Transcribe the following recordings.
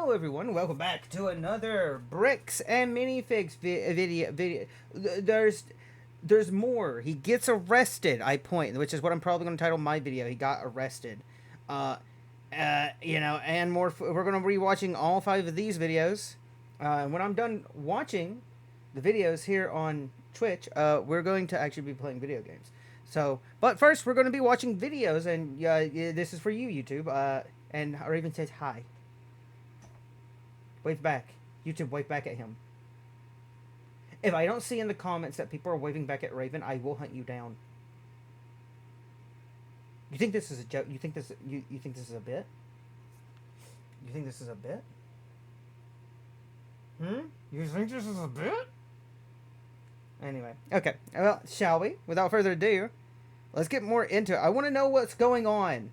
Hello everyone, welcome back to another bricks and minifigs video. There's more. He gets arrested, I point, which is what I'm probably going to title my video. He got arrested. And more. We're going to be watching all 5 of these videos. And when I'm done watching the videos here on Twitch, we're going to actually be playing video games. So, but first we're going to be watching videos, and this is for you, YouTube. And Raven says hi. Wave back. YouTube, wave back at him. If I don't see in the comments that people are waving back at Raven, I will hunt you down. You think this is a joke? You think this is a bit? You think this is a bit? You think this is a bit? Anyway, okay. Well, shall we? Without further ado, let's get more into it. I want to know what's going on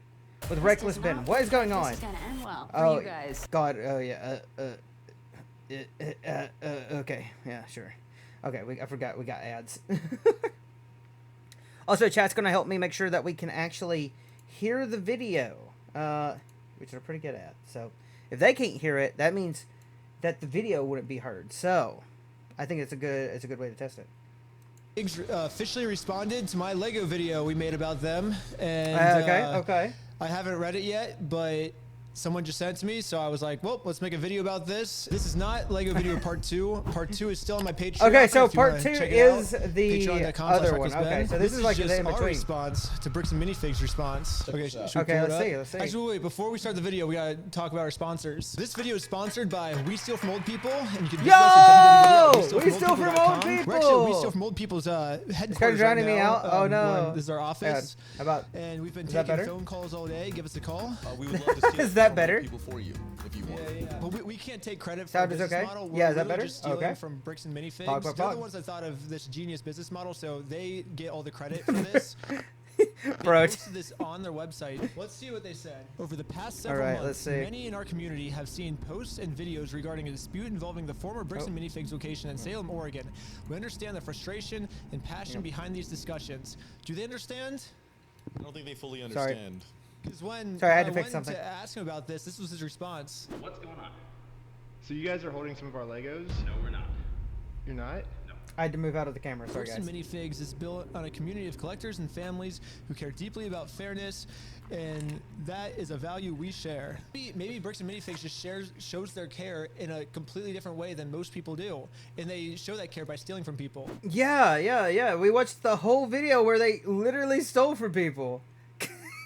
with Reckless Ben. What is going on? This is gonna end well for Oh, you guys. God. Oh, yeah. Okay. Yeah, sure. Okay, I forgot we got ads. Also, chat's going to help me make sure that we can actually hear the video, which they're pretty good at. So, if they can't hear it, that means that the video wouldn't be heard. So, I think it's a good way to test it. Officially responded to my Lego video we made about them, and Okay. I haven't read it yet, but someone just sent it to me, so I was like, well, let's make a video about this. This is not Lego video part 2. Part 2 is still on my Patreon. Okay, so part 2 is the other one. Okay, Ben. so this is like just the in our between. response to Bricks and Minifigs response. Okay, Let's see. Actually, wait, before we start the video, we gotta talk about our sponsors. This video is sponsored by We Steal From Old People, and you can visit us at We Steal From Old People! We're actually We Steal From Old People's headquarters right drowning me now. out? Oh, no. This is our office. How about, and we've been is that taking better? phone calls all day. Give us a call. We would love to steal Is that from better? people for you if you want. Yeah. But we can't take credit for Sound the is business okay? model. Yeah, We're is that really better? just stealing Okay. from Bricks and Minifigs. Pog. They're the ones that thought of this genius business model, so they get all the credit for this. They posted this on their website. Let's see what they said. Over the past several months, let's see. many in our community have seen posts and videos regarding a dispute involving the former Bricks and Minifigs location in Salem, Oregon. We understand the frustration and passion behind these discussions. Do they understand? I don't think they fully understand. Because when Sorry, I had to I fix went something. to ask him about this was his response. What's going on? So you guys are holding some of our Legos? No, we're not. You're not? No. I had to move out of the camera. Sorry, Bricks guys. and Minifigs is built on a community of collectors and families who care deeply about fairness, and that is a value we share. Maybe Bricks and Minifigs just shows their care in a completely different way than most people do, and they show that care by stealing from people. Yeah. We watched the whole video where they literally stole from people.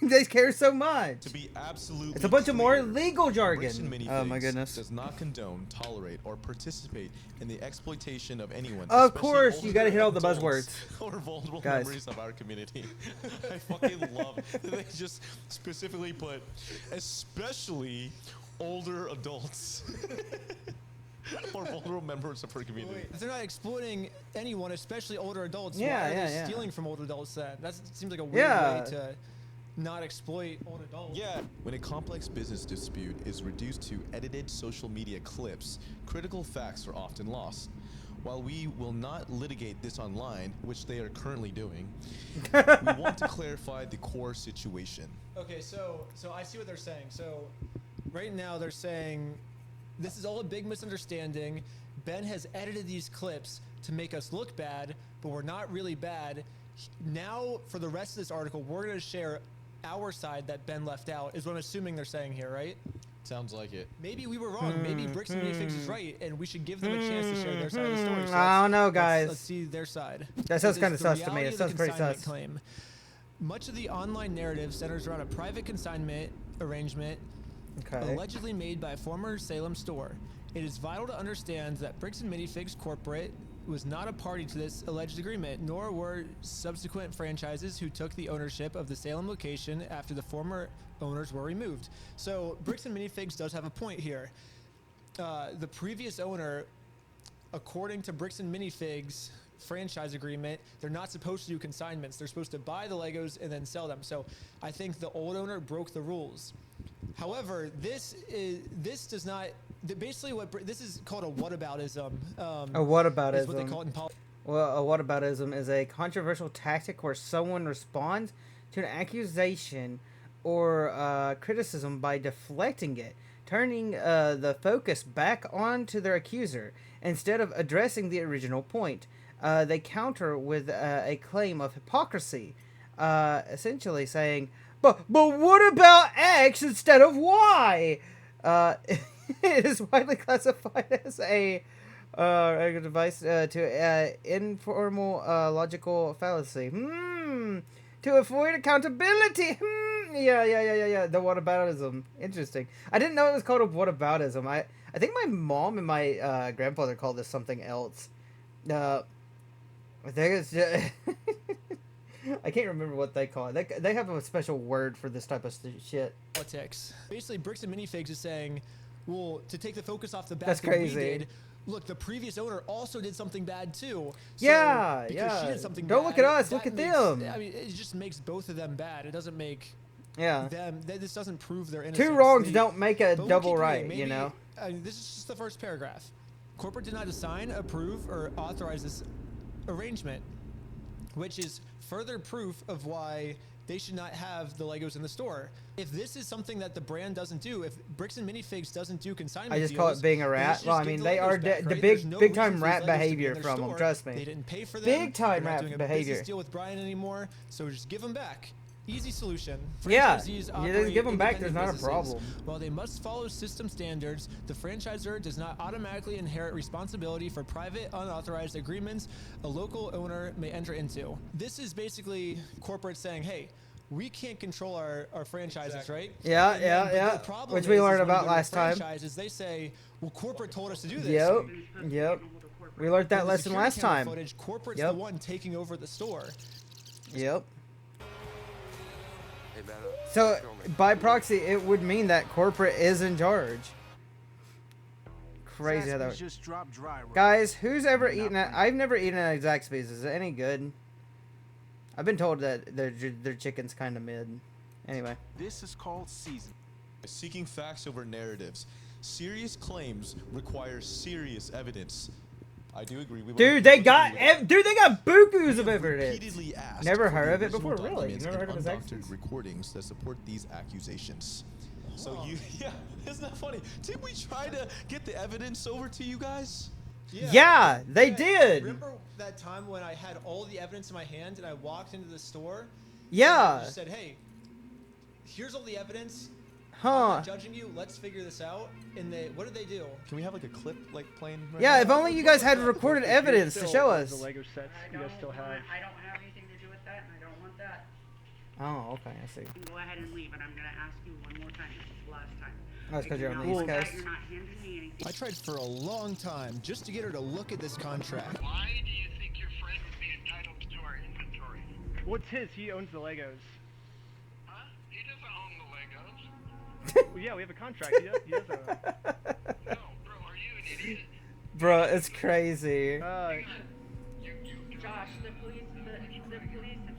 They care so much. To be absolutely It's a bunch of more clear, legal Bricks and jargon. Minifigs Oh my goodness. does not condone, tolerate, or participate in the exploitation of anyone. Of especially course, you gotta hit all the older buzzwords. adults Or vulnerable Guys. members of our community. I fucking love that they just specifically put, especially older adults. Or vulnerable members of our community. If they're not exploiting anyone, especially older adults, Yeah, why are they yeah. stealing from older adults then? That seems like a weird way to not exploit old adults. Yeah. When a complex business dispute is reduced to edited social media clips, critical facts are often lost. While we will not litigate this online, which they are currently doing, we want to clarify the core situation. Okay, so I see what they're saying. So right now they're saying this is all a big misunderstanding. Ben has edited these clips to make us look bad, but we're not really bad. Now, for the rest of this article, we're going to share our side that Ben left out, is what I'm assuming they're saying here, right? Sounds like it. Maybe we were wrong. Maybe Bricks and Minifigs is right, and we should give them a chance to share their side of the story. So I don't know, guys. Let's see their side. That sounds It is kinda the sus to me. reality It of the sounds pretty consignment sus. claim. Much of the online narrative centers around a private consignment arrangement Okay. allegedly made by a former Salem store. It is vital to understand that Bricks and Minifigs Corporate was not a party to this alleged agreement, nor were subsequent franchises who took the ownership of the Salem location after the former owners were removed. So Bricks and Minifigs does have a point here. The previous owner, according to Bricks and Minifigs franchise agreement, they're not supposed to do consignments. They're supposed to buy the Legos and then sell them. So I think the old owner broke the rules. However, this does not. Basically, this is called a whataboutism. A whataboutism. Is what they call it in politics. Well, a whataboutism is a controversial tactic where someone responds to an accusation or criticism by deflecting it turning the focus back onto their accuser instead of addressing the original point. They counter with a claim of hypocrisy, essentially saying, but what about X instead of Y? It is widely classified as a device to informal logical fallacy. To avoid accountability. Yeah. The whataboutism. Interesting. I didn't know it was called a whataboutism. I think my mom and my grandfather called this something else. I think it's just I can't remember what they call it. They have a special word for this type of shit. Politics. Basically, Bricks and Minifigs is saying, well, to take the focus off the bad That's thing crazy. we did, look, the previous owner also did something bad too. So, Yeah, because yeah. She did something Don't bad, look at us, that look at makes, them. I mean, it just makes both of them bad. It doesn't make Yeah. them. This doesn't prove their innocence. Two wrongs They- don't make a but we'll double keep right, reading. you Maybe- know? This is just the first paragraph. Corporate did not assign, approve, or authorize this arrangement, which is further proof of why they should not have the Legos in the store. If this is something that the brand doesn't do, if Bricks and Minifigs doesn't do consignment I just call deals, it being a then rat. just Well, I give mean, the they Legos are back, the right? There's big no time reason for these rat Legos to be in behavior their from them. store. Trust me. They didn't pay for them. Big time They're not rat doing a behavior. business deal with Brian anymore, so just give them back. Easy solution. Yeah, Franchisees you just operate give 'em back, independent there's not a businesses. problem. While they must follow system standards, the franchisor does not automatically inherit responsibility for private, unauthorized agreements a local owner may enter into. This is basically corporate saying, hey, we can't control our franchises, right? Yeah, And yeah, then- but yeah. the problem Which we is learned when you about go to a last time. franchise is they say, well, corporate told us to do this. Yep. We learned that In the lesson security last camera time. Footage, corporate's Yep. the one taking over the store. Yep. So, by proxy, it would mean that corporate is in charge. Crazy how that works. just dropped dry. Guys, who's ever eaten it? I've never eaten at Zaxby's. Is it any good? I've been told that their chicken's kind of mid. Anyway. This is called season. Seeking facts over narratives. Serious claims require serious evidence. I do agree. Dude, they got bukus of We have evidence. repeatedly asked Never for heard the of it original before, really? documents Never heard and of a undoctored Zaxby's? recordings that support these accusations. So yeah, isn't that funny? Did we try to get the evidence over to you guys? Yeah, they did. Remember that time when I had all the evidence in my hand and I walked into the store? Yeah. And I just said, hey, here's all the evidence. I'm Huh. not judging you. Let's figure this out. And what did they do? Can we have like a clip like playing? Right Yeah, now? if only you guys had recorded If you're evidence to still show on us. The Lego sets I you guys still have. I don't have anything to do with that, and I don't want that. Oh, okay, I see. You can go ahead and leave, and I'm gonna ask you one more time. This is the last time. Oh, it's 'cause you're on the If you East don't want Coast? that, You're not handing me anything. I tried for a long time just to get her to look at this contract. Why do you think your friend would be entitled to our inventory? What's his? He owns the Legos. Huh? He doesn't own the Legos. Well, yeah, we have a contract. He does own them. No, bro, are you an idiot? Bro, it's crazy. Josh, the police is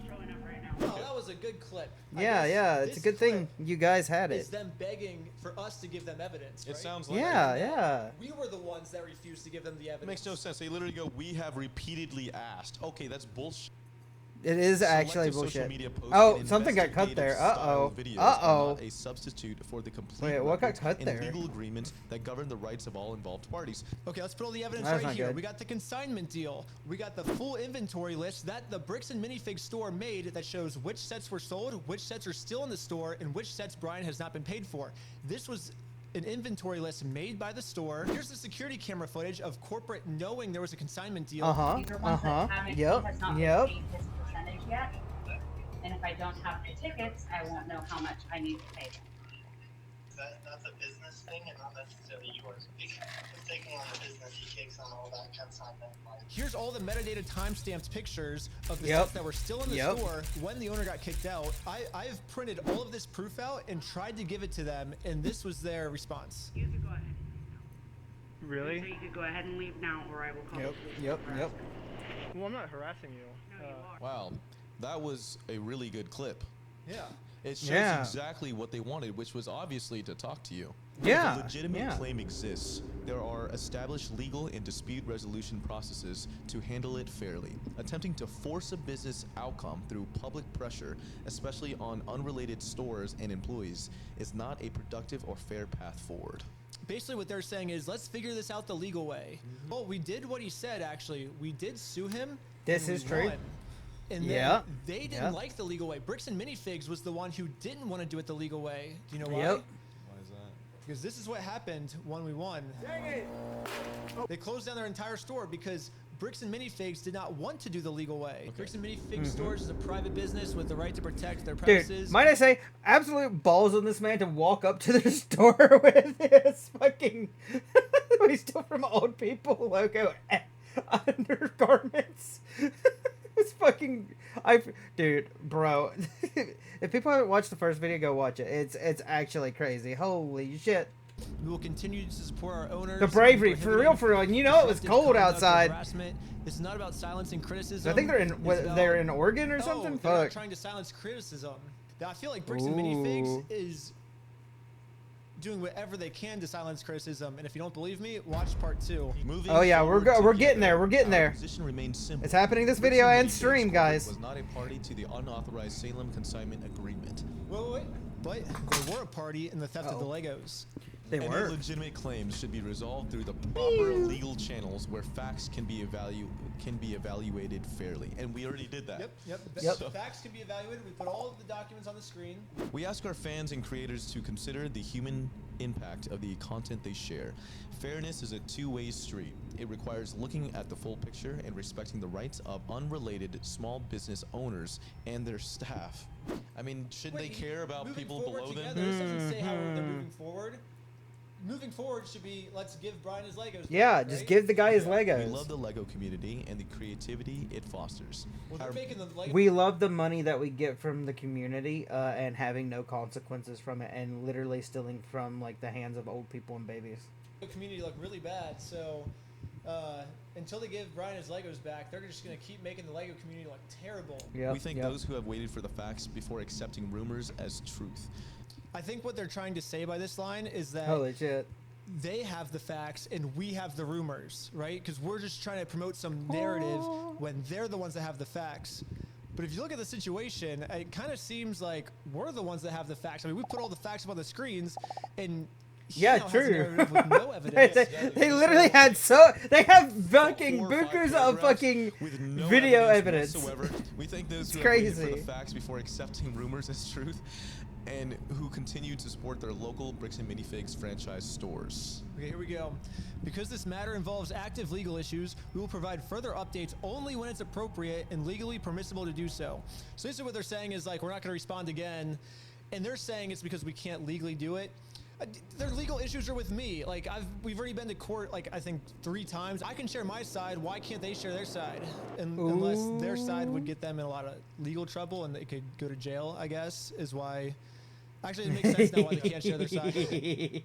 showing up right now. Oh, that was a good clip. I Yeah, guess yeah, it's a this good thing clip you guys had is it. them begging for us to give them evidence. It right? sounds like Yeah, yeah. We were the ones that refused to give them the It evidence. makes no sense. They literally go, "We have repeatedly asked." Okay, that's bullshit. It is actually Selective social bullshit. media posts Oh, and something got cut there. investigative-style Uh-oh. videos Uh-oh. are not a substitute for the complete Wait, what got records cut and there? legal agreements that govern the rights of all involved parties. Okay, let's put all the evidence That's right not here. good. We got the consignment deal. We got the full inventory list that the Bricks and Minifig store made that shows which sets were sold, which sets are still in the store, and which sets Brian has not been paid for. This was an inventory list made by the store. Here's the security camera footage of corporate knowing there was a consignment deal. Uh-huh. These are ones Uh-huh. that haven't, Yep. he has not Yep. received his percentage yet. And if I don't have the tickets, I won't know how much I need to pay them. That's a business thing and not necessarily yours. He's taking on the business, he takes on all that consignment. Here's all the metadata timestamped pictures of the Yep. sets that were still in the Yep. store when the owner got kicked out. I've printed all of this proof out and tried to give it to them, and this was their response. You could go ahead. So Really? you could go ahead and leave now, or I will call Yep, the police. yep, and yep. harass you. Well, I'm not harassing you. No, you are. Wow, that was a really good clip. Yeah. It shows Yeah. exactly what they wanted, which was obviously to talk to you. Yeah, If a legitimate yeah. claim exists, there are established legal and dispute resolution processes to handle it fairly. Attempting to force a business outcome through public pressure, especially on unrelated stores and employees, is not a productive or fair path forward. Basically what they're saying is, let's figure this out the legal way. Well, we did what he said, actually. We did sue him. This and is we true. won. And Yeah. then they didn't Yeah. like the legal way. Bricks and Minifigs was the one who didn't want to do it the legal way. Do you know why? Yep. Why is that? Because this is what happened when we won. Dang it! They closed down their entire store because Bricks and Minifigs did not want to do the legal way. Okay. Bricks and Minifigs stores is a private businest with the right to protect their Dude, premises. might I say, absolute balls on this man to walk up to their store with his fucking we steal from old people logo undergarments. It's fucking dude, bro. If people haven't watched the first video, go watch it. It's actually crazy. Holy shit. We will continue to support our owners. The bravery, for real, and you know it was disruptive cold conduct or outside. harassment. This is not about silencing criticism. I think they're in It's about- they're in Oregon or No, something. they're not Fuck. trying to silence criticism. I feel like Bricks and Minifigs Ooh. is doing whatever they can to silence criticism. And if you don't believe me, watch part 2. Moving Oh, yeah, we're forward getting there, together, we're getting our there. position remains simple. It's happening this Bricks video and Minifigs stream, Corporate guys. Was not a party to the unauthorized Salem consignment agreement. Wait. But they were a party in the theft of the Legos. They Any were. legitimate claims should be resolved through the proper legal channels where facts can be evaluated fairly, and we already did that. Yep. Yep. The facts can be evaluated. We put all of the documents on the screen. We ask our fans and creators to consider the human impact of the content they share. Fairness is a two-way street. It requires looking at the full picture and respecting the rights of unrelated small business owners and their staff. I mean, shouldn't they Wait, care about moving people forward below together, them? This doesn't say how they're moving forward. Moving forward should be, let's give Brian his Legos. Yeah, back, just right? give the guy his We Legos. love the Lego community and the creativity it fosters. Well, they're Our- making the Legos. We love the money that we get from the community and having no consequences from it, and literally stealing from like the hands of old people and babies. Community look really bad, so until they give Brian his Legos back, they're just gonna keep making the Lego community look terrible. Yeah. We thank those who have waited for the facts before accepting rumors as truth. I think what they're trying to say by this line is that Holy shit. they have the facts and we have the rumors, right? Because we're just trying to promote some narrative when they're the ones that have the facts. But if you look at the situation, it kind of seems like we're the ones that have the facts. I mean, we put all the facts up on the screens, and he Yeah, now has a true. narrative with no evidence. they literally had they have fucking 4 or 5 bukus of paragraphs fucking with no video evidence. whatsoever. We thank those It's who have waited for crazy. the facts before accepting rumors as truth, and who continue to support their local Bricks and Minifigs franchise stores. Okay, here we go. Because this matter involves active legal issues, we will provide further updates only when it's appropriate and legally permissible to do so. So basically what they're saying is like, we're not going to respond again. And they're saying it's because we can't legally do it. Their legal issues are with me. Like we've already been to court, like I think 3 times. I can share my side. Why can't they share their side? Unless their side would get them in a lot of legal trouble and they could go to jail, I guess, is why. Actually, it makes sense now why they can't share their side.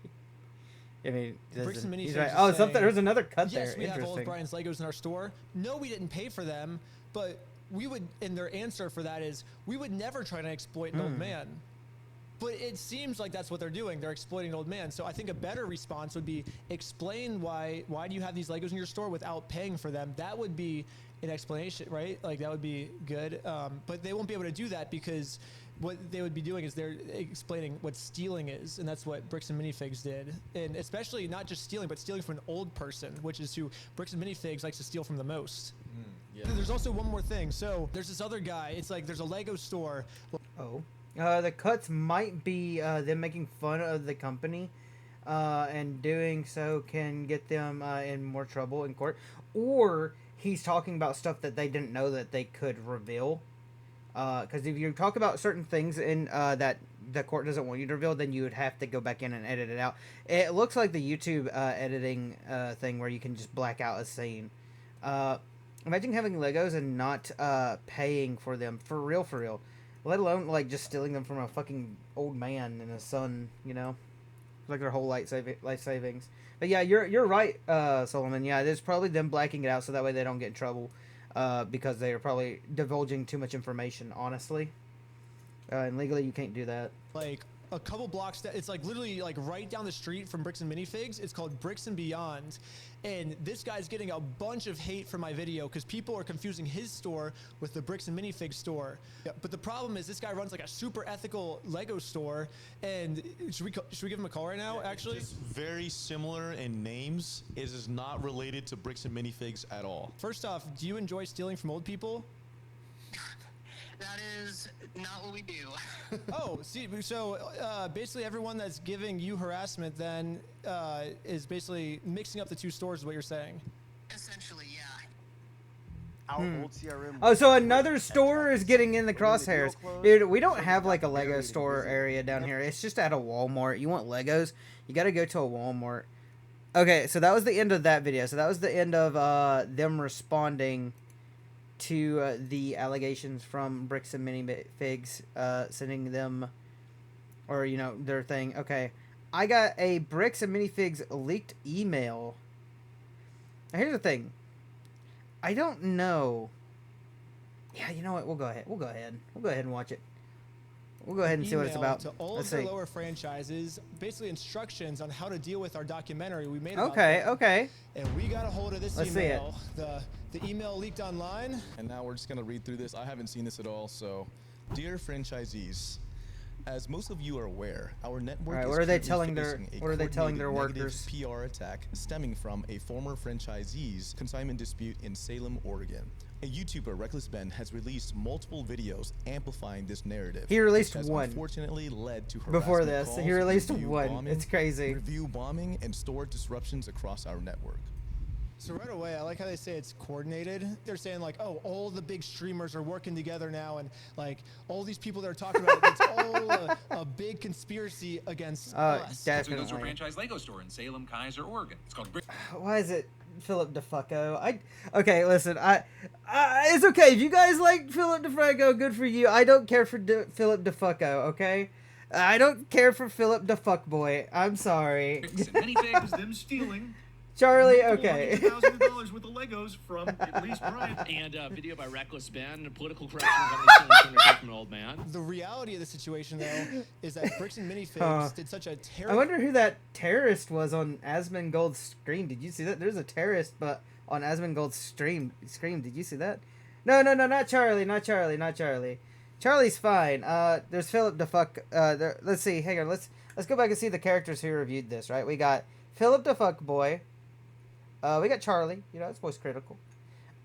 I mean, Bricks and he's Minifigs right. is Oh, something. saying, There's another cut yes, there. we have all of Interesting. Brian's Legos in our store. No, we didn't pay for them, but we would, and their answer for that is, we would never try to exploit an old man. But it seems like that's what they're doing. They're exploiting an old man. So I think a better response would be, explain why do you have these Legos in your store without paying for them? That would be an explanation, right? Like that would be good. But they won't be able to do that because what they would be doing is they're explaining what stealing is, and that's what Bricks and Minifigs did. And especially not just stealing, but stealing from an old person, which is who Bricks and Minifigs likes to steal from the most. Yeah. There's also one more thing. So there's this other guy. It's like there's a Lego store. Oh. The cuts might be them making fun of the company, and doing so can get them in more trouble in court. Or he's talking about stuff that they didn't know that they could reveal. Because if you talk about certain things in that the court doesn't want you to reveal, then you would have to go back in and edit it out. It looks like the YouTube editing thing where you can just black out a scene. Imagine having Legos and not paying for them for real. Let alone like just stealing them from a fucking old man and his son, you know, like their whole life savings. But yeah, you're right, Solomon. Yeah, there's probably them blacking it out so that way they don't get in trouble, because they are probably divulging too much information. Honestly, And legally, you can't do that. like a couple blocks it's like literally like right down the street from Bricks and Minifigs. It's called Bricks and Beyond, and this guy's getting a bunch of hate from my video because people are confusing his store with the Bricks and Minifigs store. Yeah, but the problem is this guy runs like a super ethical Lego store, and should we give him a call right now? Actually, Just very similar in names. It is not related to Bricks and Minifigs at all. first off, do you enjoy stealing from old people? That is not what we do. Oh, see, so basically everyone that's giving you harassment then is basically mixing up the two stores is what you're saying. Essentially, yeah. Our old CRM. Oh, so another store is getting in the crosshairs. Dude, we don't have like a Lego store area down here. It's just at a Walmart. You want Legos, you got to go to a Walmart. Okay, so that was the end of that video. So that was the end of them responding to the allegations from Bricks and Minifigs, sending them, or, you know, their thing. Okay, I got a Bricks and Minifigs leaked email. Now, here's the thing. I don't know. Yeah, you know what? We'll go ahead. We'll go ahead and watch it. We'll go ahead and see what it's Email about. To all Let's of the see. lower franchises, basically instructions on how to deal with our documentary we made about Okay, them. okay. And we got a hold of this Let's see it. email. The email leaked online. And now we're just gonna read through this. I haven't seen this at all, so dear franchisees, as most of you are aware, our network Alright, is what are they currently telling facing a what are they telling their coordinated workers? negative PR attack stemming from a former franchisee's consignment dispute in Salem, Oregon. A YouTuber, Reckless Ben, has released multiple videos amplifying this narrative. He released which has one. Unfortunately led to Before harassment this, calls, he released review one. bombing, It's crazy. Review bombing and store disruptions across our network. So right away, I like how they say it's coordinated. They're saying like, oh, all the big streamers are working together now, and like all these people that are talking about it, it's all a big conspiracy against us. Definitely. Goes to a franchise Lego store in Salem, Kaiser, Oregon. It's called Brick. Why is it Philip DeFucco? Okay, listen. It's okay if you guys like Philip DeFucco. Good for you. I don't care for Philip DeFucco. Okay, I don't care for Philip DeFuckboy. I'm sorry. And minifigs, them stealing Charlie. Okay. $1,000 worth of Legos from at least Brian. And a video by Reckless Ben, political correction from an old man. The reality of the situation, though, is that Bricks and Minifigs did such a I terrible. wonder who that terrorist was on Asmongold's screen. Did you see that? There's a terrorist, but on Asmongold's screen. Did you see that? No, not Charlie. Not Charlie. Charlie's fine. There's Philip DeFuck. Let's see. Hang on. Let's go back and see the characters who reviewed this. Right. We got Philip DeFuckboy. We got Charlie. You know, it's voice critical.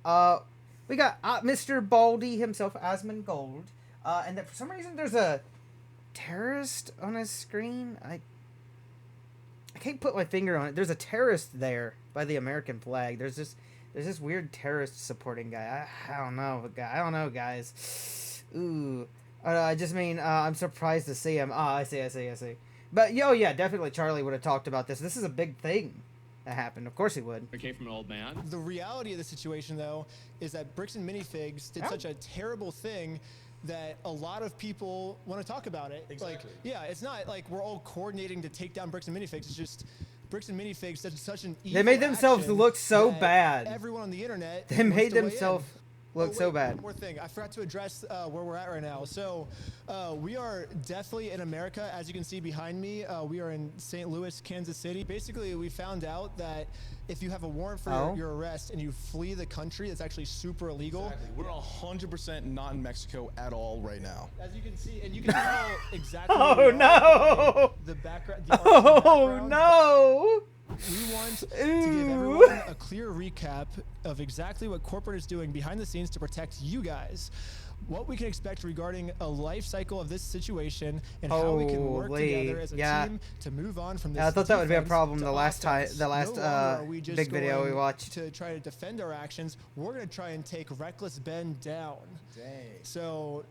We got Mr. Baldy himself, Asmongold. And then for some reason there's a terrorist on his screen. I can't put my finger on it. There's a terrorist there by the American flag. There's this weird terrorist supporting guy. I don't know, guys. Ooh. I just mean, I'm surprised to see him. I see. But, yeah, definitely Charlie would have talked about this. This is a big thing that happened. Of course he would. It came from an old man. The reality of the situation, though, is that Bricks and Minifigs did such a terrible thing that a lot of people want to talk about it. Exactly. Like, yeah, it's not like we're all coordinating to take down Bricks and Minifigs. It's just Bricks and Minifigs did such an evil They made themselves action look so that bad. Everyone on the internet They wants made to weigh in. themselves look so bad. One more thing. I forgot to address where we're at right now. So we are definitely in America. As you can see behind me, we are in St. Louis, Kansas City. Basically, we found out that if you have a warrant for your arrest and you flee the country, it's actually super illegal. Exactly. We're 100% not in Mexico at all right now. As you can see, and you can tell exactly. Oh, where we are. no. The background. Oh, no. We want to give everyone a clear recap of exactly what corporate is doing behind the scenes to protect you guys. What we can expect regarding a life cycle of this situation and how we can work together as a team to move on from this. I thought that would be a problem defense the to last offense. the last No longer are we just big video we going watched. to try to defend our actions. We're going to try and take Reckless Ben down. Dang. So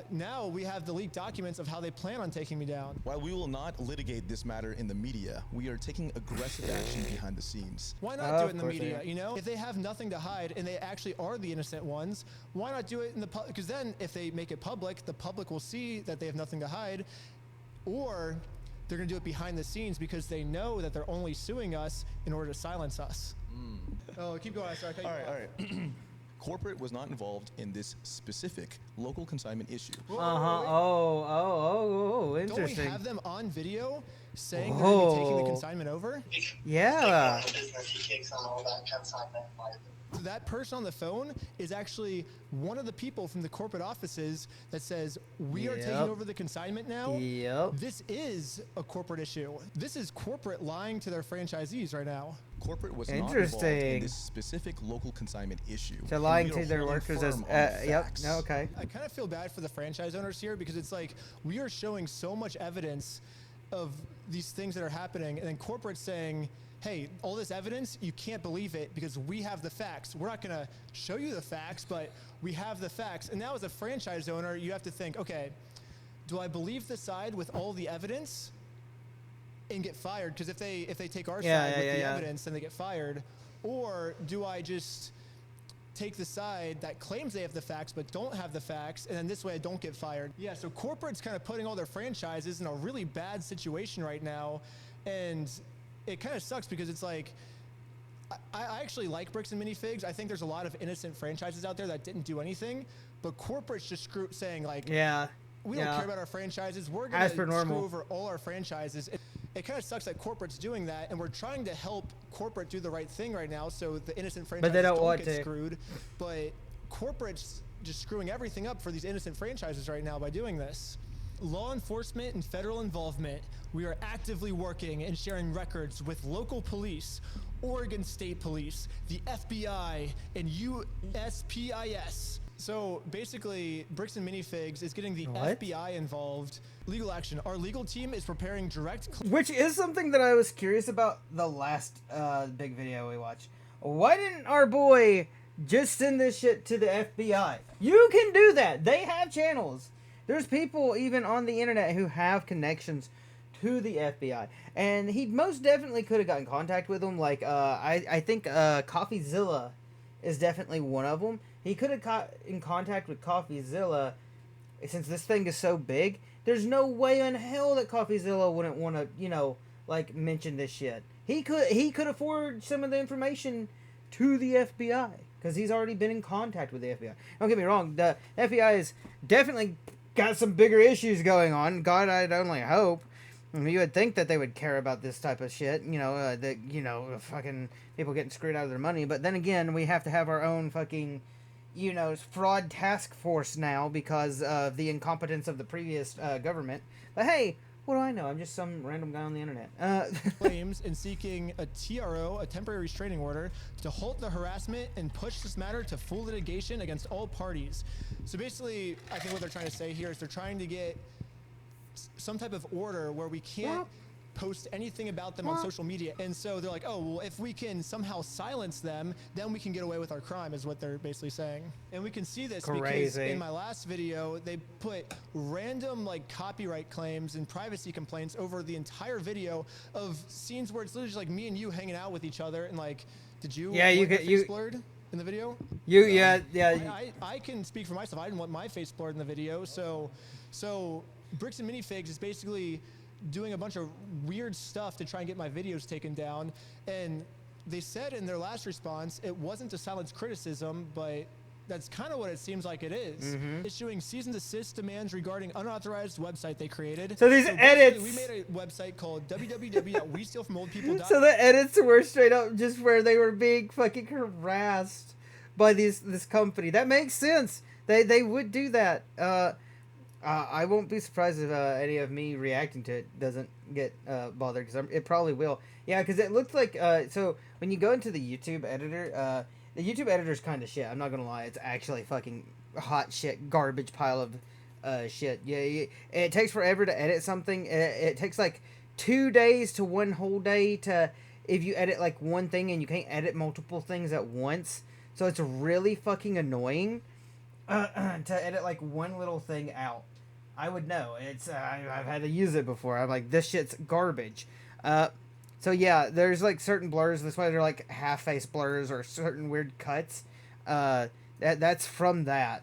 now we have the leaked documents of how they plan on taking me down. While we will not litigate this matter in the media, we are taking aggressive action behind the scenes. Why not do it in the media, you know? If they have nothing to hide and they actually are the innocent ones, why not do it in the public? Because then if they make it public, the public will see that they have nothing to hide, or they're going to do it behind the scenes because they know that they're only suing us in order to silence us. Oh, keep going. Sorry. All right. Corporate was not involved in this specific local consignment issue. Oh, Don't we interesting. have them on video saying they're going to be taking the Whoa. consignment over? Yeah. The business he takes on all that consignment liability. That person on the phone is actually one of the people from the corporate offices that says, we are taking Yep. over the consignment now. Yep. This is a corporate issue. This is corporate lying to their franchisees right now. Corporate was not involved Interesting. in this specific local consignment issue. So and lying we are to their holding workers as firm on the yep. facts. No, okay. I kind of feel bad for the franchise owners here because it's like we are showing so much evidence of these things that are happening, and then corporate's saying, hey, all this evidence, you can't believe it because we have the facts. We're not going to show you the facts, but we have the facts. And now as a franchise owner, you have to think, okay, do I believe the side with all the evidence and get fired? Because if they take our side with the evidence, then they get fired. Or do I just take the side that claims they have the facts but don't have the facts, and then this way I don't get fired? Yeah, so corporate's kind of putting all their franchises in a really bad situation right now, and it kind of sucks because it's like, I actually like Bricks and Minifigs. I think there's a lot of innocent franchises out there that didn't do anything, but corporate's just saying like, Yeah. we don't care about our franchises. We're going As to per screw normal. over all our franchises. It kind of sucks that corporate's doing that, and we're trying to help corporate do the right thing right now so the innocent franchises they don't want get to. screwed. But corporate's just screwing everything up for these innocent franchises right now by doing this. Law enforcement and federal involvement. We are actively working and sharing records with local police, Oregon State Police, the FBI, and USPIS. So basically, Bricks and Minifigs is getting the What? FBI involved. Legal action. Our legal team is preparing direct. Which is something that I was curious about the last big video we watched. Why didn't our boy just send this shit to the FBI? You can do that. They have channels. There's people even on the internet who have connections to the FBI. And he most definitely could have got in contact with them. Like, I think CoffeeZilla is definitely one of them. He could have got in contact with CoffeeZilla. Since this thing is so big, there's no way in hell that CoffeeZilla wouldn't want to, you know, like, mention this shit. He could afford some of the information to the FBI because he's already been in contact with the FBI. Don't get me wrong, the FBI has definitely got some bigger issues going on. God, I'd only hope. I mean, you would think that they would care about this type of shit, you know, that, you know, fucking people getting screwed out of their money. But then again, we have to have our own fucking, you know, fraud task force now because of the incompetence of the previous government. But hey, what do I know? I'm just some random guy on the internet. Claims in seeking a TRO, a temporary restraining order, to halt the harassment and push this matter to full litigation against all parties. So basically, I think what they're trying to say here is they're trying to get some type of order where we can't post anything about them on social media. And so they're like, oh, well, if we can somehow silence them, then we can get away with our crime, is what they're basically saying. And we can see this because Crazy. in my last video, they put random like copyright claims and privacy complaints over the entire video of scenes where it's literally just like me and you hanging out with each other. And like, did you Yeah, you want your could- face you- blurred in the video? I can speak for myself. I didn't want my face blurred in the video. So Bricks and Minifigs is basically doing a bunch of weird stuff to try and get my videos taken down. And they said in their last response, it wasn't to silence criticism, but that's kind of what it seems like it is. Issuing cease and desist demands regarding unauthorized website they created. So these basically, edits- we made a website called www.westealfromoldpeople.com. So the edits were straight up just where they were being fucking harassed by this company. That makes sense. They would do that. I won't be surprised if any of me reacting to it doesn't get bothered because it probably will. Yeah, because it looked like so when you go into the YouTube editor, the YouTube editor's kind of shit. I'm not gonna lie, it's actually fucking hot shit, garbage pile of shit. Yeah, it takes forever to edit something. It takes like 2 days to 1 whole day to if you edit like one thing and you can't edit multiple things at once. So it's really fucking annoying to edit like one little thing out. I would know. It's I've had to use it before. I'm like, this shit's garbage. So yeah, there's like certain blurs. That's why they're like half-face blurs or certain weird cuts. That's from that.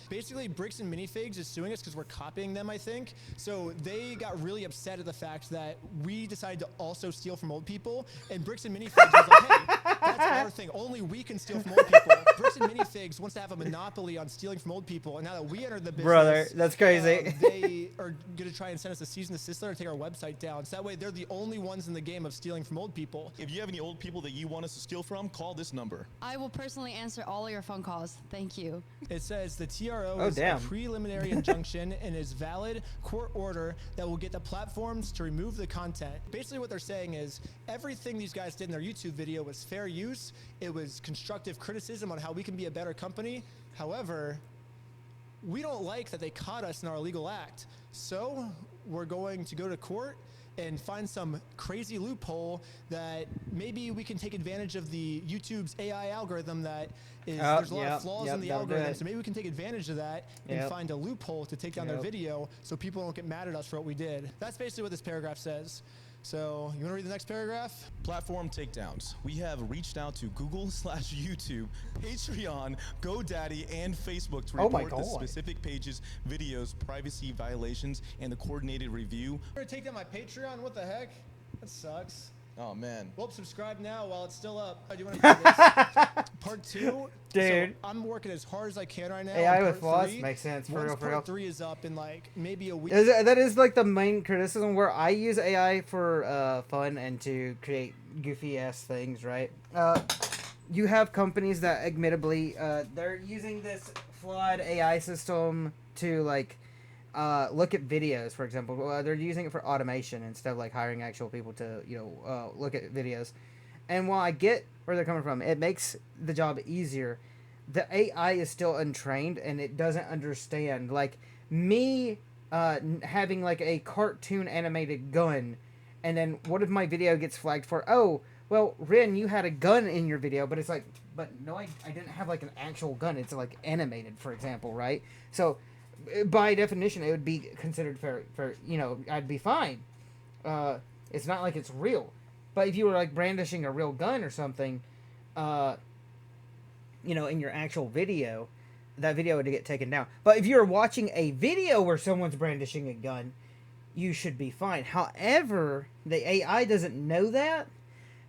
Basically, Bricks and Minifigs is suing us because we're copying them, I think. So they got really upset at the fact that we decided to also steal from old people. And Bricks and Minifigs was like, hey, that's our thing. Only we can steal from old people. Bricks and Minifigs wants to have a monopoly on stealing from old people, and now that we entered the business, Brother, that's crazy. They are going to try and send us a cease and desist letter and take our website down. So that way, they're the only ones in the game of stealing from old people. If you have any old people that you want us to steal from, call this number. I will personally answer all of your phone calls. Thank you. It says the TRO Oh, is damn. a preliminary injunction and is valid court order that will get the platforms to remove the content. Basically, what they're saying is everything these guys did in their YouTube video was fair use. It was constructive criticism on how we can be a better company. However, we don't like that they caught us in our illegal act. So we're going to go to court and find some crazy loophole that maybe we can take advantage of the YouTube's AI algorithm that is, there's a lot of flaws in the algorithm. So maybe we can take advantage of that and find a loophole to take down their video so people don't get mad at us for what we did. That's basically what this paragraph says. So you want to read the next paragraph? Platform takedowns. We have reached out to Google/YouTube, Patreon, GoDaddy, and Facebook to report the specific pages, videos, privacy violations, and the coordinated review. You're going to take down my Patreon? What the heck? That sucks. Oh, man. Well, subscribe now while it's still up. Do you want to do this? Part 2? Dude. So I'm working as hard as I can right now. AI with flaws makes sense, for real, for real. Part 3 is up in like maybe a week. That is like the main criticism where I use AI for fun and to create goofy ass things, right? You have companies that admittably they're using this flawed AI system to like look at videos, for example. They're using it for automation instead of like hiring actual people to look at videos. And while I get where they're coming from, it makes the job easier. The AI is still untrained and it doesn't understand. Like me having like a cartoon animated gun, and then what if my video gets flagged for, oh, well, Ren, you had a gun in your video, but it's like, but no, I didn't have like an actual gun. It's like animated, for example, right? So by definition, it would be considered fair, I'd be fine. It's not like it's real. But if you were like brandishing a real gun or something, in your actual video, that video would get taken down. But if you're watching a video where someone's brandishing a gun, you should be fine. However, the AI doesn't know that,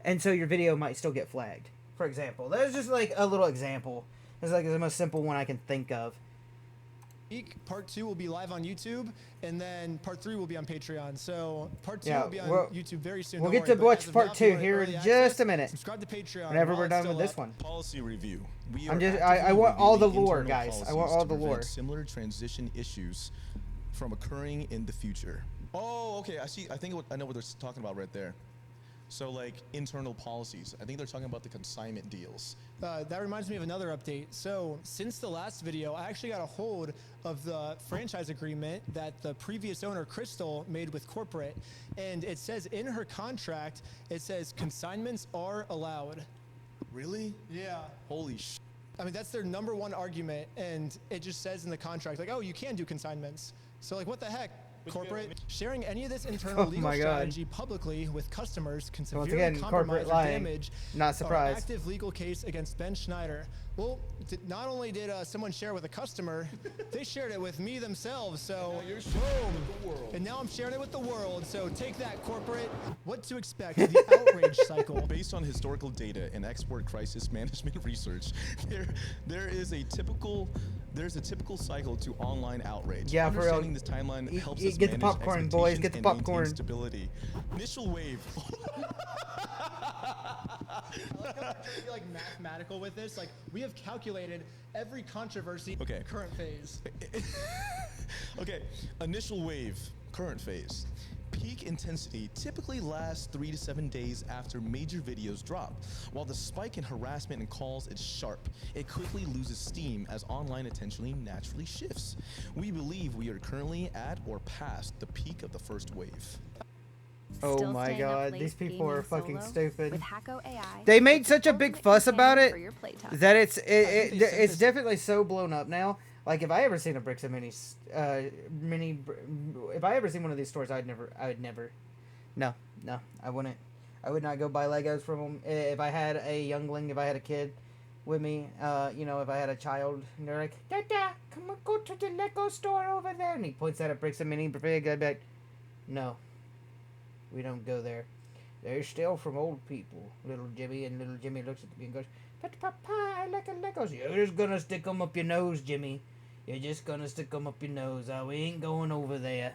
and so your video might still get flagged. For example, that's just like a little example. It's like the most simple one I can think of. Part 2 will be live on YouTube, and then Part 3 will be on Patreon. So Part 2 will be on YouTube very soon. We'll get to watch Part 2 here in just a minute. Subscribe to Patreon whenever we're done with this one. Policy review. I want all the lore, guys. I want all the lore. Similar transition issues from occurring in the future. Oh, okay. I see. I think I know what they're talking about right there. So, like, internal policies. I think they're talking about the consignment deals. That reminds me of another update. So, since the last video, I actually got a hold of the franchise agreement that the previous owner, Crystal, made with corporate. And it says in her contract, it says consignments are allowed. Really? Yeah. Holy sh**. I mean, that's their number one argument. And it just says in the contract, like, oh, you can do consignments. So, like, what the heck? Corporate sharing any of this internal legal strategy publicly with customers can severely compromise or damage our active legal case against Ben Schneider. Well, not only did someone share with a customer, they shared it with me themselves. So, boom. And now I'm sharing it with the world. So take that, corporate. What to expect? The outrage cycle. Based on historical data and export crisis management research, there's a typical cycle to online outrage. Yeah, for real. Understanding this timeline helps us get the manage popcorn, boys. Get the and popcorn. maintain stability. Initial wave. I like how we're trying to be like mathematical with this. Like, we have calculated every controversy current phase. Okay, initial wave, current phase. Peak intensity typically lasts 3 to 7 days after major videos drop. While the spike in harassment and calls is sharp, it quickly loses steam as online attention naturally shifts. We believe we are currently at or past the peak of the first wave. Oh my god, these people are fucking stupid. They made such a big fuss about it that it's definitely so blown up now. Like, if I ever seen a Bricks and Minis, if I ever seen one of these stores, I would never, no, I wouldn't. I would not go buy Legos from them. If I had a youngling, if I had a kid with me, if I had a child, and they're like, Dada, come on, go to the Lego store over there, and he points at a Bricks and Mini, I'd be like, no, we don't go there. They're still from old people, little Jimmy. And little Jimmy looks at me and goes, "But Papa, I like Legos." You're just gonna stick them up your nose, Jimmy. You're just gonna stick them up your nose. We ain't going over there.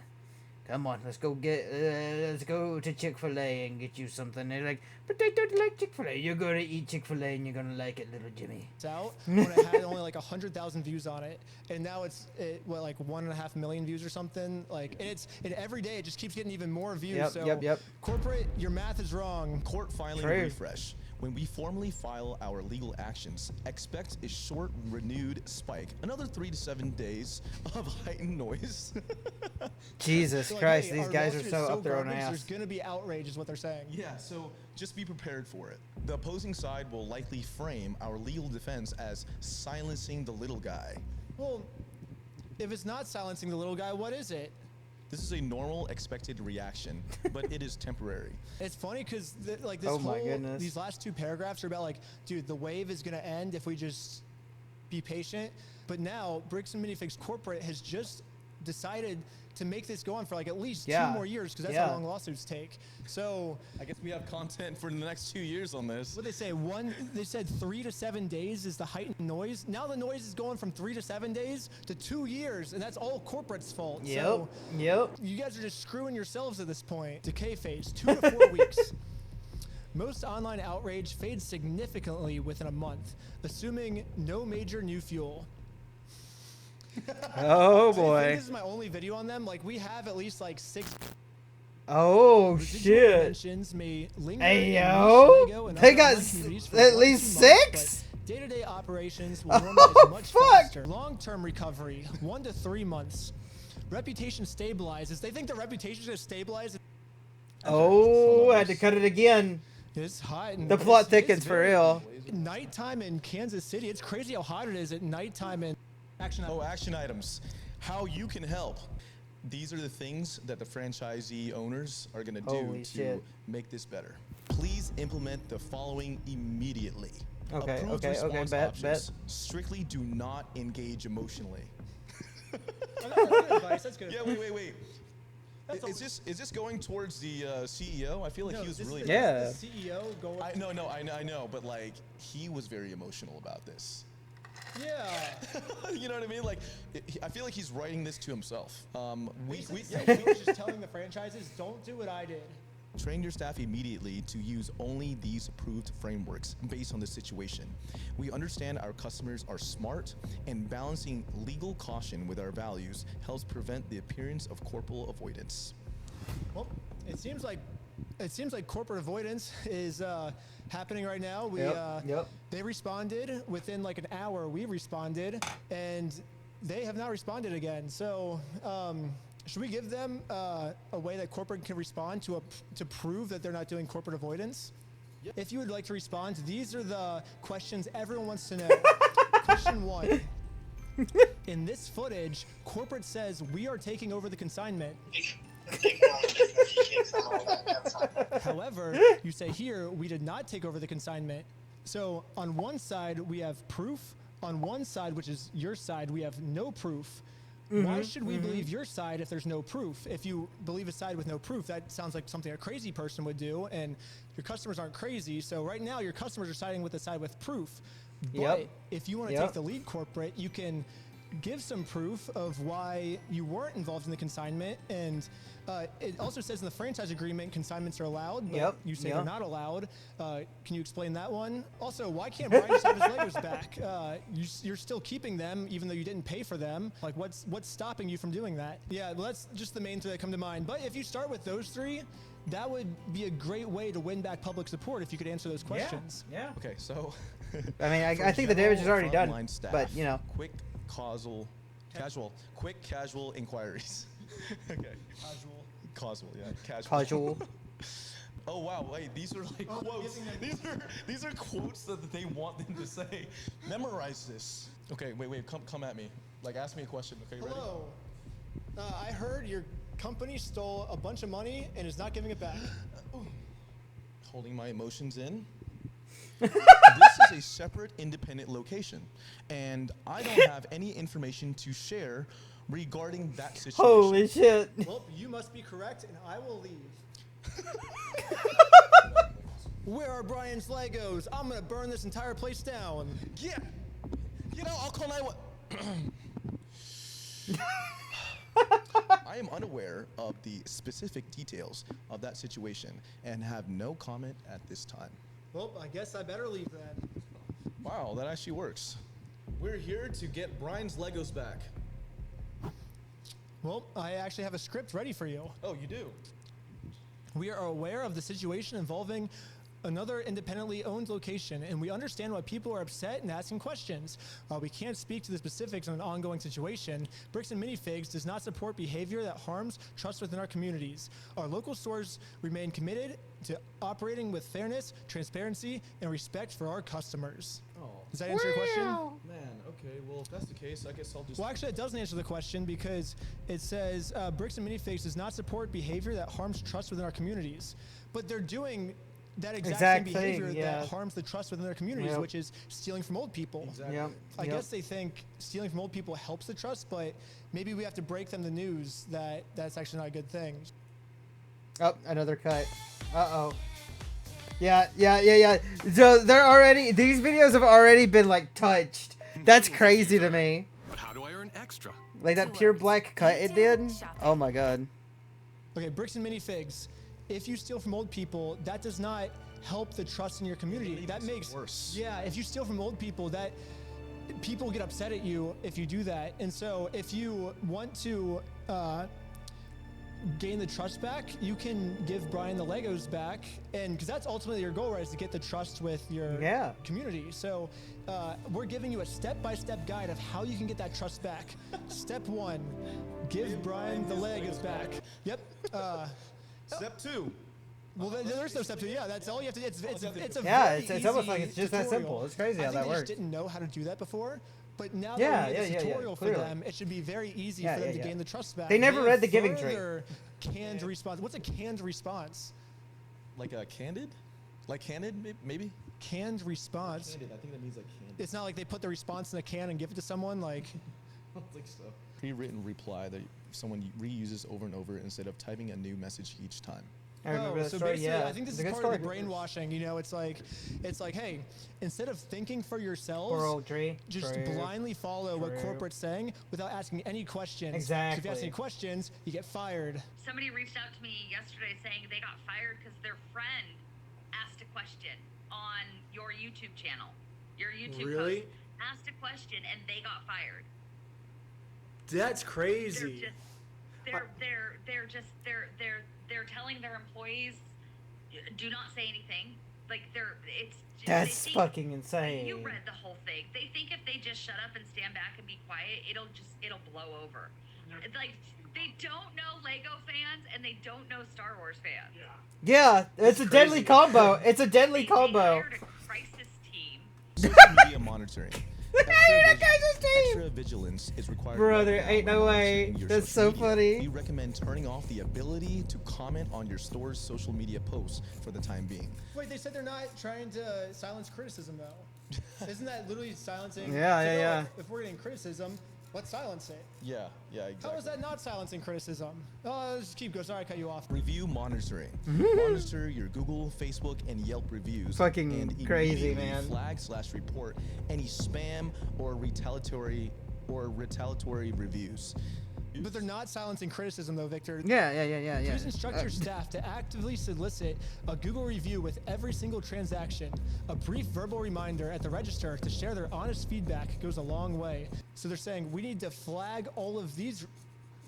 Come on, let's go to Chick-fil-A and get you something. They're like, "But they don't like Chick-fil-A." You're gonna eat Chick-fil-A and you're gonna like it, little Jimmy. It's out when it had only like 100,000 views on it, and now it's like 1.5 million views or something. Like, and every day it just keeps getting even more views. Yep. Corporate, your math is wrong. Court filing True. refresh. When we formally file our legal actions, expect a short, renewed spike. Another 3 to 7 days of heightened noise. Jesus So, like, Christ, hey, these our guys are lawsuit is so up their own garbage, ass. There's gonna be outrage, is what they're saying. Yeah, so just be prepared for it. The opposing side will likely frame our legal defense as silencing the little guy. Well, if it's not silencing the little guy, what is it? This is a normal, expected reaction, but it is temporary. It's funny because like this Oh my whole goodness. these last 2 paragraphs are about like, dude, the wave is gonna end if we just be patient. But now Bricks and Minifigs Corporate has just decided to make this go on for like at least 2 more years, because that's how long lawsuits take. So I guess we have content for the next 2 years on this. what they say, they said 3 to 7 days is the heightened noise. Now the noise is going from 3 to 7 days to 2 years, and that's all corporate's fault. So Yep. you guys are just screwing yourselves at this point. Decay phase, 2 to 4 weeks. Most online outrage fades significantly within a month, assuming no major new fuel. Oh I think boy. this is my only video on them. Like, we have at least like 6 Oh residual shit. mentions may linger Hey in yo, niche Lego and they other got online communities for at 1 to least 2 months, 6. but day-to-day operations will Oh, normalize much fuck. faster. Long-term recovery, 1 to 3 months. Reputation stabilizes. They think the reputation is going to stabilize. Oh, I had to cut it again. It's hot. And The plot it's thickens for very- real. Nighttime in Kansas City. It's crazy how hot it is at nighttime in action. Oh, action items. How you can help. These are the things that the franchisee owners are going to do Holy to shit. make this better. Please implement the following immediately. Okay, Approved okay, response bet. options. Strictly do not engage emotionally. Oh, that's good advice. That's good. Yeah, wait. Is this going towards the CEO? I feel like No, he was this really. is Yeah. the CEO going. I know, but like he was very emotional about this. Yeah. You know what I mean? Like, I feel like he's writing this to himself. We He was just telling the franchises, don't do what I did. train your staff immediately to use only these approved frameworks based on the situation. We understand our customers are smart, and balancing legal caution with our values helps prevent the appearance of corporal avoidance. Well, it seems like corporate avoidance is happening right now. We Yep. They responded within like an hour. We responded, and they have not responded again. So should we give them a way that corporate can respond to prove that they're not doing corporate avoidance? Yep. If you would like to respond, these are the questions everyone wants to know. Question 1. In this footage, corporate says we are taking over the consignment. Taking on the business he takes on all that consignment. However, you say here, we did not take over the consignment. So on one side, we have proof. On one side, which is your side, we have no proof. Why should we believe your side if there's no proof? If you believe a side with no proof, that sounds like something a crazy person would do, and your customers aren't crazy. So right now, your customers are siding with the side with proof. But if you want to take the lead corporate, you can give some proof of why you weren't involved in the consignment. And it also says in the franchise agreement consignments are allowed, but you say they're not allowed. Can you explain that one? Also, why can't Brian just have his Legos back? You're still keeping them even though you didn't pay for them. Like, what's stopping you from doing that? Yeah, well, that's just the main three that come to mind. But if you start with those 3, that would be a great way to win back public support if you could answer those questions. Yeah. Okay, so. I mean, I think the damage is already done. But you know. Quick, casual inquiries. Okay. Casual, yeah. Casual. Oh wow! Wait, these are like quotes. These are quotes that they want them to say. Memorize this. Okay, wait. Come at me. Like, ask me a question. Okay, ready? Hello. I heard your company stole a bunch of money and is not giving it back. Holding my emotions in. This is a separate, independent location, and I don't have any information to share regarding that situation. Holy shit. Well, you must be correct, and I will leave. Where are Brian's Legos? I'm gonna burn this entire place down. Yeah. You know, I'll call 911. I am unaware of the specific details of that situation and have no comment at this time. Well, I guess I better leave then. Wow, that actually works. We're here to get Brian's Legos back. Well, I actually have a script ready for you. Oh, you do? We are aware of the situation involving another independently owned location, and we understand why people are upset and asking questions. While we can't speak to the specifics on an ongoing situation, Bricks and Minifigs does not support behavior that harms trust within our communities. Our local stores remain committed to operating with fairness, transparency, and respect for our customers. Oh. Does that answer your question? Man, okay, well, if that's the case, I guess I'll just... Well, actually, it doesn't answer the question because it says Bricks and Minifigs does not support behavior that harms trust within our communities. But they're doing that exact same behavior that harms the trust within their communities, which is stealing from old people. Exactly. I guess they think stealing from old people helps the trust, but maybe we have to break them the news that that's actually not a good thing. Oh, another cut. Uh-oh. Yeah. So these videos have already been like touched. That's crazy to me. But how do I earn extra? Like that pure black cut it did. Oh my god. Okay, Bricks and Minifigs. If you steal from old people, that does not help the trust in your community. That makes worse. Yeah, if you steal from old people, that people get upset at you if you do that. And so if you want to gain the trust back, you can give Brian the Legos back, and because that's ultimately your goal, right, is to get the trust with your community. So we're giving you a step-by-step guide of how you can get that trust back. Step 1, give Brian the Legos back. Yep. Step 2. Well, there's no step 2. Yeah, that's all you have to. It's a it's almost like it's just that simple. It's crazy how that they works. just didn't know how to do that before. But now that we made a tutorial for them, it should be very easy for them to gain the trust back. They never read the giving tree. Canned response. What's a canned response? Like a candid? Like candid, maybe? Canned response. Candid, I think that means like candid. It's not like they put the response in a can and give it to someone, like... I don't think so. Pre-written reply that someone reuses over and over instead of typing a new message each time. I remember that so story, basically, yeah. I think this is part of the brainwashing. You know, it's like, hey, instead of thinking for yourselves, just blindly follow what corporate's saying without asking any questions. Exactly. So if you ask any questions, you get fired. Somebody reached out to me yesterday saying they got fired because their friend asked a question on your YouTube channel. Your YouTube post asked a question and they got fired. That's crazy. They're telling their employees, do not say anything. Like that's fucking insane. You read the whole thing. They think if they just shut up and stand back and be quiet, it'll blow over. It's like they don't know Lego fans and they don't know Star Wars fans. Yeah, it's a deadly combo. It's a deadly combo. Crisis team. Social media monitoring. Extra vigilance is required. Brother, ain't no way. That's so funny. We recommend turning off the ability to comment on your store's social media posts for the time being. Wait, they said they're not trying to silence criticism, though. Isn't that literally silencing? Yeah. If we're getting criticism, let's silence it. Yeah, exactly. How is that not silencing criticism? Let's just keep going. Sorry, I cut you off. Review monitoring. Monitor your Google, Facebook, and Yelp reviews. Fucking and crazy, man. Flag/report any spam or retaliatory reviews. But they're not silencing criticism, though, Victor. Yeah. Please instruct your staff to actively solicit a Google review with every single transaction. A brief verbal reminder at the register to share their honest feedback goes a long way. So they're saying we need to flag all of these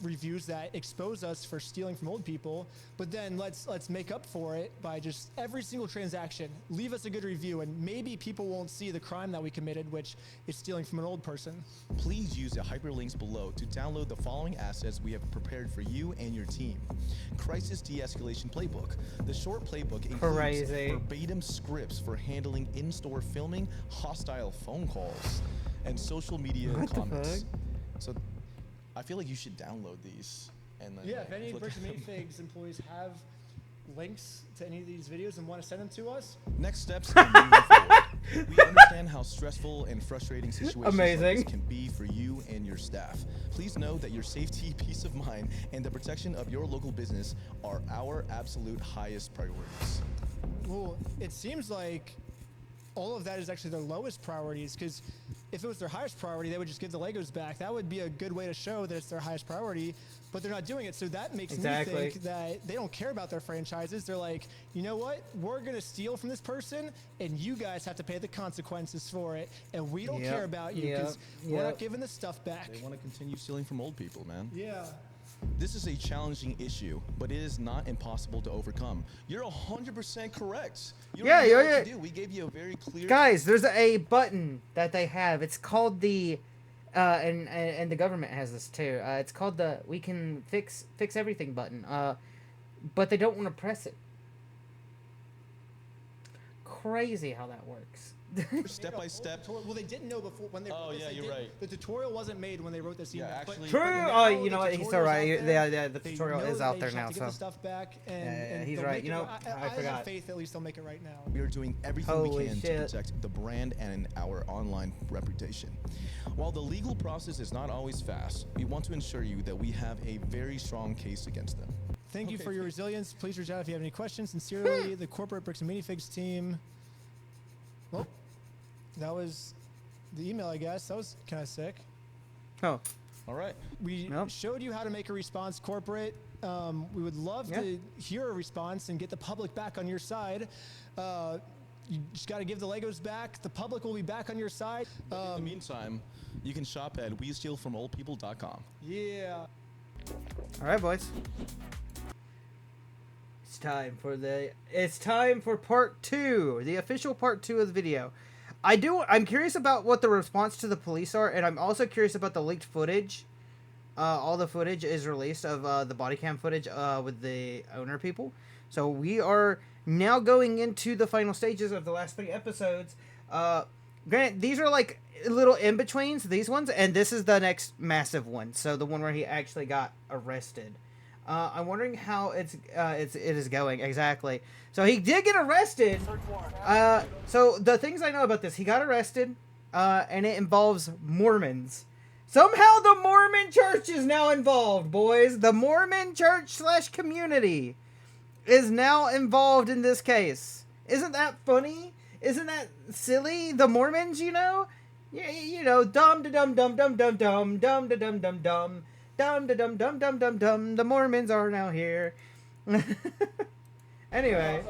reviews that expose us for stealing from old people, but then let's make up for it by just every single transaction leave us a good review, and maybe people won't see the crime that we committed, which is stealing from an old person. Please use the hyperlinks below to download the following assets we have prepared for you and your team. Crisis De-Escalation Playbook. The short playbook includes verbatim scripts for handling in-store filming, hostile phone calls, and social media comments. So I feel like you should download these. And then, if any Bricks and Minifigs employees have links to any of these videos and want to send them to us. Next steps in moving forward. We understand how stressful and frustrating situations like this can be for you and your staff. Please know that your safety, peace of mind, and the protection of your local business are our absolute highest priorities. Well, it seems like all of that is actually their lowest priorities, because if it was their highest priority, they would just give the Legos back. That would be a good way to show that it's their highest priority, but they're not doing it. So that makes me think that they don't care about their franchises. They're like, you know what? We're going to steal from this person, and you guys have to pay the consequences for it, and we don't care about you because we're not giving the stuff back. They want to continue stealing from old people, man. Yeah. This is a challenging issue, but it is not impossible to overcome. You're 100% correct. You don't know what to do. We gave you a very clear... Guys, there's a button that they have. It's called the... and the government has this too. It's called the "We can fix everything" button. But they don't want to press it. Crazy how that works. Step by step. Well, they didn't know before when they. Oh yeah, you're right. The tutorial wasn't made when they wrote this email. Yeah, actually. True. Oh, you know what? He's so right. Yeah, the tutorial is out there now. To So. Get the stuff back, and he's they'll right. make You know, I forgot. I have faith at least they'll make it right now. We are doing everything we can to protect the brand and our online reputation. While the legal process is not always fast, we want to ensure you that we have a very strong case against them. Thank you for your resilience. Please reach out if you have any questions. Sincerely, the corporate Bricks and Minifigs team. Well, that was the email, I guess. That was kind of sick. Oh. All right. We showed you how to make a response, corporate. We would love to hear a response and get the public back on your side. You just got to give the Legos back. The public will be back on your side. In the meantime, you can shop at WeStealFromOldPeople.com. Yeah. All right, boys. It's time for part 2, the official part 2 of the video. I'm curious about what the response to the police are, and I'm also curious about the leaked footage. All the footage is released of the body cam footage with the owner people. So we are now going into the final stages of the last 3 episodes. Granted, these are like little in-betweens, these ones, and this is the next massive one. So the one where he actually got arrested. I'm wondering how it is going exactly. So he did get arrested. So the things I know about this, he got arrested, and it involves Mormons. Somehow the Mormon church is now involved, boys. The Mormon church / community is now involved in this case. Isn't that funny? Isn't that silly? The Mormons, you know, dum da dum dum dum dum dum dum da dum dum dum. Dum da dum dum dum dum dum. The Mormons are now here. Anyway,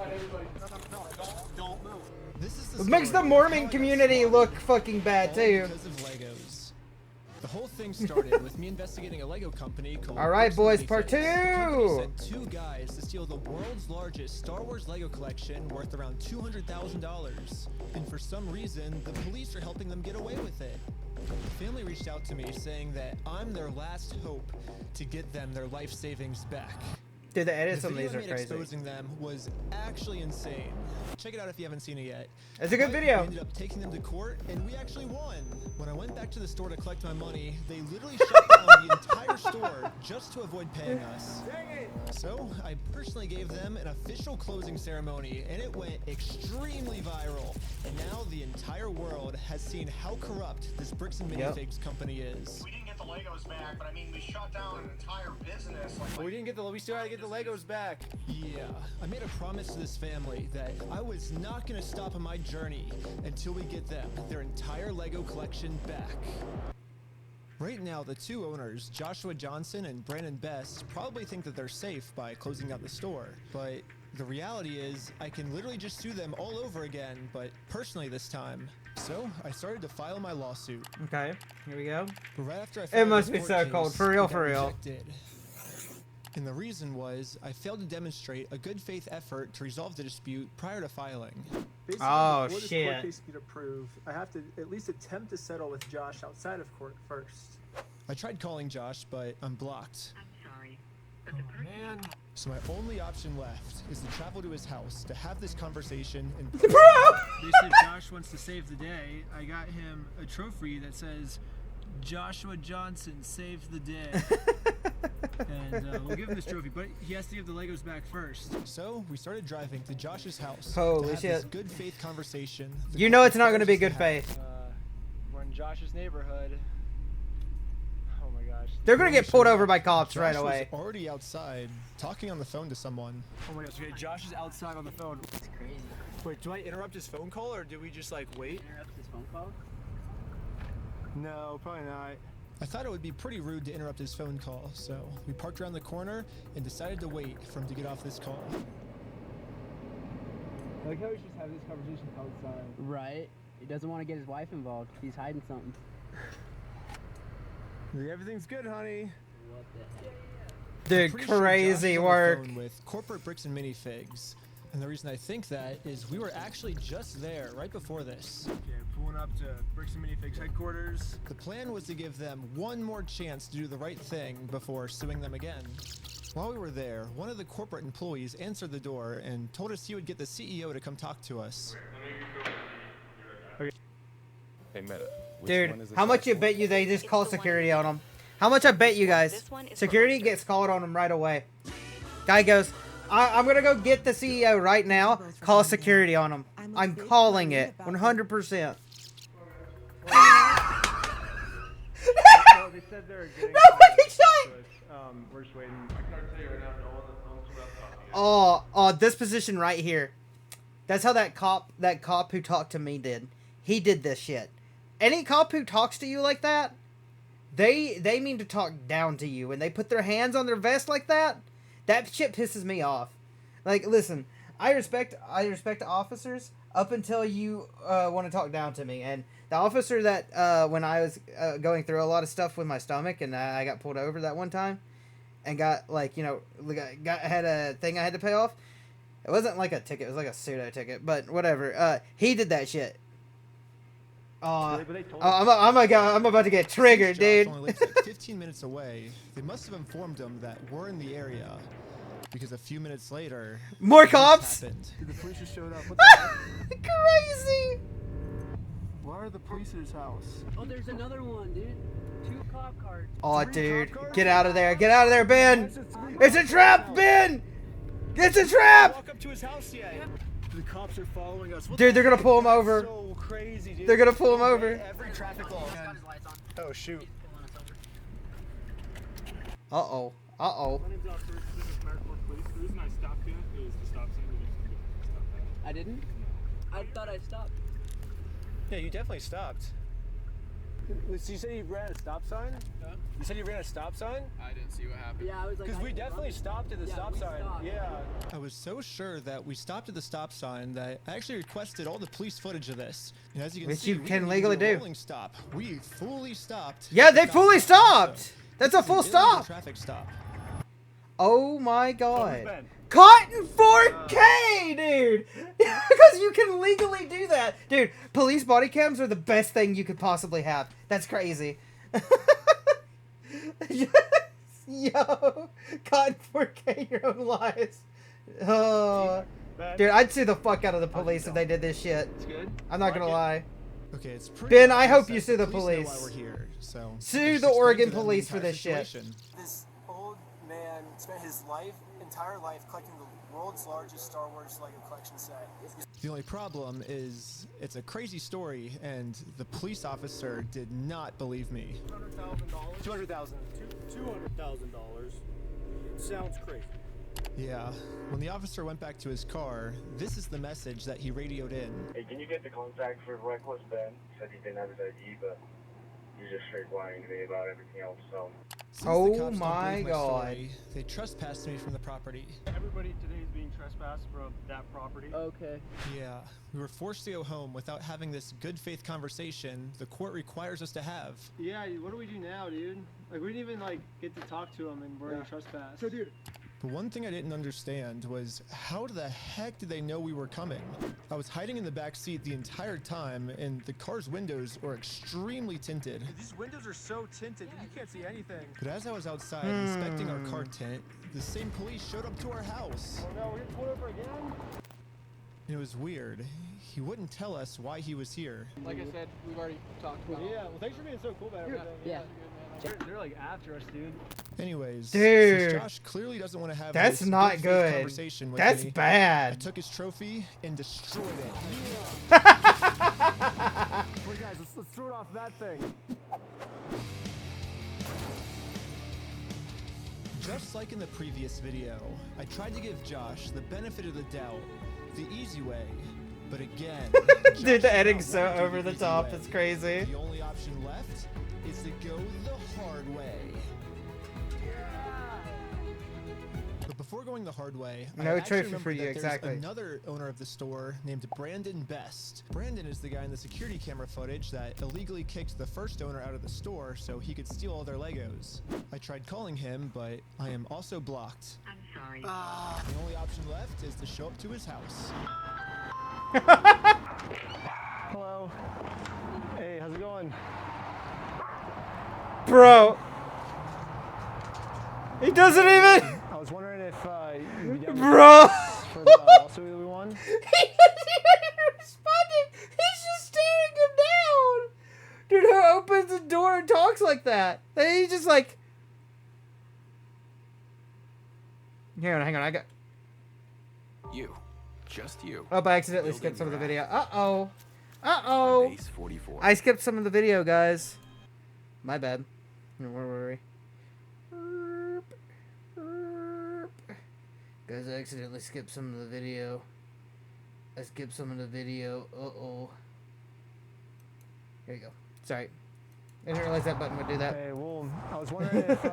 it makes the Mormon community look fucking bad too. Because of Legos. The whole thing started with me investigating a Lego company called. All right, boys, part 2. The company sent 2 guys to steal the world's largest Star Wars Lego collection worth around $200,000, and for some reason, the police are helping them get away with it. The family reached out to me saying that I'm their last hope to get them their life savings back. Dude, the edits on these video are I made crazy. exposing them was actually insane. Check it out if you haven't seen it yet. It's a good video. We ended up taking them to court, and we actually won. When I went back to the store to collect my money, they literally shut down the entire store just to avoid paying us. So I personally gave them an official closing ceremony, and it went extremely viral. And now the entire world has seen how corrupt this Bricks and Minifigs company is. We didn't get the Legos back, but I mean, we shut down an entire business. We still gotta get the Legos back. Yeah, I made a promise to this family that I was not gonna stop on my journey until we get them their entire Lego collection back. Right now, the 2 owners, Joshua Johnson and Brandon Best, probably think that they're safe by closing down the store. But the reality is, I can literally just sue them all over again, but personally this time. So I started to file my lawsuit. Okay, here we go. But right after I It filed must this be court so case, cold. For real, I got for real. rejected. And the reason was I failed to demonstrate a good faith effort to resolve the dispute prior to filing. Basically, Oh, before this shit. court case can get approved, I have to at least attempt to settle with Josh outside of court first. I tried calling Josh, but I'm blocked. I'm sorry. But Oh, the person man. So my only option left is to travel to his house to have this conversation in Bro! They said Josh wants to save the day. I got him a trophy that says Joshua Johnson saved the day. And we'll give him this trophy, but he has to give the Legos back first. So we started driving to Josh's house. Holy to have shit. This good faith conversation. You know it's not going to be good faith. We're in Josh's neighborhood. Oh my gosh, They're gonna get pulled over by cops Josh right away. was already outside talking on the phone to someone. Oh my gosh, okay, Josh is outside on the phone. It's crazy. Wait, do I interrupt his phone call or do we just like wait? Interrupt his phone call? No, probably not. I thought it would be pretty rude to interrupt his phone call, so we parked around the corner and decided to wait for him to get off this call. I like how we just have this conversation outside. Right. He doesn't want to get his wife involved. He's hiding something. Everything's good, honey. What the heck? Dude, Pretty sure crazy Josh was on the work. phone with corporate bricks and minifigs. And the reason I think that is we were actually just there right before this. Okay, pulling up to Bricks and Minifigs headquarters. The plan was to give them one more chance to do the right thing before suing them again. While we were there, one of the corporate employees answered the door and told us he would get the CEO to come talk to us. Hey, Meta. Dude, how much you bet you they just call security on them? How much I bet you guys? Security gets called on them right away. Guy goes, I'm gonna go get the CEO right now. Call security on him. I'm calling it 100%. No, they said they're getting we're just waiting. I can already tell you right now, no one's about to talk to you. Oh, this position right here. That's how that cop who talked to me did. He did this shit. Any cop who talks to you like that, they mean to talk down to you, and they put their hands on their vest like that. That shit pisses me off. Like, listen, I respect officers up until you want to talk down to me. And the officer that when I was going through a lot of stuff with my stomach, and I got pulled over that one time, and got like had a thing I had to pay off. It wasn't like a ticket; it was like a pseudo ticket. But whatever. He did that shit. I'm about to get triggered, dude. Only lives like 15 minutes away. They must have informed him that we're in the area, because a few minutes later, more cops. Dude, the police just showed up. What the heck? Crazy. Why are the police at his house? Oh, there's another one, dude. 2 cop cars. Oh, dude, get out of there! Get out of there, Ben! It's a trap, Ben! It's a trap! Walk up to his house yet. The cops are following us. Dude, they're gonna pull him over. So crazy, dude. They're gonna pull him over. Every traffic law. Oh shoot. Uh-oh. Uh-oh. My name's Officer Merrick Police. The reason I stopped you is the stop sign. You didn't stop that. I didn't? I thought I stopped. Yeah, you definitely stopped. So you said you ran a stop sign? Huh? You said you ran a stop sign? I didn't see what happened. Yeah, I was like. Because we definitely stopped at the stop sign. Stopped. Yeah. I was so sure that we stopped at the stop sign that I actually requested all the police footage of this. And as you can Which see, you we can didn't legally do a do. rolling stop. We fully stopped. Yeah, they fully Stop sign. stopped. So, That's a this is full an illegal stop. Traffic stop. Oh my god. Ben? Caught in 4K, dude! Because you can legally do that. Dude, police body cams are the best thing you could possibly have. That's crazy. Yo, caught in 4K, your own lies. Oh. Dude, I'd sue the fuck out of the police if they did this shit. It's good. I'm not gonna lie. Okay, it's pretty Ben, I obvious hope you that sue the know police. why we're here, so Sue just the explain Oregon to them the police for entire this shit. situation. This old man spent his entire life collecting the world's largest Star Wars Lego collection set. The only problem is it's a crazy story, and the police officer did not believe me. $200,000. $200,000. Sounds crazy. Yeah, when the officer went back to his car, this is the message that he radioed in. Hey, can you get the contact for Reckless Ben? Said he didn't have his ID, but he's just straight lying to me about everything else, so. Since Oh the cops don't my believe God. story, they trespassed me from the property. Everybody today is being trespassed from that property. Okay. Yeah, we were forced to go home without having this good faith conversation the court requires us to have. Yeah, what do we do now, dude? Like, we didn't even, like, get to talk to him, and we're in trespass. So, dude. But one thing I didn't understand was how the heck did they know we were coming? I was hiding in the back seat the entire time, and the car's windows were extremely tinted. These windows are so tinted, you can't see anything. But as I was outside inspecting our car tint, the same police showed up to our house. Oh no, we're getting pulled over again? And it was weird. He wouldn't tell us why he was here. Like I said, we've already talked about it. Yeah, well, thanks for being so cool about everything. Yeah. They're like after us, dude. Anyways, Dude, since Josh clearly doesn't want to have that's this not faith good. conversation with That's me, bad. I took his trophy and destroyed it. Wait, guys, let's throw it off that thing. Just like in the previous video, I tried to give Josh the benefit of the doubt, the easy way, but again, dude, the editing's so over the top, it's crazy. The only option left is to go the hard way. But before going the hard way, no I actually trophy for remembered you, that exactly. there's another owner of the store named Brandon Best. Brandon is the guy in the security camera footage that illegally kicked the first owner out of the store so he could steal all their Legos. I tried calling him, but I am also blocked. I'm sorry. The only option left is to show up to his house. Hello. Hey, how's it going? Bro. He doesn't even. I was wondering if you'd be down Bro. for the lawsuit that we won. He doesn't even respond. He's just staring him down. Dude, who opens the door and talks like that? And he's just like. Hang on, I got. You. Just you. Oh, I accidentally skipped some of the video. Uh-oh. Uh-oh. Base 44. I skipped some of the video, guys. My bad. Where were we? Guys, I accidentally skipped some of the video. I skipped some of the video. Uh-oh. Here you go. Sorry. I didn't realize that button would do that. Hey, well, I was wondering if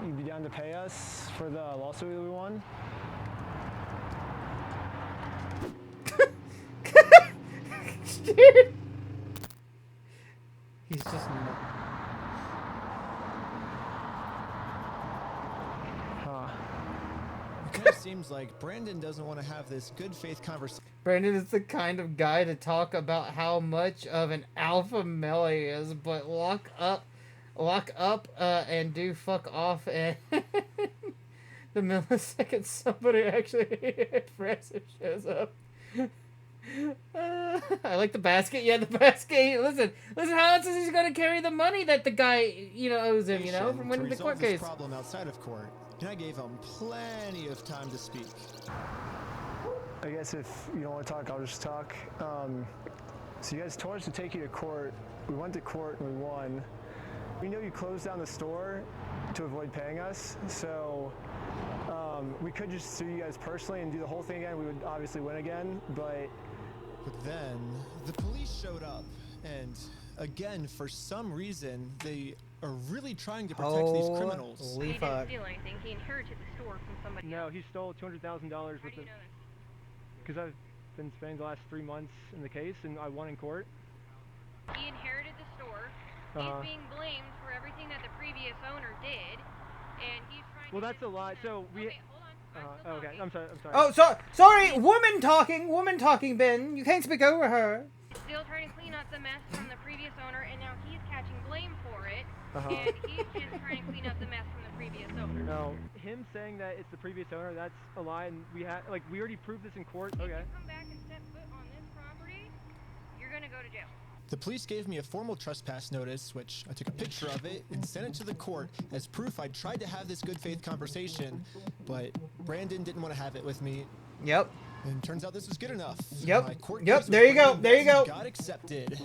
you'd be down to pay us for the lawsuit that we won. Dude. He's just not. It kind of seems like Brandon doesn't want to have this good faith conversation. Brandon is the kind of guy to talk about how much of an alpha male he is, but lock up, and do fuck off, and the millisecond somebody actually impressive shows up. I like the basket. Yeah, the basket. Listen. How else is he going to carry the money that the guy, owes him? From winning the court case. Problem outside of court, and I gave him plenty of time to speak. I guess if you don't want to talk, I'll just talk. So you guys told us to take you to court. We went to court and we won. We know you closed down the store to avoid paying us, so we could just sue you guys personally and do the whole thing again. We would obviously win again, but then the police showed up, and again, for some reason, they are really trying to protect these criminals. Holy fuck. He didn't steal anything. He inherited the store from somebody No, else. he stole $200,000 worth of. Because I've been spending the last 3 months in the case, and I won in court. He inherited the store. Uh-huh. He's being blamed for everything that the previous owner did, and he's trying Well, to that's a lie. So we. Okay, hold on. Okay, I'm sorry. Oh, sorry. Woman talking, Ben. You can't speak over her. Still trying to clean up the mess from the previous owner, and now he's catching blame for it. Uh-huh. And he's just trying to clean up the mess from the previous owner. No, him saying that it's the previous owner, that's a lie, and we already proved this in court. Okay. If you come back and step foot on this property, you're gonna go to jail. The police gave me a formal trespass notice, which I took a picture of it and sent it to the court as proof I tried to have this good faith conversation, but Brandon didn't want to have it with me. Yep. And turns out this was good enough. Yep. My court Yep. case There you with go. Brandon There you go. got accepted.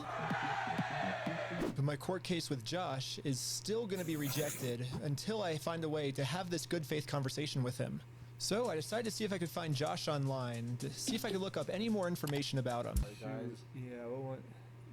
But my court case with Josh is still going to be rejected until I find a way to have this good faith conversation with him. So I decided to see if I could find Josh online, to see if I could look up any more information about him. Yeah,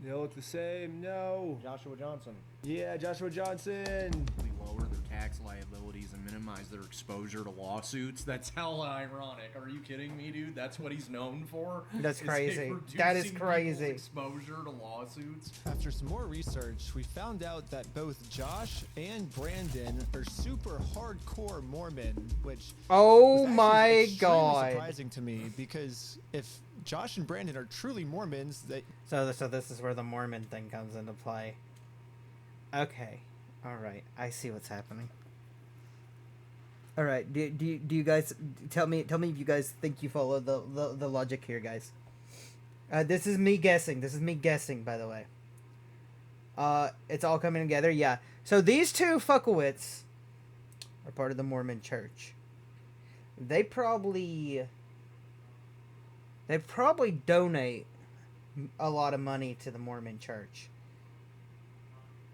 they all look the same. No. Joshua Johnson. Yeah, Joshua Johnson. Lower their tax liabilities and minimize their exposure to lawsuits. That's hella ironic. Are you kidding me, dude? That's what he's known for? That's is crazy. reducing That is people's crazy. Exposure to lawsuits. After some more research, we found out that both Josh and Brandon are super hardcore Mormon, which Oh was actually my extremely God. surprising to me, because if Josh and Brandon are truly Mormons, So this is where the Mormon thing comes into play. Okay. All right. I see what's happening. All right. Do you guys tell me if you guys think you follow the logic here, guys? This is me guessing. By the way. It's all coming together. Yeah. So these two fuckwits are part of the Mormon Church. They probably donate a lot of money to the Mormon Church.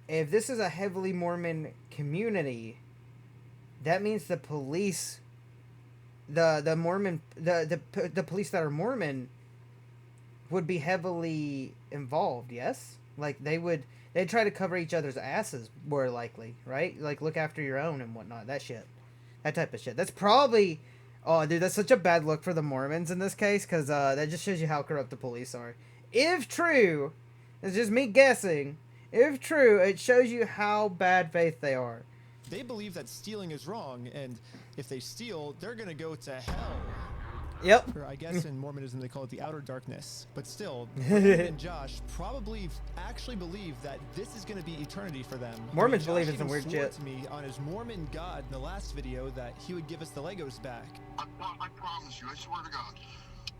If this is a heavily Mormon community, that means the police, the Mormon, the police that are Mormon would be heavily involved. Yes, like they'd try to cover each other's asses more likely, right? Like look after your own and whatnot. That shit, that type of shit. That's probably, oh dude, that's such a bad look for the Mormons in this case, because that just shows you how corrupt the police are. If true, it's just me guessing. If true, it shows you how bad faith they are. They believe that stealing is wrong, and if they steal, they're gonna go to hell. Yep. Or I guess in Mormonism they call it the outer darkness. But still, Brandon and Josh probably actually believe that this is gonna be eternity for them. Mormons Josh believe in even some weird swore shit. to me on his Mormon God in the last video that he would give us the Legos back. I promise you, I swear to God.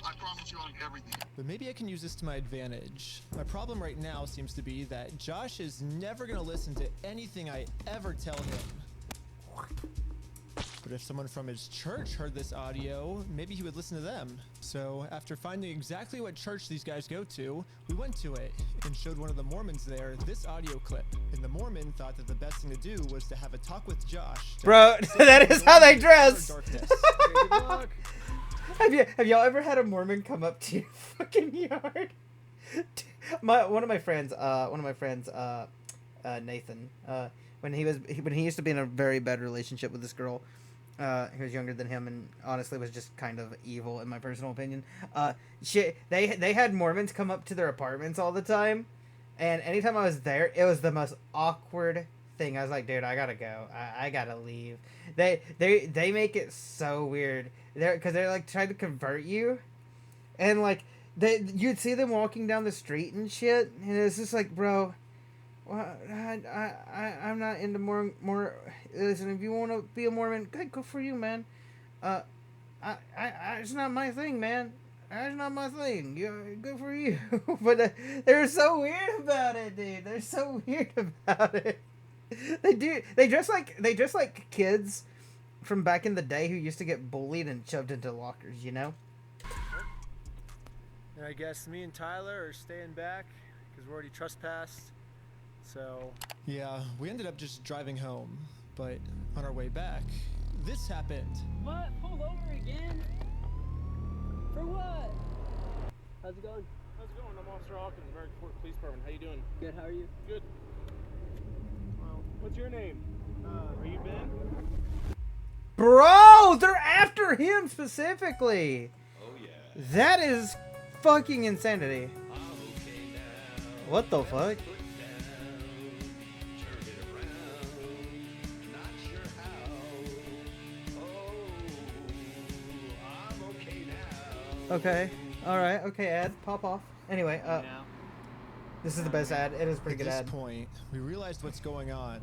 I promise you on everything. But maybe I can use this to my advantage. My problem right now seems to be that Josh is never gonna listen to anything I ever tell him. But if someone from his church heard this audio, maybe he would listen to them. So after finding exactly what church these guys go to, we went to it and showed one of the Mormons there this audio clip. And the Mormon thought that the best thing to do was to have a talk with Josh. Bro, that is how they dress. Good luck. Have y'all ever had a Mormon come up to your fucking yard? One of my friends, Nathan, when he used to be in a very bad relationship with this girl, who was younger than him and honestly was just kind of evil in my personal opinion. They had Mormons come up to their apartments all the time, and anytime I was there, it was the most awkward thing. I was like, dude, I gotta go. I gotta leave. They make it so weird. Because they're like trying to convert you, and like you'd see them walking down the street and shit, and it's just like, bro, well, I'm not into more. Listen, if you want to be a Mormon, go for you, man. It's not my thing, man. That's not my thing. Good for you. But they're so weird about it, dude. They're so weird about it. They dress like kids from back in the day who used to get bullied and shoved into lockers, you know? And I guess me and Tyler are staying back because we're already trespassed. So Yeah, we ended up just driving home. But on our way back, this happened. What? Pulled over again? For what? How's it going? How's it going? I'm Officer Hawkins, American Fort Police Department. How you doing? Good, how are you? Good. Well, what's your name? Are you Ben? Bro, they're after him specifically. Oh yeah. That is fucking insanity. What the fuck? Okay. Alright. Okay, ad. Pop off. Anyway, this is the best ad. It is a pretty good ad. At this point, we realized what's going on.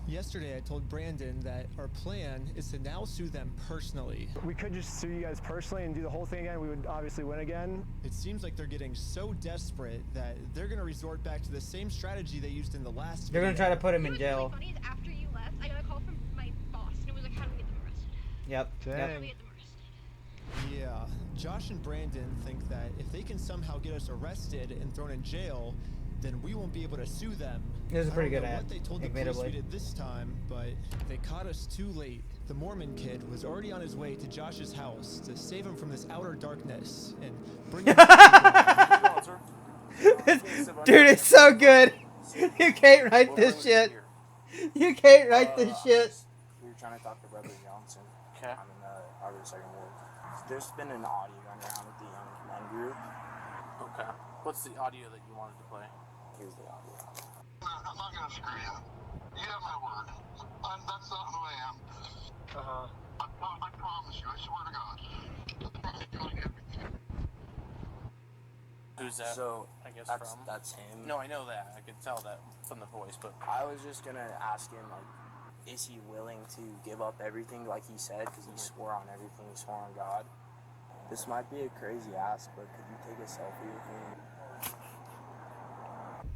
Yesterday, I told Brandon that our plan is to now sue them personally. We could just sue you guys personally and do the whole thing again. We would obviously win again. It seems like they're getting so desperate that they're going to resort back to the same strategy they used in the last They're video. going to try to put him in jail. Funny is after you left, I got a call from my boss, and it was like, how do we get them arrested? Yep. How do Yep. we get them arrested? Yeah, Josh and Brandon think that if they can somehow get us arrested and thrown in jail, then we won't be able to sue them. It was a pretty I don't good know ad, what they told the police admittedly. we did this time, but they caught us too late. The Mormon kid was already on his way to Josh's house to save him from this outer darkness and bring him Dude, it's so good. You can't write this shit. You can't write this shit. We were trying to talk to Brother Johnson. Okay. I'm in the Harvard Second Ward. There's been an audio going around with the young men group. Okay. What's the audio that you wanted to play? Here's the audio. I'm not gonna screw you. You have my word. That's not who I am. I promise you. I swear to God. I promise you on everything. Who's that? So I guess that's him. No, I know that. I can tell that from the voice, but I was just gonna ask him, like, is he willing to give up everything like he said? Because he swore on everything. He swore on God. This might be a crazy ask, but could you take a selfie with me?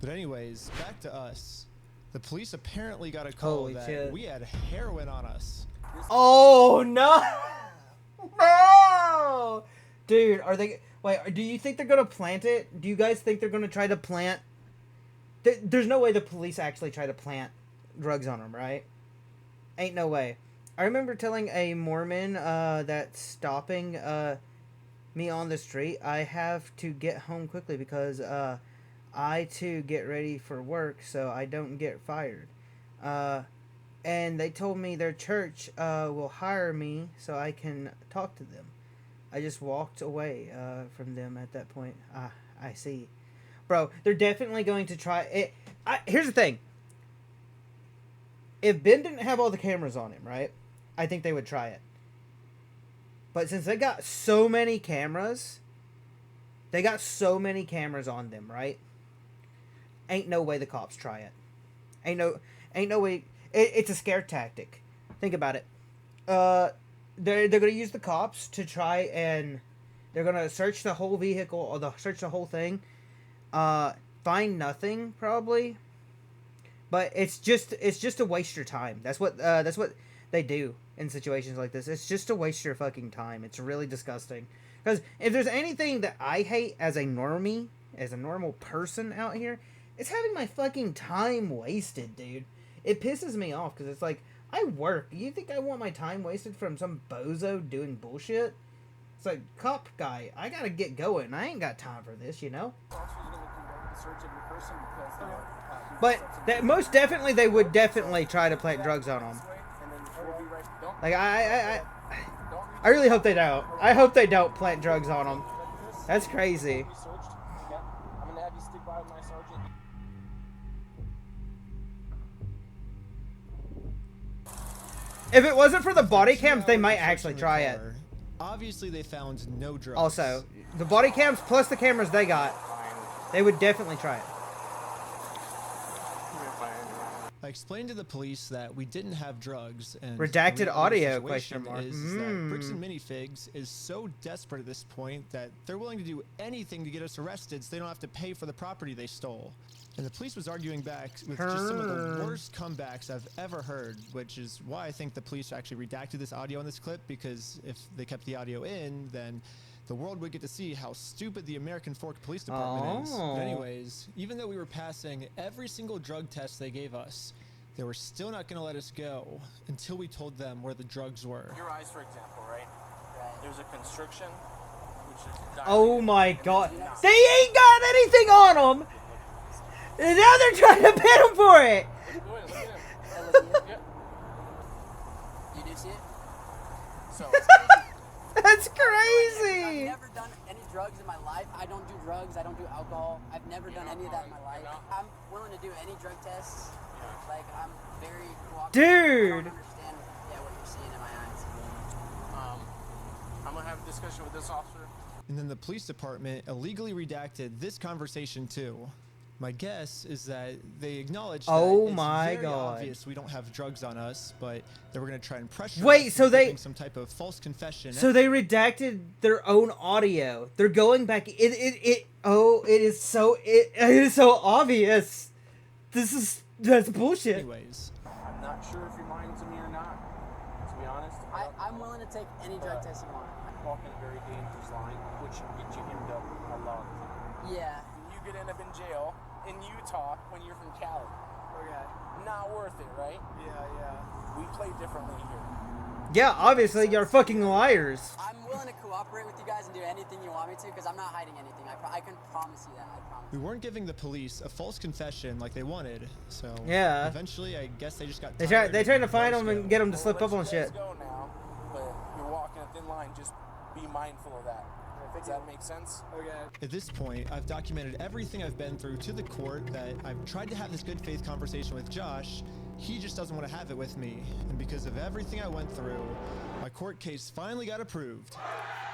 But anyways, back to us. The police apparently got a call Holy that shit. we had heroin on us. Oh no! No! Dude, are they? Wait, do you think they're gonna plant it? Do you guys think they're gonna try to plant? There's no way the police actually try to plant drugs on them, right? Ain't no way. I remember telling a Mormon that's stopping me on the street, I have to get home quickly because I too get ready for work so I don't get fired. And they told me their church will hire me so I can talk to them. I just walked away from them at that point. I see. Bro, they're definitely going to try it. Here's the thing. If Ben didn't have all the cameras on him, right? I think they would try it. But since they got so many cameras, on them, right? Ain't no way the cops try it. Ain't no way. It's a scare tactic. Think about it. They're gonna use the cops to try and they're gonna search the whole vehicle or search the whole thing. Find nothing probably. But it's just to waste your time. That's what they do in situations like this. It's just to waste your fucking time. It's really disgusting. Because if there's anything that I hate as a normie, as a normal person out here, it's having my fucking time wasted, dude. It pisses me off because it's like, I work. You think I want my time wasted from some bozo doing bullshit? It's like, cop guy, I gotta get going. I ain't got time for this, you know? But that most definitely, they would definitely try to plant drugs on them. Like, I really hope they don't. I hope they don't plant drugs on them. That's crazy. I'm gonna have you stick by my sergeant. If it wasn't for the body cams, they might actually try it. Obviously, they found no drugs. Also, the body cams plus the cameras they got, they would definitely try it. I explained to the police that we didn't have drugs, and redacted audio question mark. Is that Bricks and Minifigs is so desperate at this point that they're willing to do anything to get us arrested, so they don't have to pay for the property they stole. And the police was arguing back with just some of the worst comebacks I've ever heard, which is why I think the police actually redacted this audio in this clip, because if they kept the audio in, then the world would get to see how stupid the American Fork Police Department is. But anyways, even though we were passing every single drug test they gave us, they were still not going to let us go until we told them where the drugs were. Your eyes, for example, right? There's a constriction, which is oh my god. They ain't got anything on them! And now they're trying to pin them for it! You do see it? So that's crazy! I've never done any drugs in my life. I don't do drugs. I don't do alcohol. I've never done any of that in my life. I'm willing to do any drug tests. Like, I'm very cooperative. Dude! I don't understand what you're seeing in my eyes. I'm gonna have a discussion with this officer. And then the police department illegally redacted this conversation too. My guess is that they acknowledged that it's very obvious we don't have drugs on us, but they were going to try and pressure us into making some type of false confession. So they redacted their own audio. They're going back. It is so obvious. That's bullshit. Anyways, I'm not sure if you're lying to me or not. To be honest, I'm willing to take any drug test you want. I'm walking a very dangerous line, which can get you hemmed up a lot of time. Yeah. You could end up in jail in Utah when you're from Cali. Okay. Not worth it, right? Yeah. We play differently here. Yeah, obviously you're fucking liars. I'm willing to cooperate with you guys and do anything you want me to, because I'm not hiding anything. I can promise you that. I promise. We weren't giving the police a false confession like they wanted, so yeah. Eventually, I guess they just got. They trying to find them and get them to slip up on shit. Go now, but you're walking a thin line. Just be mindful of that. Does that make sense? Okay. At this point, I've documented everything I've been through to the court, that I've tried to have this good faith conversation with Josh. He just doesn't want to have it with me. And because of everything I went through, my court case finally got approved.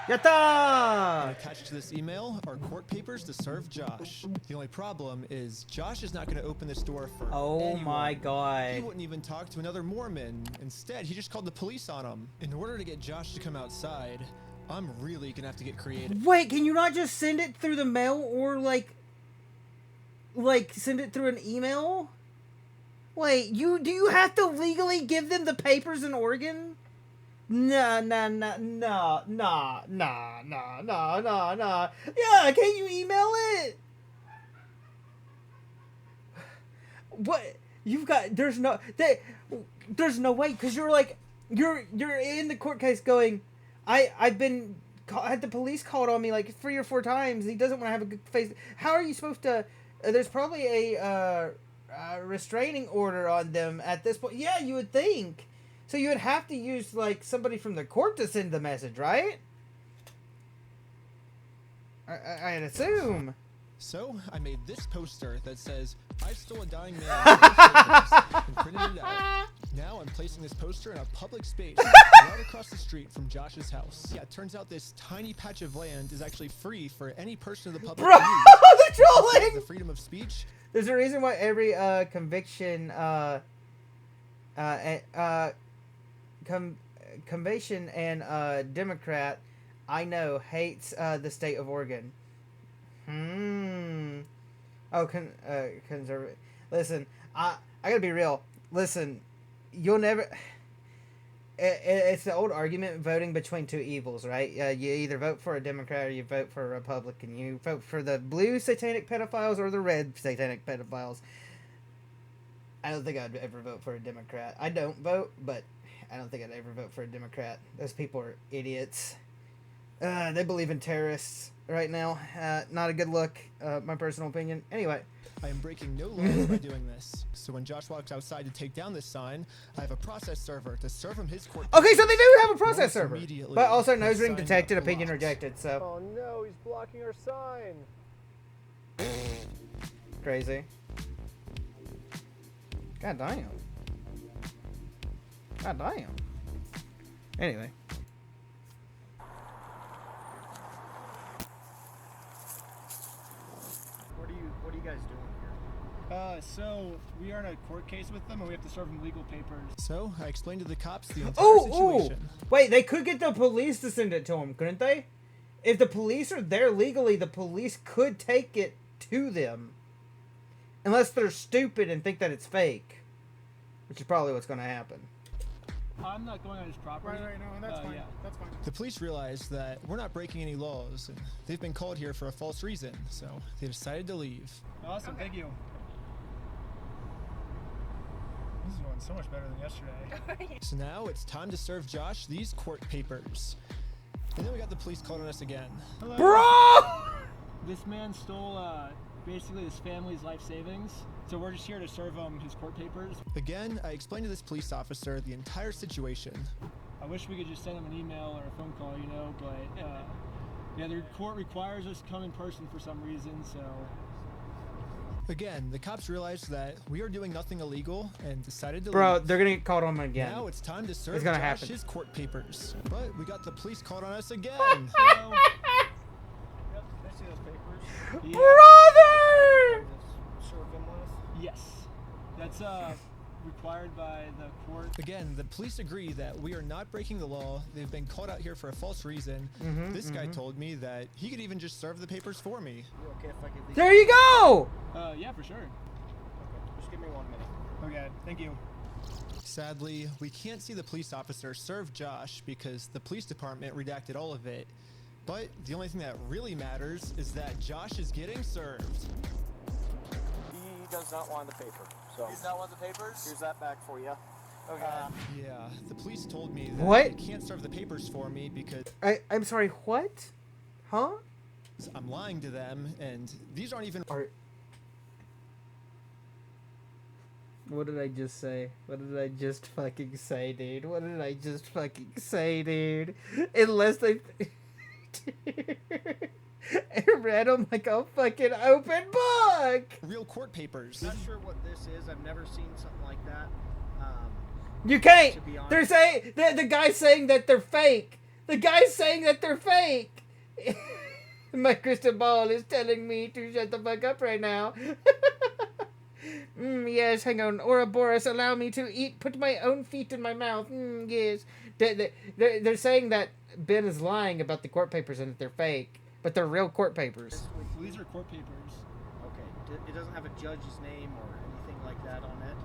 Yatta! And attached to this email are court papers to serve Josh. The only problem is Josh is not going to open this door for anyone. My god. He wouldn't even talk to another Mormon. Instead, he just called the police on him. In order to get Josh to come outside, I'm really gonna have to get creative. Wait, can you not just send it through the mail or like send it through an email? Wait, do you have to legally give them the papers in Oregon? Nah. Yeah, can you email it? What? There's no way, because you're like, You're in the court case going, I've been had the police called on me like 3 or 4 times. He doesn't want to have a good face. How are you supposed to? There's probably a restraining order on them at this point. Yeah, you would think. So you would have to use like somebody from the court to send the message, right? I'd assume. So I made this poster that says, "I stole a dying man," and printed it out. Now I'm placing this poster in a public space right across the street from Josh's house. Yeah, it turns out this tiny patch of land is actually free for any person of the public Bro, to use. the trolling! The freedom of speech. There's a reason why every conviction convention and Democrat I know hates the state of Oregon. Oh, conservative. Listen, I gotta be real. Listen, you'll never. It's the old argument, voting between two evils, right? You either vote for a Democrat or you vote for a Republican. You vote for the blue satanic pedophiles or the red satanic pedophiles. I don't think I'd ever vote for a Democrat. I don't vote, but I don't think I'd ever vote for a Democrat. Those people are idiots. They believe in terrorists right now. Not a good look, my personal opinion. Anyway. I am breaking no laws by doing this. So when Josh walks outside to take down this sign, I have a process server to serve him his court. Okay, so they do have a process server. Immediately, But also nose ring sign detected, got opinion blocked. rejected, so. Oh no, he's blocking our sign. Crazy. God damn. God damn. Anyway. What are you guys doing here? So we are in a court case with them, and we have to serve them legal papers. So I explained to the cops the entire Oh, situation. wait, they could get the police to send it to them, couldn't they? If the police are there legally, the police could take it to them. Unless they're stupid and think that it's fake. Which is probably what's going to happen. I'm not going on his property. Right, no, that's fine. Yeah. That's fine. The police realized that we're not breaking any laws, and they've been called here for a false reason, so they decided to leave. Awesome, thank you. This is going so much better than yesterday. So now it's time to serve Josh these court papers. And then we got the police called on us again. Hello. Bro! This man stole basically his family's life savings, so we're just here to serve him his court papers. Again, I explained to this police officer the entire situation. I wish we could just send him an email or a phone call, you know, but yeah, the court requires us to come in person for some reason, so. Again, the cops realized that we are doing nothing illegal and decided to Bro, leave. they're going to get called on again. Now it's time to serve It's gonna Josh happen. his court papers. But we got the police called on us again. Yep, I see those papers. Yeah. Brother! Serve him with? Yes. That's required by the court. Again, the police agree that we are not breaking the law. They've been called out here for a false reason. This guy told me that he could even just serve the papers for me. You okay if I could leave? There you go! Yeah, for sure. Okay, just give me 1 minute. Okay, thank you. Sadly, we can't see the police officer serve Josh because the police department redacted all of it. But the only thing that really matters is that Josh is getting served. He does not want the paper. So He does not want the papers? here's that back for you. Okay. Yeah, the police told me that What? they can't serve the papers for me because I'm sorry, what? Huh? I'm lying to them, and these aren't even... What did I just say? What did I just fucking say, dude? What did I just fucking say, dude? Unless they... I read them like a fucking open book! Real court papers. Not sure what this is. I've never seen something like that. You can't! To be honest. They're saying... The guy's saying that they're fake! The guy's saying that they're fake! My crystal ball is telling me to shut the fuck up right now. Yes, hang on. Ouroboros, allow me to put my own feet in my mouth. Yes. They're saying that Ben is lying about the court papers and that they're fake, but they're real court papers. These are court papers. Okay. It doesn't have a judge's name or anything like that on it?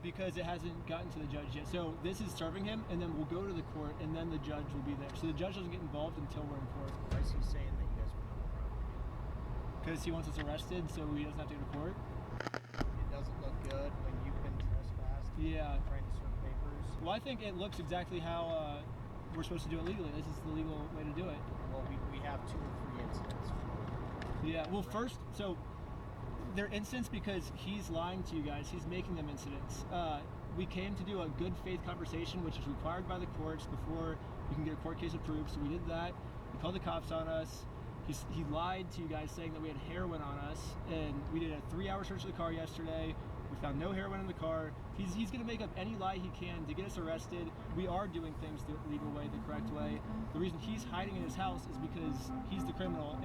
Because it hasn't gotten to the judge yet. So this is serving him, and then we'll go to the court, and then the judge will be there. So the judge doesn't get involved until we're in court. Why is he saying that you guys were on the property? Because he wants us arrested, so he doesn't have to go to court. It doesn't look good when you've been trespassed. Yeah. Trying to serve papers. Well, I think it looks exactly how we're supposed to do it legally. This is the legal way to do it. Well, we have 2 or 3 incidents. Yeah, well, first, so they're incidents because he's lying to you guys. He's making them incidents. We came to do a good faith conversation, which is required by the courts before you can get a court case approved. So we did that. He called the cops on us. He lied to you guys saying that we had heroin on us. And we did a 3-hour search of the car yesterday. We found no heroin in the car. He's going to make up any lie he can to get us arrested. We are doing things the legal way, the correct way. The reason he's hiding in his house is because he's the criminal.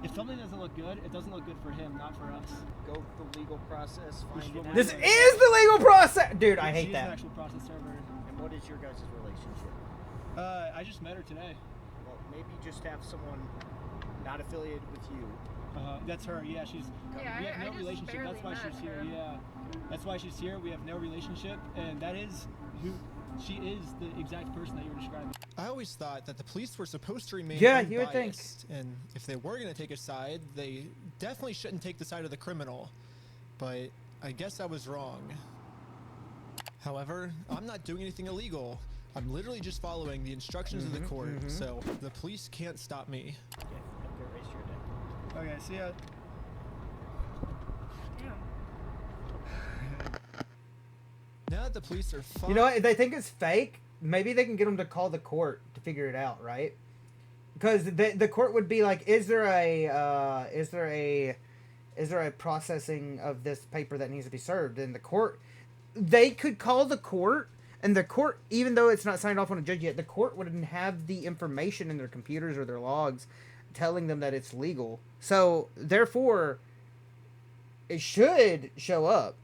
If something doesn't look good, it doesn't look good for him, not for us. Go through the legal process, find it out. This is the legal process! Dude, I hate that. She's an actual process server. And what is your guys' relationship? I just met her today. Well, maybe just have someone not affiliated with you. That's her, yeah, we have no relationship, that's why she's here, yeah. That's why she's here, we have no relationship, and that is she is the exact person that you were describing. I always thought that the police were supposed to remain Yeah, unbiased, you would think. and if they were going to take a side, they definitely shouldn't take the side of the criminal. But I guess I was wrong. However, I'm not doing anything illegal. I'm literally just following the instructions of the court, so the police can't stop me. Okay, raise your day. Okay, see ya. Now that the police are You know what? If they think it's fake, maybe they can get them to call the court to figure it out, right? Because the court would be like, is there a processing of this paper that needs to be served? And the court, they could call the court, and the court, even though it's not signed off on a judge yet, the court wouldn't have the information in their computers or their logs telling them that it's legal. So therefore, it should show up.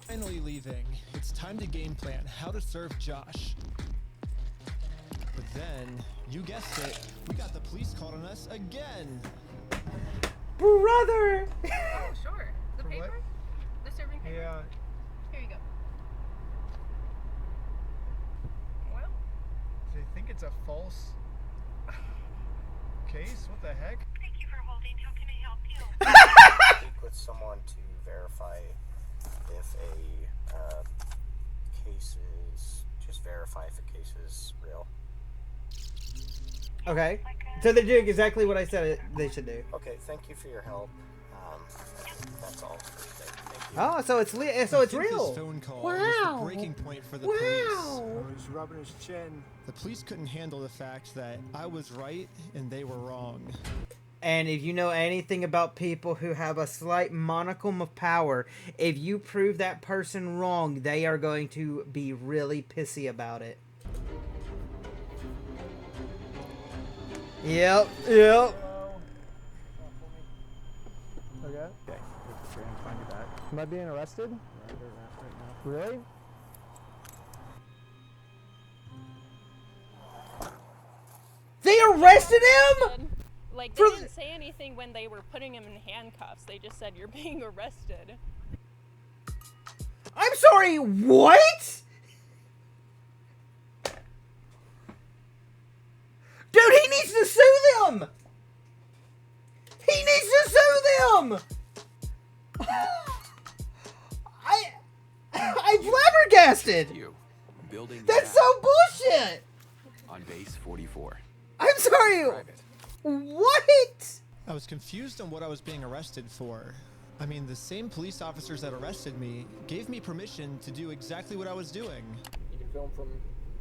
Finally leaving. It's time to game plan how to serve Josh. But then, you guessed it, we got the police called on us again. Brother! Oh, sure. The For paper? what? The serving paper? Yeah. Here you go. Well, Do they think it's a false case? What the heck? thank you for holding. How can I help you? Speak with someone to verify if a case is, just verify if a case is real. Okay. So they're doing exactly what I said they should do. Okay, thank you for your help. That's all for today. Thank you. Oh, so it's real. This phone call was the breaking point for the police. Oh, he's rubbing his chin. The police couldn't handle the fact that I was right and they were wrong. And if you know anything about people who have a slight monicum of power, if you prove that person wrong, they are going to be really pissy about it. Yep. Okay. Okay. Find your back. Am I being arrested? Really? They arrested him? like, they didn't say anything when they were putting him in handcuffs. They just said, you're being arrested. I'm sorry, what? Dude, he needs to sue them! He needs to sue them! I'm flabbergasted! You building That's so bullshit! on base 44. I'm sorry, what? I was confused on what I was being arrested for. I mean, the same police officers that arrested me gave me permission to do exactly what I was doing. You can film from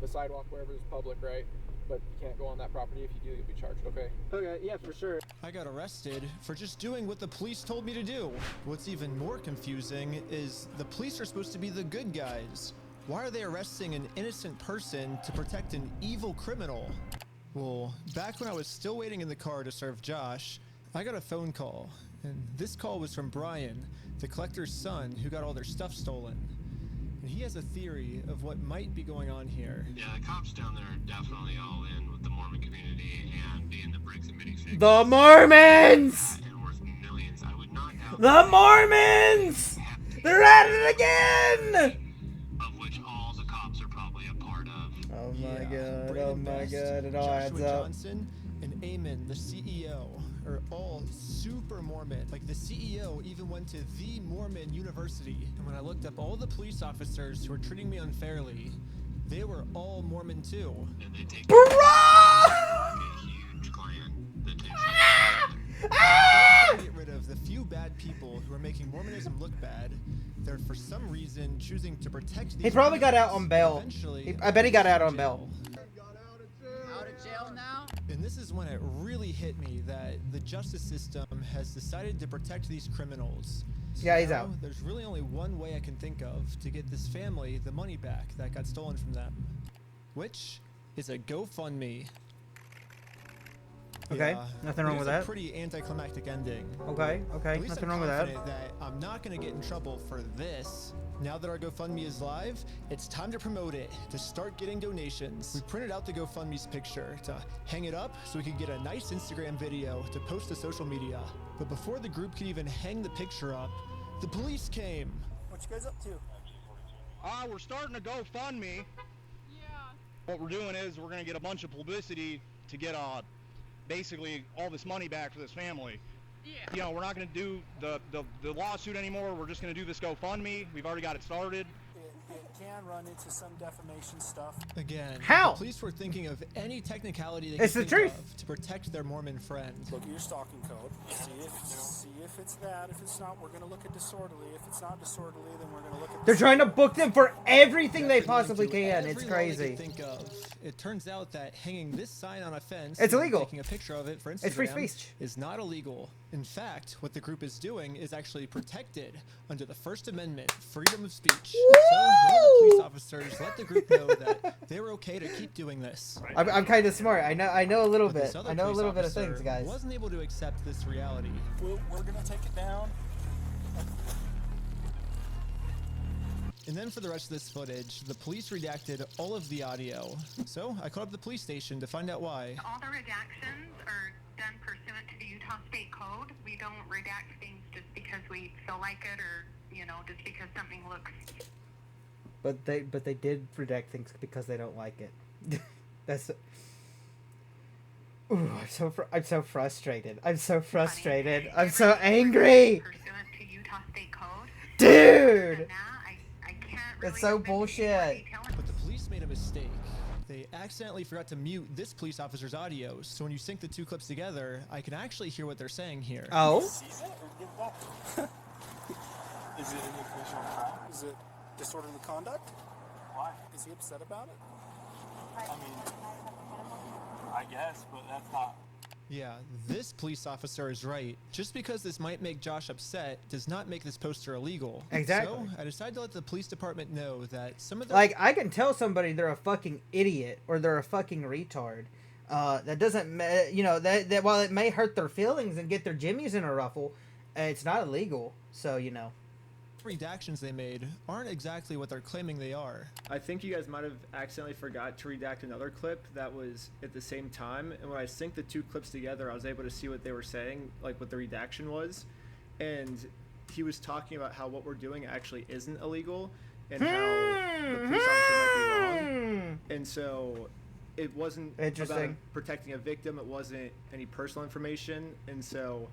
the sidewalk wherever it's public, right? But you can't go on that property. If you do, you'll be charged, okay? Okay, yeah, for sure. I got arrested for just doing what the police told me to do. What's even more confusing is the police are supposed to be the good guys. Why are they arresting an innocent person to protect an evil criminal? Well, back when I was still waiting in the car to serve Josh, I got a phone call. And this call was from Brian, the collector's son, who got all their stuff stolen. And he has a theory of what might be going on here. Yeah, the cops down there are definitely all in with the Mormon community and being the Briggs and minifigs. The Mormons! And worth millions. I would not doubt the Mormons! They're at it again! Of which all the cops are probably a part of. Oh my god, Brandon oh my Best, god, it all adds Joshua up. Johnson, and Eamon, the CEO, are all super Mormon. Like, the CEO even went to the Mormon University. And when I looked up all the police officers who were treating me unfairly, they were all Mormon too. And they take Bro! a huge clan that takes To get rid of the few bad people who are making Mormonism look bad, they're for some reason choosing to protect these He probably got out on bail. Eventually, I bet he got out on bail. Out of jail now? And this is when it really hit me that the justice system has decided to protect these criminals. So Yeah, he's now out. There's really only one way I can think of to get this family the money back that got stolen from them, which is a GoFundMe. Okay, nothing wrong it with is a that. pretty anticlimactic ending. Okay, At least nothing I'm wrong with that. confident that I'm not going to get in trouble for this. Now that our GoFundMe is live, it's time to promote it, to start getting donations. We printed out the GoFundMe's picture to hang it up so we could get a nice Instagram video to post to social media. But before the group could even hang the picture up, the police came. What you guys up to? We're starting a GoFundMe. Yeah. What we're doing is we're going to get a bunch of publicity to get basically all this money back for this family. Yeah. You know, we're not going to do the lawsuit anymore. We're just going to do this GoFundMe. We've already got it started. It can run into some defamation stuff. Again, How? the police were thinking of any technicality they It's could the think truth. of to protect their Mormon friend. Look at your stalking code. See if it's that. If it's not, we're going to look at disorderly. If it's not disorderly, then we're going to look at. They're trying to book them for everything they possibly can. It's Every law they could crazy. think of. It turns out that hanging this sign on a fence, It's and illegal. taking a picture of it for Instagram, It's free speech. is not illegal. In fact, what the group is doing is actually protected under the First Amendment, freedom of speech. So one of the police officers let the group know that they were okay to keep doing this. I'm kind of smart. I know a little But this bit. other I know a police little bit of officer things, guys. Wasn't able to accept this reality. We're going to take it down. And then for the rest of this footage, the police redacted all of the audio. So I called up the police station to find out why. All the redactions are done pursuant to the Utah State Code. We don't redact things just because we feel like it or, just because something looks... But they did redact things because they don't like it. That's. Ooh, I'm so frustrated. I'm so frustrated. I'm so angry. Pursuant to Utah State Code. Dude. I can't It's so bullshit. But the police made a mistake. They accidentally forgot to mute this police officer's audio, so when you sync the two clips together, I can actually hear what they're saying here. Oh? Is it an occasional crime? Is it disorderly conduct? Why? Is he upset about it? I mean, I guess, but that's not. Yeah, this police officer is right. Just because this might make Josh upset does not make this poster illegal. Exactly. So I decided to let the police department know that some of the I can tell somebody they're a fucking idiot or they're a fucking retard. That doesn't, that while it may hurt their feelings and get their jimmies in a ruffle, it's not illegal. So, redactions they made aren't exactly what they're claiming they are. I think you guys might have accidentally forgot to redact another clip that was at the same time, and when I synced the two clips together, I was able to see what they were saying, like what the redaction was, and he was talking about how what we're doing actually isn't illegal, and how the police officer might be wrong, and so it wasn't about protecting a victim, it wasn't any personal information, and so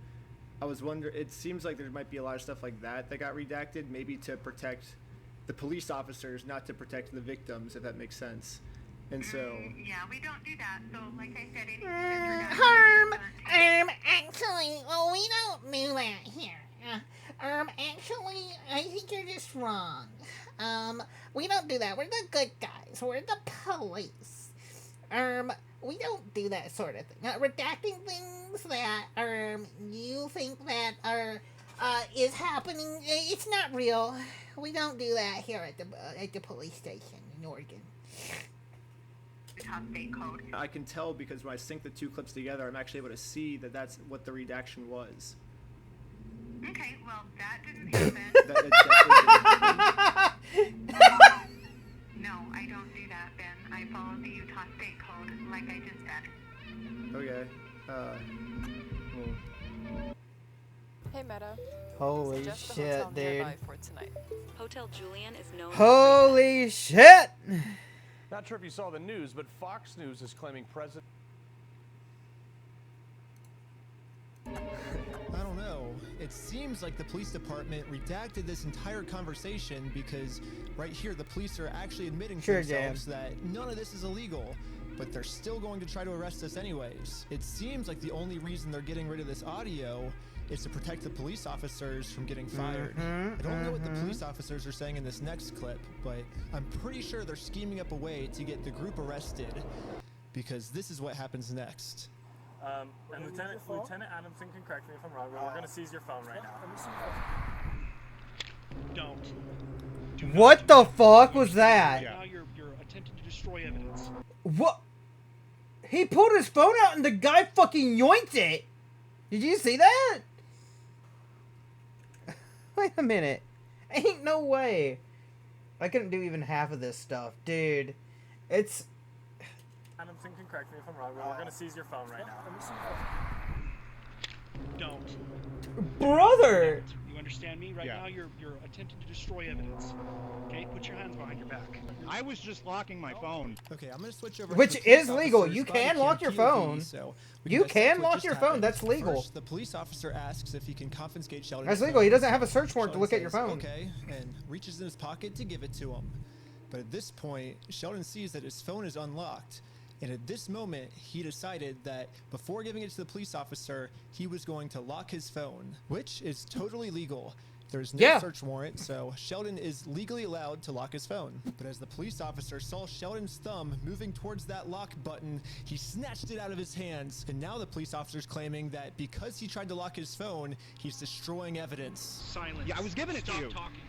I was wondering, it seems like there might be a lot of stuff like that got redacted, maybe to protect the police officers, not to protect the victims, if that makes sense. And so... Yeah, we don't do that. So, like I said, any actually, well, we don't do that here. Actually, I think you're just wrong. We don't do that. We're the good guys. We're the police. We don't do that sort of thing. Redacting things that, you think that is happening, it's not real. We don't do that here at the police station in Oregon. Utah State Code. I can tell because when I sync the two clips together, I'm actually able to see that that's what the redaction was. Okay, well, that didn't happen. That definitely didn't happen. No, I don't do that, Ben. I follow the Utah State Code, like I just said. Okay. Hey, Meta. Holy Suggest a shit, hotel dude. nearby for tonight. Hotel Julian is known. Holy shit! Not sure if you saw the news, but Fox News is claiming President. I don't know. it seems like the police department redacted this entire conversation because right here the police are actually admitting to themselves that none of this is illegal, but they're still going to try to arrest us anyways. It seems like the only reason they're getting rid of this audio is to protect the police officers from getting fired. I don't know what the police officers are saying in this next clip, but I'm pretty sure they're scheming up a way to get the group arrested, because this is what happens next. And Lieutenant Adamson can correct me if I'm wrong, but we're going to seize your phone right now. Don't. What the fuck was that? Now you're attempting to destroy evidence. What? He pulled his phone out and the guy fucking yoinked it. Did you see that? Wait a minute. Ain't no way. I couldn't do even half of this stuff, dude. It's... Adamson can correct me if I'm wrong, but we're going to seize your phone right now. Don't. Brother! You understand me? Right now you're attempting to destroy evidence. Okay? Put your hands behind your back. I was just locking my phone. Okay, I'm going to switch over Which to the is legal. You can lock your phone. You can lock your phone. That's legal. First, the police officer asks if he can confiscate Sheldon's That's legal. phone. He doesn't have a search warrant to Sheldon look at your says, phone. Okay, and reaches in his pocket to give it to him. But at this point, Sheldon sees that his phone is unlocked. And at this moment, he decided that before giving it to the police officer, he was going to lock his phone, which is totally legal. There's no search warrant, so Sheldon is legally allowed to lock his phone. But as the police officer saw Sheldon's thumb moving towards that lock button, he snatched it out of his hands. And now the police officer's claiming that because he tried to lock his phone, he's destroying evidence. Silence. Yeah, I was giving it to you. Talking.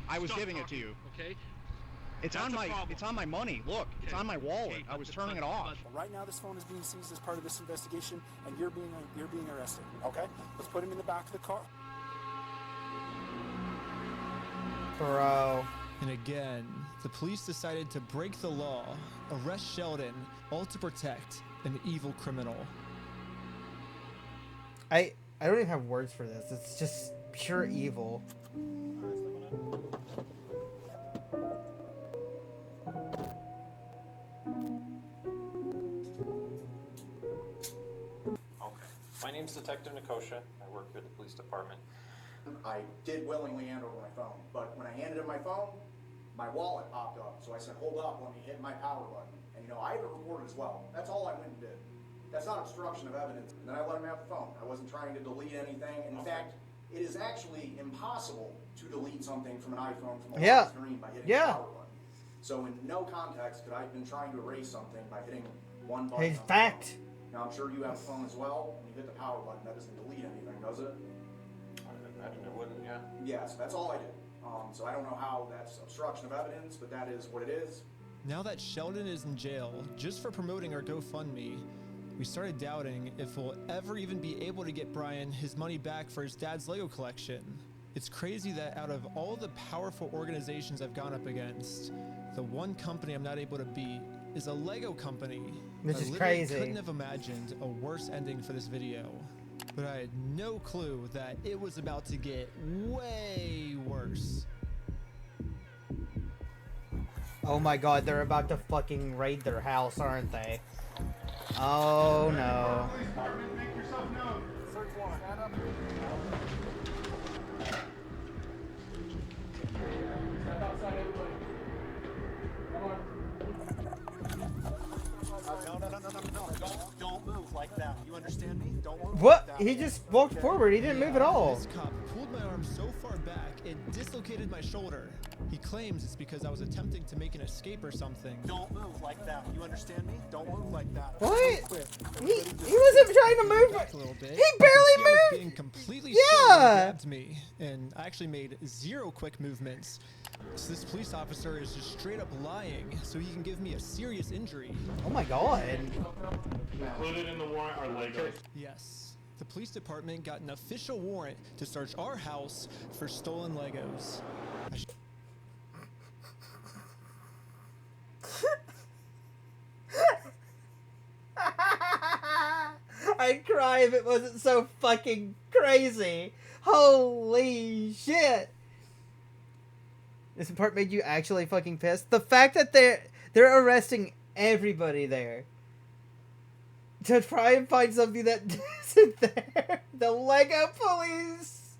I was Stop giving talking, it to you. Okay? It's on my money. Look, it's on my wallet. I was turning it off. Right now, this phone is being seized as part of this investigation, and you're being arrested. Okay? Let's put him in the back of the car. Bro. And again, the police decided to break the law, arrest Sheldon, all to protect an evil criminal. I don't even have words for this. It's just pure evil. My name's Detective Nikosha. I work here at the police department. I did willingly hand over my phone, but when I handed him my phone, my wallet popped up. So I said, hold up, let me hit my power button. And I have it recorded as well. That's all I went and did. That's not obstruction of evidence. And then I let him have the phone. I wasn't trying to delete anything. And in fact, it is actually impossible to delete something from an iPhone from a locked screen by hitting the power button. So in no context could I have been trying to erase something by hitting one button. Hey, fact. Now, I'm sure you have a phone as well. When you hit the power button, that doesn't delete anything, does it? I would imagine it wouldn't, yeah. Yes, that's all I did. So I don't know how that's obstruction of evidence, but that is what it is. Now that Sheldon is in jail, just for promoting our GoFundMe, we started doubting if we'll ever even be able to get Brian his money back for his dad's Lego collection. It's crazy that out of all the powerful organizations I've gone up against, the one company I'm not able to beat is a Lego company. Which is I crazy. couldn't have imagined a worse ending for this video. But I had no clue that it was about to get way worse. Oh my god, they're about to fucking raid their house, aren't they? Oh no. Make yourself known. Search warrant. Stand up. Step outside, everybody. Come on. No. Don't move like that. You understand me? Don't move. What? He just walked forward. He didn't move at all. This cop pulled my arm so far back, it dislocated my shoulder. He claims it's because I was attempting to make an escape or something. Don't move like that. You understand me? Don't move like that. What? He wasn't trying to move. A little bit. He barely You can see I was moved. being completely Yeah. still when he grabbed me, and I actually made 0 quick movements. So this police officer is just straight up lying so he can give me a serious injury. Oh my god. Included in the warrant are Legos. Yes. The police department got an official warrant to search our house for stolen Legos. I'd cry if it wasn't so fucking crazy. Holy shit. This part made you actually fucking pissed. The fact that they're arresting everybody there to try and find something that isn't there. The Lego police.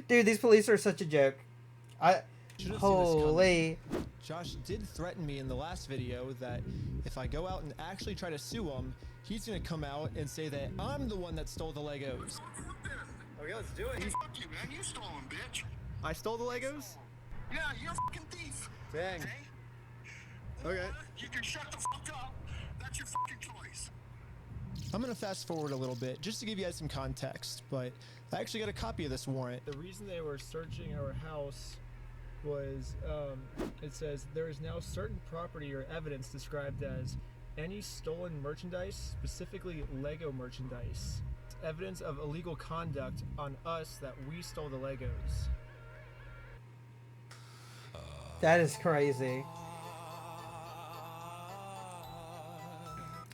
Dude, these police are such a joke. Should've seen this Holy. coming. Josh did threaten me in the last video that if I go out and actually try to sue him, he's gonna come out and say that I'm the one that stole the Legos. Okay, let's do it. Fuck you, man. You stole them, bitch. I stole the Legos? Yeah, you're a fucking thief. Dang. Okay. You can shut the fuck up. That's your fucking choice. I'm gonna fast forward a little bit just to give you guys some context, but I actually got a copy of this warrant. The reason they were searching our house was, it says, there is now certain property or evidence described as any stolen merchandise, specifically Lego merchandise. It's evidence of illegal conduct on us that we stole the Legos. That is crazy.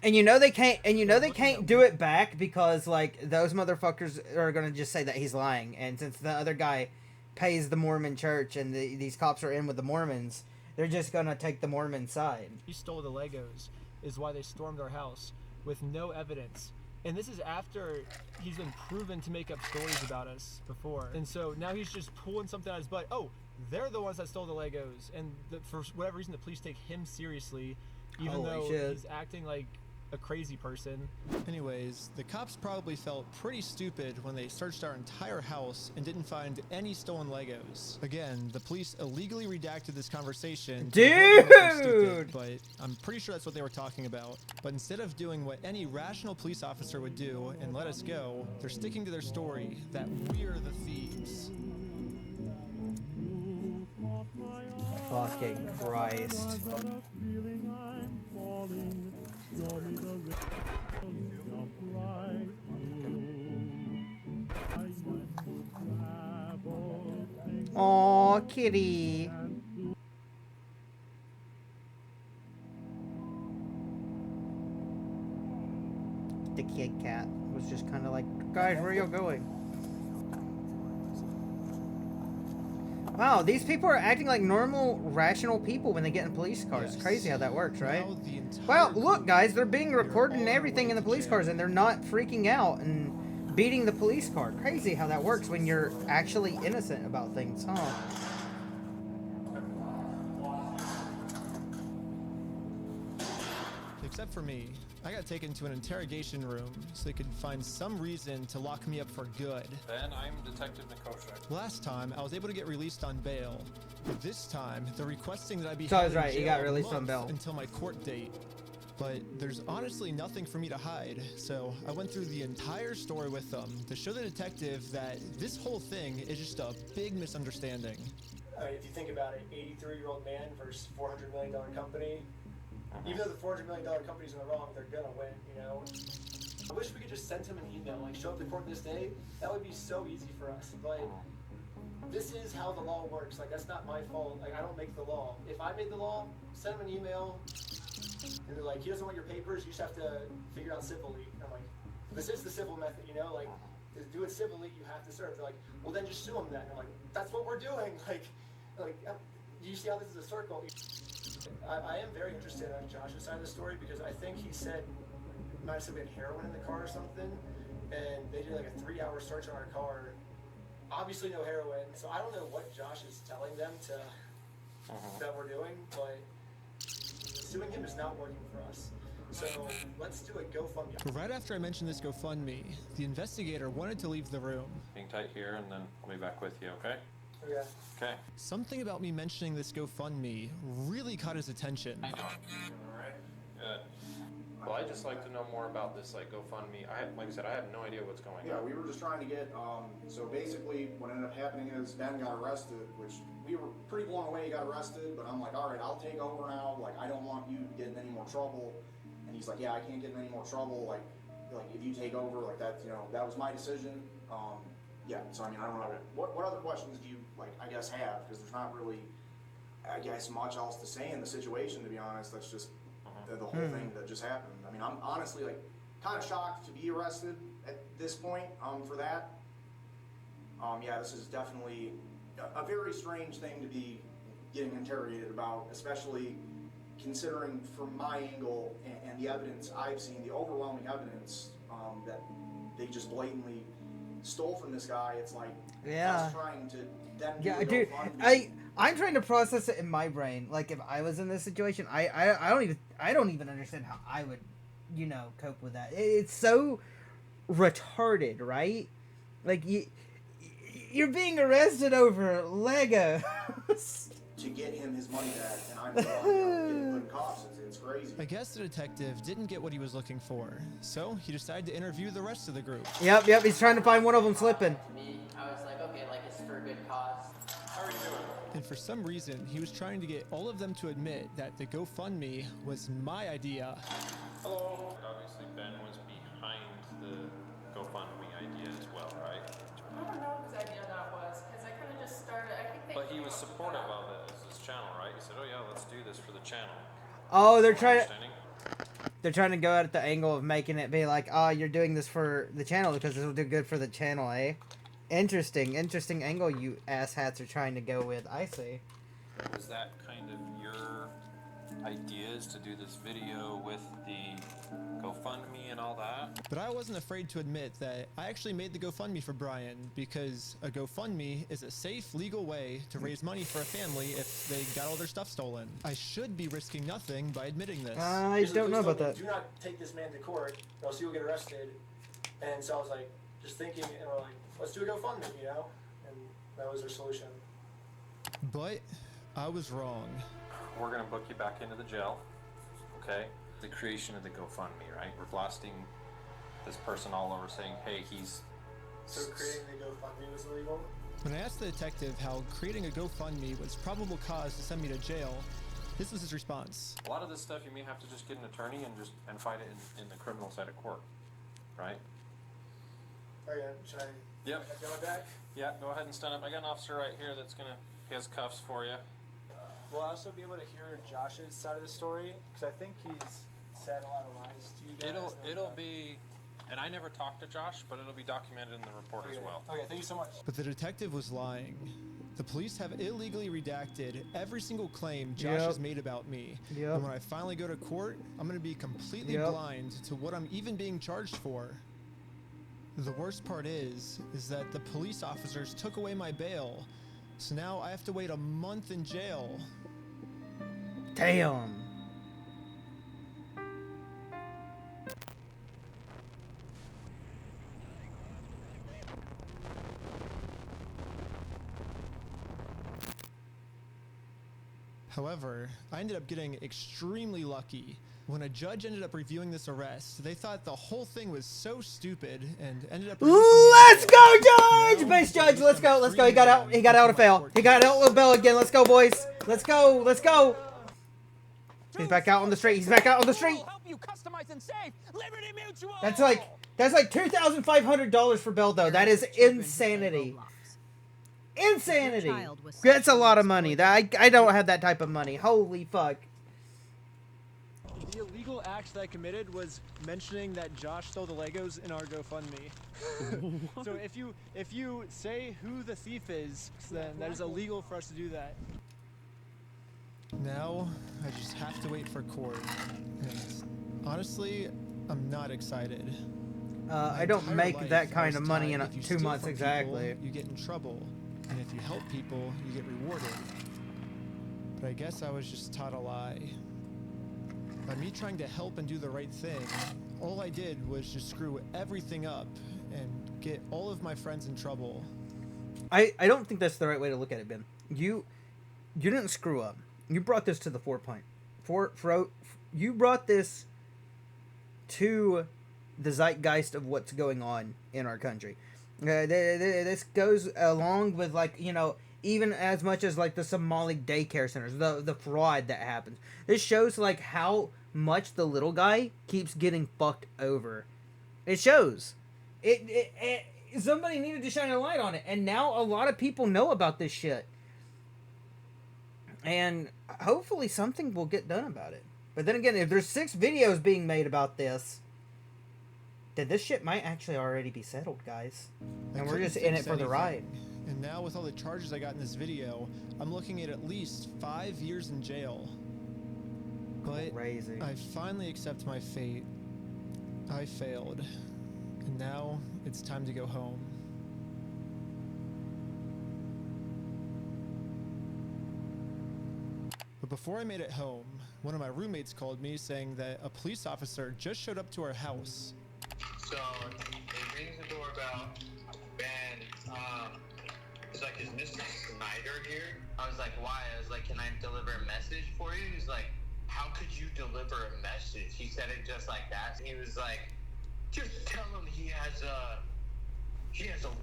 And you know they can't do it back because like those motherfuckers are gonna just say that he's lying. And since the other guy pays the Mormon church and these cops are in with the Mormons, they're just gonna take the Mormon side. He stole the Legos is why they stormed our house with no evidence. And this is after he's been proven to make up stories about us before. And so now he's just pulling something out of his butt. Oh, they're the ones that stole the Legos. And for whatever reason, the police take him seriously, even Holy though shit. he's acting like a crazy person. Anyways, the cops probably felt pretty stupid when they searched our entire house and didn't find any stolen Legos. Again, the police illegally redacted this conversation. to avoid looking stupid, Dude! but I'm pretty sure that's what they were talking about. But instead of doing what any rational police officer would do and let us go, they're sticking to their story that we're the thieves. Fucking Christ. Aw, kitty. The kid cat was just kind of like, guys, where are you going? Wow, these people are acting like normal, rational people when they get in police cars. It's crazy how that works, right? Well, look, guys, they're being recorded and everything in the police cars, and they're not freaking out and beating the police car. Crazy how that works when you're actually innocent about things, huh? Except for me. I got taken to an interrogation room so they could find some reason to lock me up for good. Then I'm Detective Nikosha. Last time, I was able to get released on bail. But this time, they're requesting that I be So I held was in right, he jail got a released on month bail. until my court date. But there's honestly nothing for me to hide, so I went through the entire story with them to show the detective that this whole thing is just a big misunderstanding. If you think about it, 83-year-old man versus $400 million company. Even though the $400 million company's in the wrong, they're gonna win, you know? I wish we could just send him an email, like, show up to court this day. That would be so easy for us. Like, this is how the law works. Like, that's not my fault. Like, I don't make the law. If I made the law, send him an email, and they're like, he doesn't want your papers, you just have to figure it out civilly. And I'm like, this is the civil method, you know? Like, to do it civilly, you have to serve. They're like, well, then just sue him then. And I'm like, that's what we're doing. Like, do you see how this is a circle? I am very interested on Josh's side of the story because I think he said he might have said we had heroin in the car or something, and they did like a 3-hour search on our car. Obviously no heroin, so I don't know what Josh is telling them that we're doing, but suing him is not working for us. So let's do a GoFundMe. Right after I mentioned this GoFundMe, the investigator wanted to leave the room. Hang tight here, and then I'll be back with you, okay? Yeah. Okay. Something about me mentioning this GoFundMe really caught his attention. Alright, good. Well, I'd just like to know more about this, like, GoFundMe. Like I said, I have no idea what's going on. Yeah, we were just trying to get, so basically what ended up happening is Ben got arrested, which we were pretty blown away he got arrested, but I'm like, all right, I'll take over now. Like, I don't want you to get in any more trouble. And he's like, yeah, I can't get in any more trouble. Like if you take over, like that, you know, that was my decision. Yeah, so I mean, I don't know. What other questions do you, like, I guess, have? Because there's not really, I guess, much else to say in the situation, to be honest. That's just the whole thing that just happened. I mean, I'm honestly, like, kind of shocked to be arrested at this point for that. Yeah, this is definitely a very strange thing to be getting interrogated about, especially considering from my angle and the evidence I've seen, the overwhelming evidence that they just blatantly stole from this guy, it's like Yeah. us trying to then do Yeah, a dude. GoFundMe. I'm trying to process it in my brain. Like if I was in this situation, I don't even understand how I would, cope with that. It's so retarded, right? Like you're being arrested over Lego. To get him his money back, and I'm the one getting put in cops. It's crazy. I guess the detective didn't get what he was looking for, so he decided to interview the rest of the group. Yep. He's trying to find one of them slipping. Me, I was like, okay, like it's for a good cause. How are you doing? And for some reason, he was trying to get all of them to admit that the GoFundMe was my idea. Hello. Obviously, Ben was behind the GoFundMe idea as well, right? I don't know whose idea that was, because I kind of just started, I think they But he was supportive of it as his channel, right? He said, "Oh yeah, let's do this for the channel." Oh, they're trying to go at the angle of making it be like, oh, you're doing this for the channel because this will do good for the channel, eh? Interesting angle you asshats are trying to go with. I see. Was that kind of your ideas to do this video with the GoFundMe and all that? But I wasn't afraid to admit that I actually made the GoFundMe for Brian because a GoFundMe is a safe, legal way to raise money for a family if they got all their stuff stolen. I should be risking nothing by admitting this. I don't know about that. Do not take this man to court, or else he will get arrested. And so I was like, just thinking, and we're like, let's do a GoFundMe, And that was our solution. But I was wrong. We're gonna book you back into the jail, okay? The creation of the GoFundMe, right? We're blasting this person all over saying, hey, he's... So creating the GoFundMe was illegal? When I asked the detective how creating a GoFundMe was probable cause to send me to jail, this was his response. A lot of this stuff you may have to just get an attorney and fight it in the criminal side of court, right? Oh yeah, should I? Yep. Go back? Yeah, go ahead and stand up. I got an officer right here that's he has cuffs for you. Will I also be able to hear Josh's side of the story? Because I think he's said a lot of lies to you guys. It'll be, and I never talked to Josh, but it'll be documented in the report as well. Okay, thank you so much. But the detective was lying. The police have illegally redacted every single claim Josh has made about me. Yep. And when I finally go to court, I'm going to be completely blind to what I'm even being charged for. The worst part is that the police officers took away my bail. So now I have to wait a month in jail. Damn. However, I ended up getting extremely lucky. When a judge ended up reviewing this arrest, they thought the whole thing was so stupid and ended up... Let's go, Judge! Base Judge, let's go. He got out of fail. He got out with bail again. Let's go, boys. Let's go. He's back out on the street. That's like $2,500 for bail, though. That is insanity. That's a lot of money. I don't have that type of money. Holy fuck. The illegal act that I committed was mentioning that Josh stole the Legos in our GoFundMe. So if you say who the thief is, then that is illegal for us to do that. Now, I just have to wait for court. And honestly, I'm not excited. I don't make that kind of money in 2 months exactly. You get in trouble. And if you help people, you get rewarded. But I guess I was just taught a lie. By me trying to help and do the right thing, all I did was just screw everything up and get all of my friends in trouble. I don't think that's the right way to look at it, Ben. You didn't screw up. You brought this to the forefront. You brought this to the zeitgeist of what's going on in our country. This goes along with, like, even as much as like the Somali daycare centers, the fraud that happens. This shows like how much the little guy keeps getting fucked over. It shows. It somebody needed to shine a light on it, and now a lot of people know about this shit. And hopefully something will get done about it. But then again, if there's 6 videos being made about this, then this shit might actually already be settled, guys. And we're just in it for the ride. And now with all the charges I got in this video, I'm looking at least 5 years in jail. But crazy. I finally accept my fate. I failed. And now it's time to go home. before I made it home, one of my roommates called me saying that a police officer just showed up to our house. So he rings the doorbell, and he's like, "Is Mr. Snyder here?" I was like, "Why?" I was like, "Can I deliver a message for you?" He's like, "How could you deliver a message?" He said it just like that. He was like, "Just tell him he has a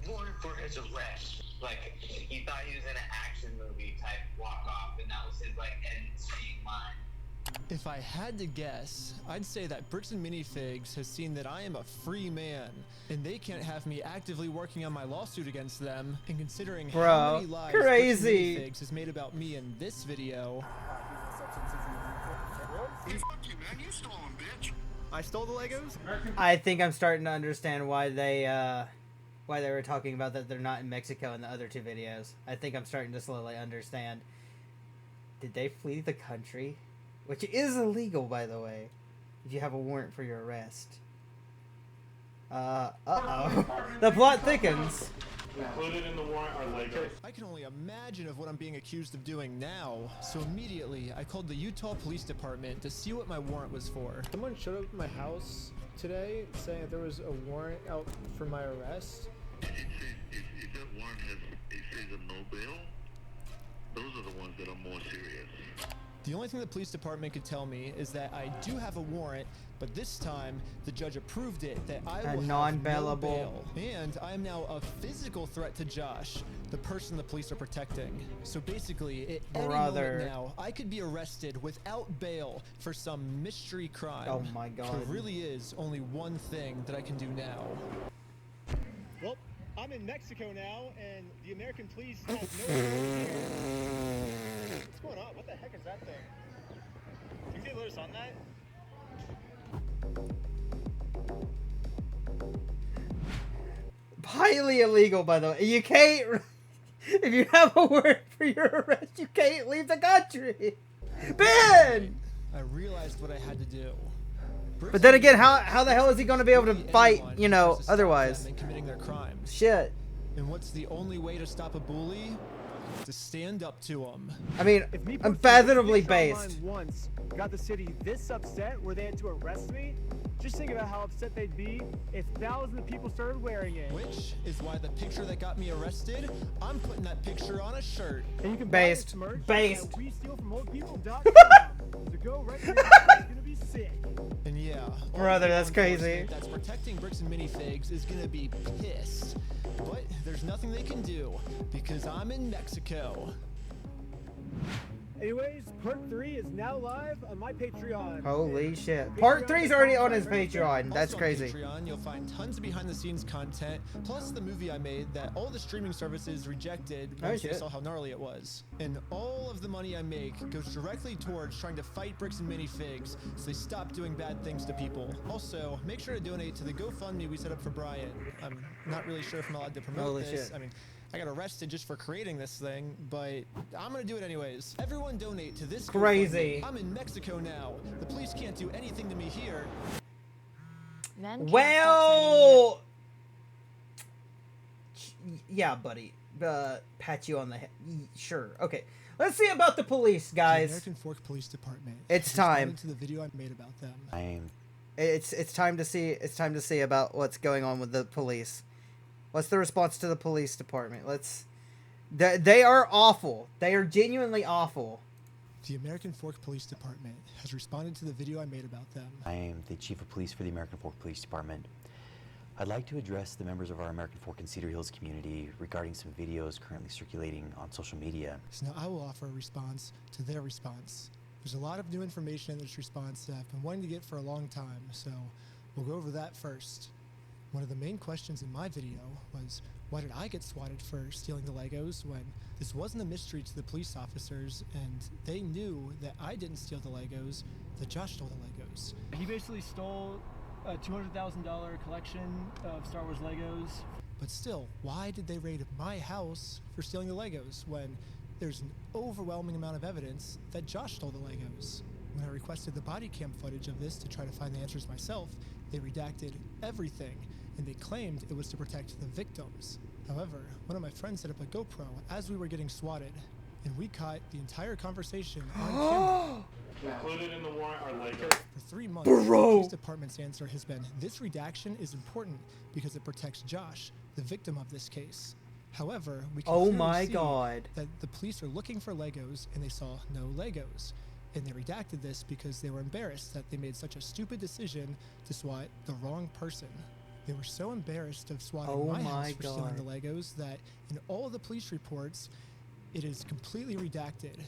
warrant for his arrest." Like, he thought he was in an action movie type walk off, and that was his like end scene line. If I had to guess, I'd say that Bricks and Minifigs has seen that I am a free man, and they can't have me actively working on my lawsuit against them. And considering how many lies crazy. Bricks and Minifigs has made about me in this video, Fuck you, man. You stole them, bitch. I stole the Legos? I think I'm starting to understand why they were talking about that they're not in Mexico in the other two videos. I think I'm starting to slowly understand. Did they flee the country? Which is illegal, by the way, if you have a warrant for your arrest. Uh-oh. The plot thickens. Included in the warrant are Legos. I can only imagine of what I'm being accused of doing now. So immediately, I called the Utah Police Department to see what my warrant was for. Someone showed up at my house today saying that there was a warrant out for my arrest. If that warrant says a no bail, those are the ones that are more serious. The only thing the police department could tell me is that I do have a warrant, but this time the judge approved it that I will non-bailable. have no bail. And I am now a physical threat to Josh, the person the police are protecting. So basically, at any moment now, I could be arrested without bail for some mystery crime. Oh my God. There really is only one thing that I can do now. Well, I'm in Mexico now, and the American police have no here. What's going on? What the heck is that thing? Can you let us on that? Highly illegal, by the way. You can't... If you have a warrant for your arrest, you can't leave the country. Ben! I realized what I had to do. But then again, how the hell is he going to be able to fight, you know, otherwise? Committing their crimes. Shit. And what's the only way to stop a bully? To stand up to him. I mean, unfathomably based. Once got the city this upset where they had to arrest me. Just think about how upset they'd be if thousands of people started wearing it. Which is why the picture that got me arrested, I'm putting that picture on a shirt. And you can based. buy this merch Based. at WeStealFromOldPeople.com. So go right there. It's gonna be sick. And yeah, brother, that's crazy. That's protecting Bricks and Minifigs is gonna be pissed. But there's nothing they can do because I'm in Mexico. Anyways, part 3 is now live on my Patreon. Holy shit. Part 3 is already on his Patreon. That's Also crazy. On Patreon, you'll find tons of behind-the-scenes content, plus the movie I made that all the streaming services rejected once they saw how gnarly it was. And all of the money I make goes directly towards trying to fight Bricks and Minifigs so they stop doing bad things to people. Also, make sure to donate to the GoFundMe we set up for Brian. I'm not really sure if I'm allowed to promote Holy this. shit. I mean, I got arrested just for creating this thing, but I'm gonna do it anyways. Everyone donate to this Crazy. GoFundMe. I'm in Mexico now. The police can't do anything to me here. Well, yeah, buddy. Pat you on the head. Sure. Okay. Let's see about the police, guys. The American Fork Police Department. It's time. To the video I made about them. It's time to see. It's time to see about what's going on with the police. What's the response to the police department? They are awful. They are genuinely awful. The American Fork Police Department has responded to the video I made about them. I am the Chief of Police for the American Fork Police Department. I'd like to address the members of our American Fork and Cedar Hills community regarding some videos currently circulating on social media. So now I will offer a response to their response. There's a lot of new information in this response that I've been wanting to get for a long time, so we'll go over that first. One of the main questions in my video was, why did I get swatted for stealing the Legos when this wasn't a mystery to the police officers and they knew that I didn't steal the Legos, that Josh stole the Legos. He basically stole a $200,000 collection of Star Wars Legos. But still, why did they raid my house for stealing the Legos when there's an overwhelming amount of evidence that Josh stole the Legos? When I requested the body cam footage of this to try to find the answers myself, they redacted everything, and they claimed it was to protect the victims. However, one of my friends set up a GoPro as we were getting swatted. and we caught the entire conversation on camera. Included in the warrant are Legos. For 3 months, the police department's answer has been, this redaction is important because it protects Josh, the victim of this case. However, we can clearly see that the police are looking for Legos and they saw no Legos. And they redacted this because they were embarrassed that they made such a stupid decision to SWAT the wrong person. They were so embarrassed of swatting my house for stealing the Legos that in all of the police reports, it is completely redacted.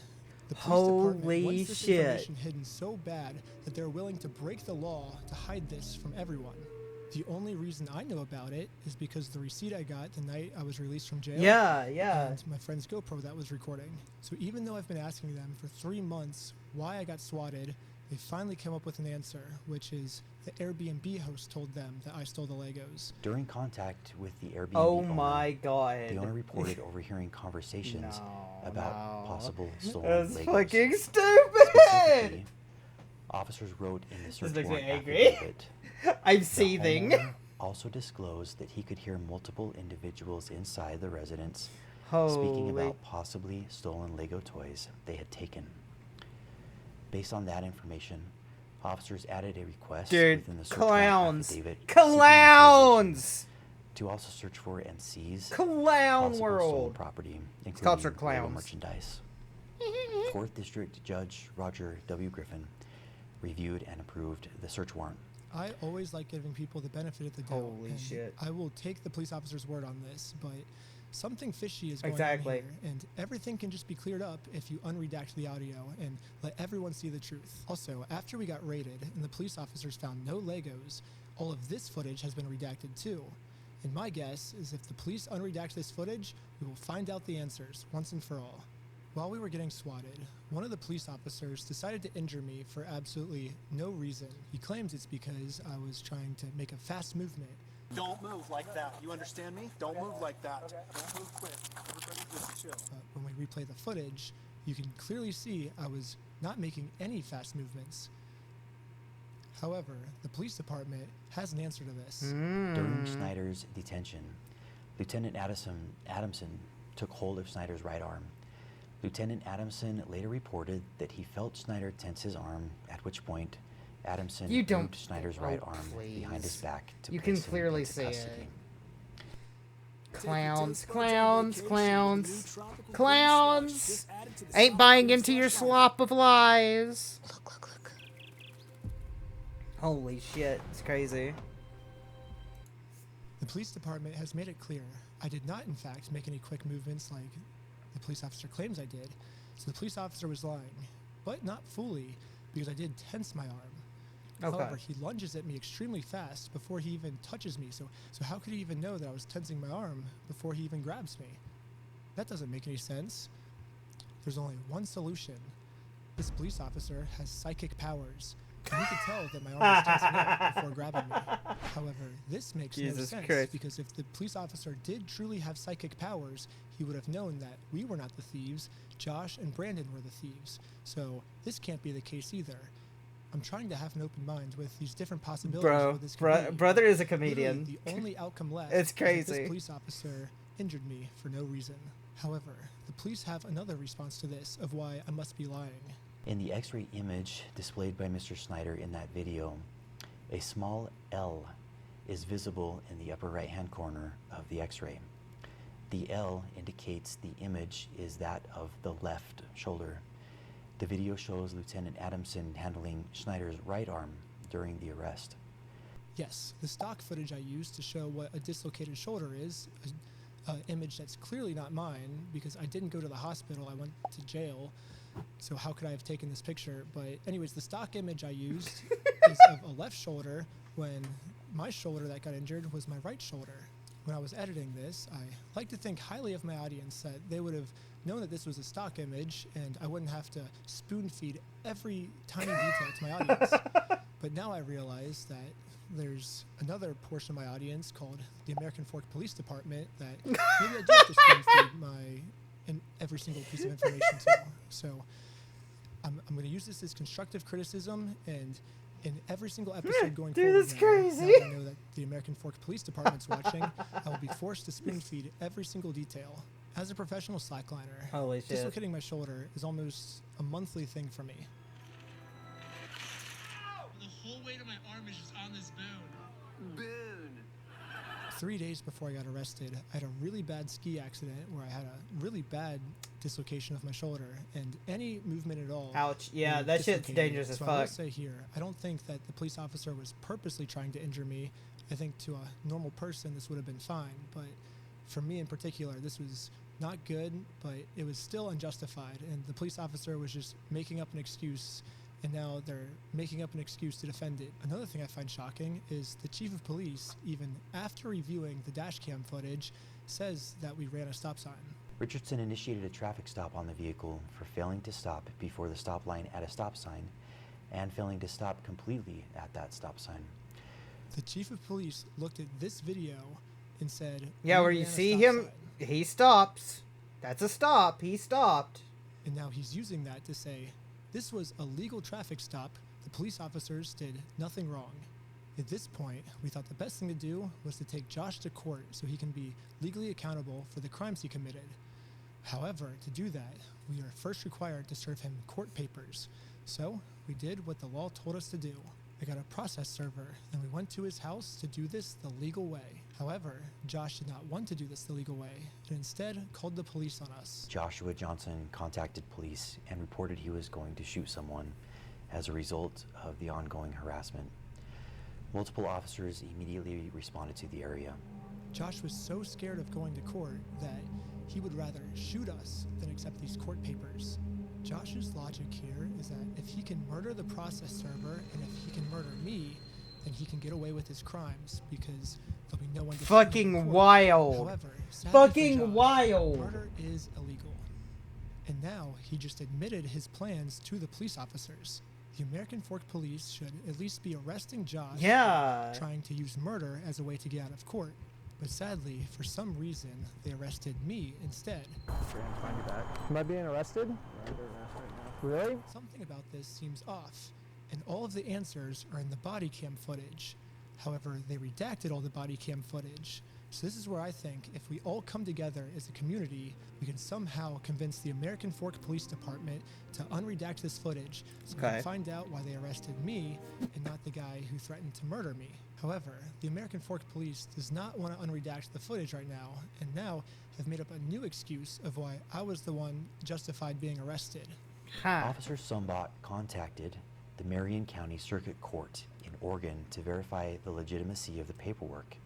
The police department wants this information hidden so bad that they're willing to break the law to hide this from everyone. The only reason I know about it is because the receipt I got the night I was released from jail. And my friend's GoPro that was recording. So even though I've been asking them for 3 months why I got swatted, they finally came up with an answer, which is the Airbnb host told them that I stole the Legos. During contact with the Airbnb owner, the owner reported overhearing conversations about possible stolen Legos. That's fucking stupid! Specifically, officers wrote in the search warrant affidavit, I'm seething. The homeowner also disclosed that he could hear multiple individuals inside the residence speaking about possibly stolen Lego toys they had taken. Based on that information, officers added a request within the search warrant affidavit to also search for and seize possible stolen property, including Lego merchandise. 4th District Judge Roger W. Griffin reviewed and approved the search warrant. I always like giving people the benefit of the doubt. Holy shit. I will take the police officer's word on this, but something fishy is going on here, and everything can just be cleared up if you unredact the audio and let everyone see the truth. Also, after we got raided and the police officers found no Legos, all of this footage has been redacted too. And my guess is if the police unredact this footage, we will find out the answers once and for all. While we were getting swatted, one of the police officers decided to injure me for absolutely no reason. He claims it's because I was trying to make a fast movement. Don't move like that. You understand me? Don't move like that. Don't move quick. Everybody just chill. But when we replay the footage, you can clearly see I was not making any fast movements. However, the police department has an answer to this. During Snyder's detention, Lieutenant Adamson took hold of Snyder's right arm. Lieutenant Adamson later reported that he felt Snyder tense his arm, at which point Adamson moved Snyder's right arm behind his back to place him into custody. Clowns, clowns, clowns, clowns! Ain't buying into your slop of lies. Look. Holy shit, it's crazy. The police department has made it clear I did not, in fact, make any quick movements like the police officer claims I did. So the police officer was lying, but not fully, because I did tense my arm. However, he lunges at me extremely fast before he even touches me. So how could he even know that I was tensing my arm before he even grabs me? That doesn't make any sense. There's only one solution. This police officer has psychic powers, and he could tell that my arm was tensing up before grabbing me. However, this makes no sense, because if the police officer did truly have psychic powers, he would have known that we were not the thieves, Josh and Brandon were the thieves. So this can't be the case either. I'm trying to have an open mind with these different possibilities. Brother is a comedian. Literally, the only outcome left it's crazy. is that this police officer injured me for no reason. However, the police have another response to this of why I must be lying. In the X-ray image displayed by Mr. Snyder in that video, a small L is visible in the upper right-hand corner of the X-ray. The L indicates the image is that of the left shoulder. The video shows Lieutenant Adamson handling Snyder's right arm during the arrest. Yes, the stock footage I used to show what a dislocated shoulder is, an image that's clearly not mine because I didn't go to the hospital, I went to jail. So how could I have taken this picture? But anyways, the stock image I used is of a left shoulder when my shoulder that got injured was my right shoulder. When I was editing this, I like to think highly of my audience that they would have known that this was a stock image and I wouldn't have to spoon feed every tiny detail to my audience. But now I realize that there's another portion of my audience called the American Fork Police Department that maybe I do have to spoon feed every single piece of information to. So I'm going to use this as constructive criticism, and in every single episode going forward, that's crazy. Now that I know that the American Fork Police Department's watching, I will be forced to spoon feed every single detail. As a professional slackliner, Holy shit. dislocating my shoulder is almost a monthly thing for me. The whole weight of my arm is just on this bone. Boon. 3 days before I got arrested, I had a really bad ski accident where I had a really bad dislocation of my shoulder, and any movement at all. Ouch. Yeah, would that shit's dislocate me. dangerous as So I will fuck. say here, I don't think that the police officer was purposely trying to injure me. I think to a normal person this would have been fine, but for me in particular, this was not good, but it was still unjustified, and the police officer was just making up an excuse, and now they're making up an excuse to defend it. Another thing I find shocking is the chief of police, even after reviewing the dash cam footage, says that we ran a stop sign. Richardson initiated a traffic stop on the vehicle for failing to stop before the stop line at a stop sign and failing to stop completely at that stop sign. The chief of police looked at this video and said, Yeah, "We where you ran a see stop him, sign." he stops. That's a stop. He stopped. And now he's using that to say, this was a legal traffic stop. The police officers did nothing wrong. At this point, we thought the best thing to do was to take Josh to court so he can be legally accountable for the crimes he committed. However, to do that, we are first required to serve him court papers. So we did what the law told us to do. I got a process server, and we went to his house to do this the legal way. However, Josh did not want to do this the legal way, and instead called the police on us. Joshua Johnson contacted police and reported he was going to shoot someone as a result of the ongoing harassment. Multiple officers immediately responded to the area. Josh was so scared of going to court that he would rather shoot us than accept these court papers. Josh's logic here is that if he can murder the process server and if he can murder me, then he can get away with his crimes because there'll be no one to shoot him in Fucking court. wild. However, sadly for Fucking Josh, wild. murder is illegal. And now he just admitted his plans to the police officers. The American Fork Police should at least be arresting Josh Yeah. for trying to use murder as a way to get out of court. But sadly, for some reason, they arrested me instead. Find you back. Am I being arrested? Really? Something about this seems off, and all of the answers are in the body cam footage. However, they redacted all the body cam footage. So this is where I think if we all come together as a community, we can somehow convince the American Fork Police Department to unredact this footage so we Okay. can find out why they arrested me and not the guy who threatened to murder me. However, the American Fork Police does not want to unredact the footage right now, and now have made up a new excuse of why I was the one justified being arrested. Officer Sumbot contacted the Marion County Circuit Court in Oregon to verify the legitimacy of the paperwork.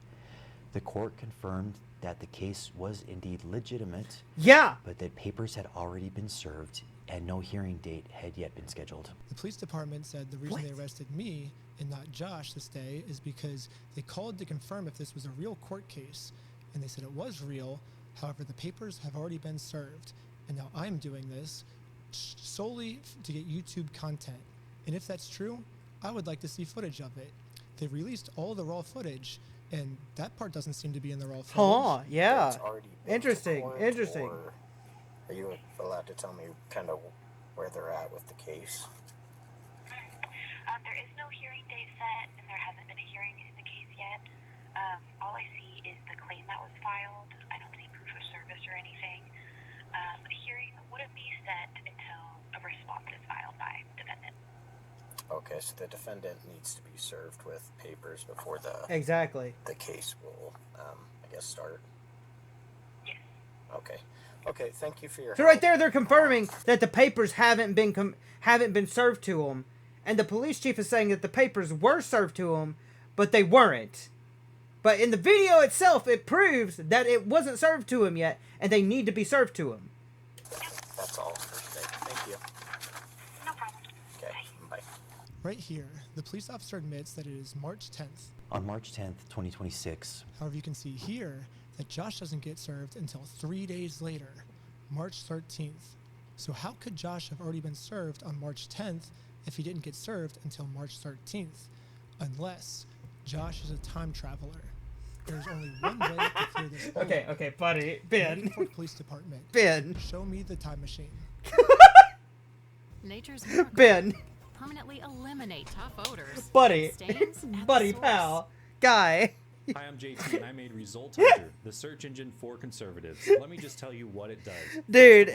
The court confirmed that the case was indeed legitimate, Yeah. but that papers had already been served and no hearing date had yet been scheduled. The police department said the reason they arrested me and not Josh this day is because they called to confirm if this was a real court case, and they said it was real. However, the papers have already been served, and now I'm doing this solely to get YouTube content. And if that's true, I would like to see footage of it. They released all the raw footage, and that part doesn't seem to be in the raw footage. Huh, yeah. It's already been Interesting, to court, interesting. or are you allowed to tell me kind of where they're at with the case? There is no hearing date set, and there hasn't been a hearing in the case yet. All I see is the claim that was filed. I don't see proof of service or anything. A hearing wouldn't be set until a response is filed by defendant. Okay, so the defendant needs to be served with papers before the case will, I guess, start. Yes. Okay. Okay. Thank you for your. So right there, they're confirming that the papers haven't been served to him, and the police chief is saying that the papers were served to him, but they weren't. But in the video itself, it proves that it wasn't served to him yet, and they need to be served to him. That's all for today. Thank you. No problem. Okay. Bye. Right here, the police officer admits that it is March 10th. On March 10th, 2026, However, you can see here that Josh doesn't get served until 3 days later, March 13th. So how could Josh have already been served on March 10th if he didn't get served until March 13th? Unless Josh is a time traveler. There's only one way to clear this up. Okay, buddy. Ben. American Fork Police Department. Ben. Show me the time machine. Nature's miracle. Ben. Permanently eliminate tough odors. Buddy. Stains at the Buddy, source. pal. Guy. Hi, I'm JT, and I made Result Hunter, the search engine for conservatives. Let me just tell you what it does. Dude,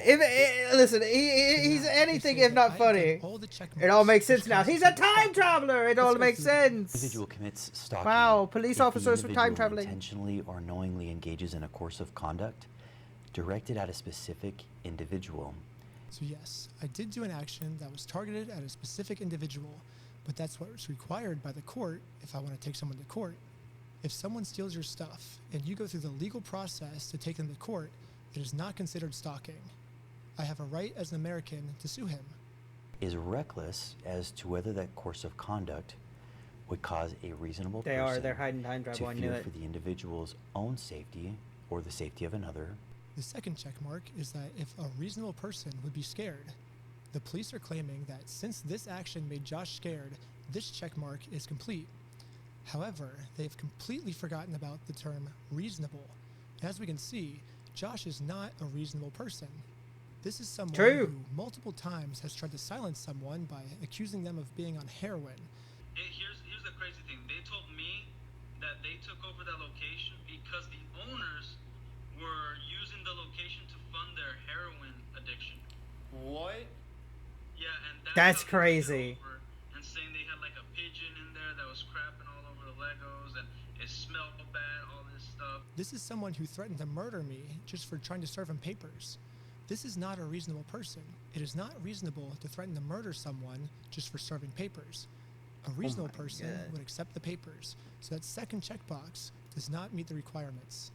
listen, he's anything if not funny. It all makes sense now. He's a time traveler. It all makes sense. Individual commits stalking. Wow, police if the officers with time individual traveling. intentionally or knowingly engages in a course of conduct directed at a specific individual. So yes, I did do an action that was targeted at a specific individual, but that's what's required by the court if I want to take someone to court. If someone steals your stuff and you go through the legal process to take them to court, it is not considered stalking. I have a right as an American to sue him. Is reckless as to whether that course of conduct would cause a reasonable They're person hiding time travel. I to knew fear it. for the individual's own safety or the safety of another. The second check mark is that if a reasonable person would be scared. The police are claiming that since this action made Josh scared, this check mark is complete. However, they've completely forgotten about the term reasonable. As we can see, Josh is not a reasonable person. This is someone who multiple times has tried to silence someone by accusing them of being on heroin. Here's the crazy thing. They told me that they took over that location because the owners were using the location to fund their heroin addiction. What? Yeah, and that's crazy. And saying they had like a pigeon in there that was crapping all over the Legos and it smelled bad, all this stuff. This is someone who threatened to murder me just for trying to serve him papers. This is not a reasonable person. It is not reasonable to threaten to murder someone just for serving papers. A reasonable person would accept the papers, so that second checkbox does not meet the requirements.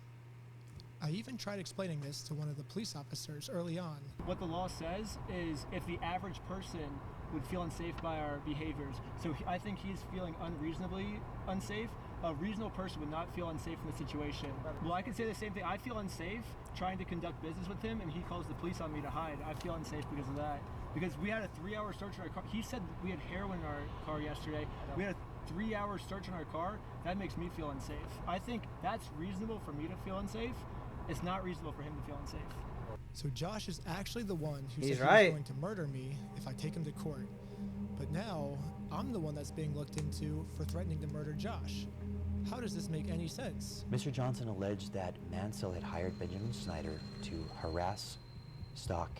I even tried explaining this to one of the police officers early on. What the law says is if the average person would feel unsafe by our behaviors. So I think he's feeling unreasonably unsafe. A reasonable person would not feel unsafe in the situation. Well, I can say the same thing. I feel unsafe trying to conduct business with him, and he calls the police on me to hide. I feel unsafe because of that. Because we had a 3-hour search in our car. He said we had heroin in our car yesterday. We had a 3-hour search in our car. That makes me feel unsafe. I think that's reasonable for me to feel unsafe. It's not reasonable for him to feel unsafe. So Josh is actually the one who said He's he was right. going to murder me if I take him to court. But now, I'm the one that's being looked into for threatening to murder Josh. How does this make any sense? Mr. Johnson alleged that Mansell had hired Benjamin Snyder to harass, stalk,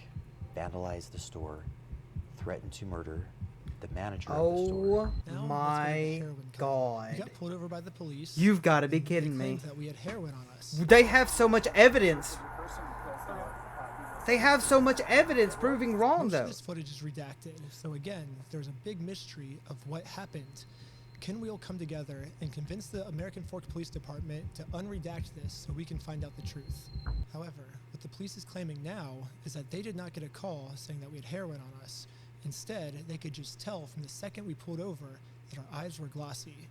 vandalize the store, threaten to murder the manager of the store. Oh my God. We got pulled over by the police. You've got to be kidding me. That we had heroin on us. They have so much evidence. They have so much evidence proving wrong, Most though. of this footage is redacted, so again, there's a big mystery of what happened. Can we all come together and convince the American Fork Police Department to unredact this so we can find out the truth? However, what the police is claiming now is that they did not get a call saying that we had heroin on us. Instead, they could just tell from the second we pulled over that our eyes were glossy.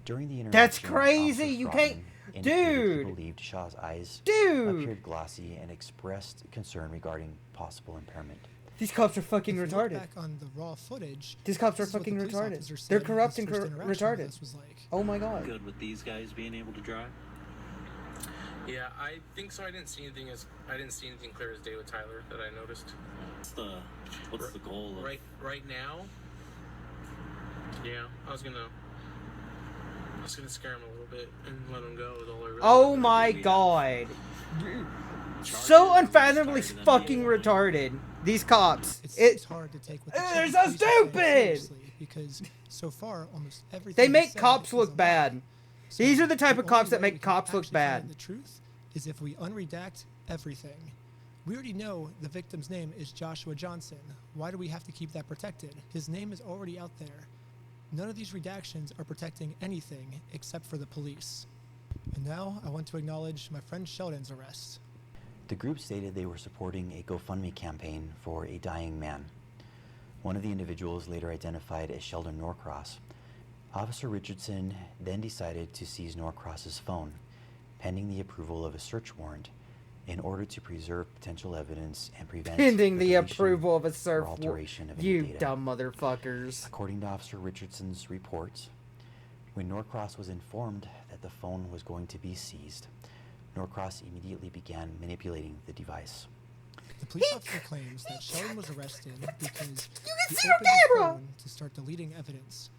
During the interaction, That's crazy. Officer You Frotman can't, indicated dude. He believed Shaw's eyes Dude. appeared glossy and expressed concern regarding possible impairment. These cops are fucking If you look retarded. back on the raw footage, These cops are this is what the fucking police retarded. officer said They're corrupt his and first interaction with retarded. us was like. Oh my God. Good with these guys being able to drive? Yeah, I think so. I didn't see anything clear as day with Tyler that I noticed. What's the goal of Right now? Yeah, I was gonna scare him a little bit and let him go. Is all I really Oh my God. So unfathomably fucking retarded. These cops. It's hard to take what the They're Czech so police are saying stupid. seriously, because so far almost everything They he make said cops is look a lie. bad. So These are the type the of cops only that way we make can cops look actually find bad. The truth is if we unredact everything. We already know the victim's name is Joshua Johnson. Why do we have to keep that protected? His name is already out there. None of these redactions are protecting anything except for the police. And now I want to acknowledge my friend Sheldon's arrest. The group stated they were supporting a GoFundMe campaign for a dying man. One of the individuals, later identified as Sheldon Norcross. Officer Richardson then decided to seize Norcross's phone, pending the approval of a search warrant, in order to preserve potential evidence and prevent Pending the deletion approval of a or surf. alteration of any You data. dumb motherfuckers. According to Officer Richardson's reports, when Norcross was informed that the phone was going to be seized, Norcross immediately began manipulating the device. The police officer claims that Sheldon was arrested because he see opened your his camera! phone to start deleting evidence.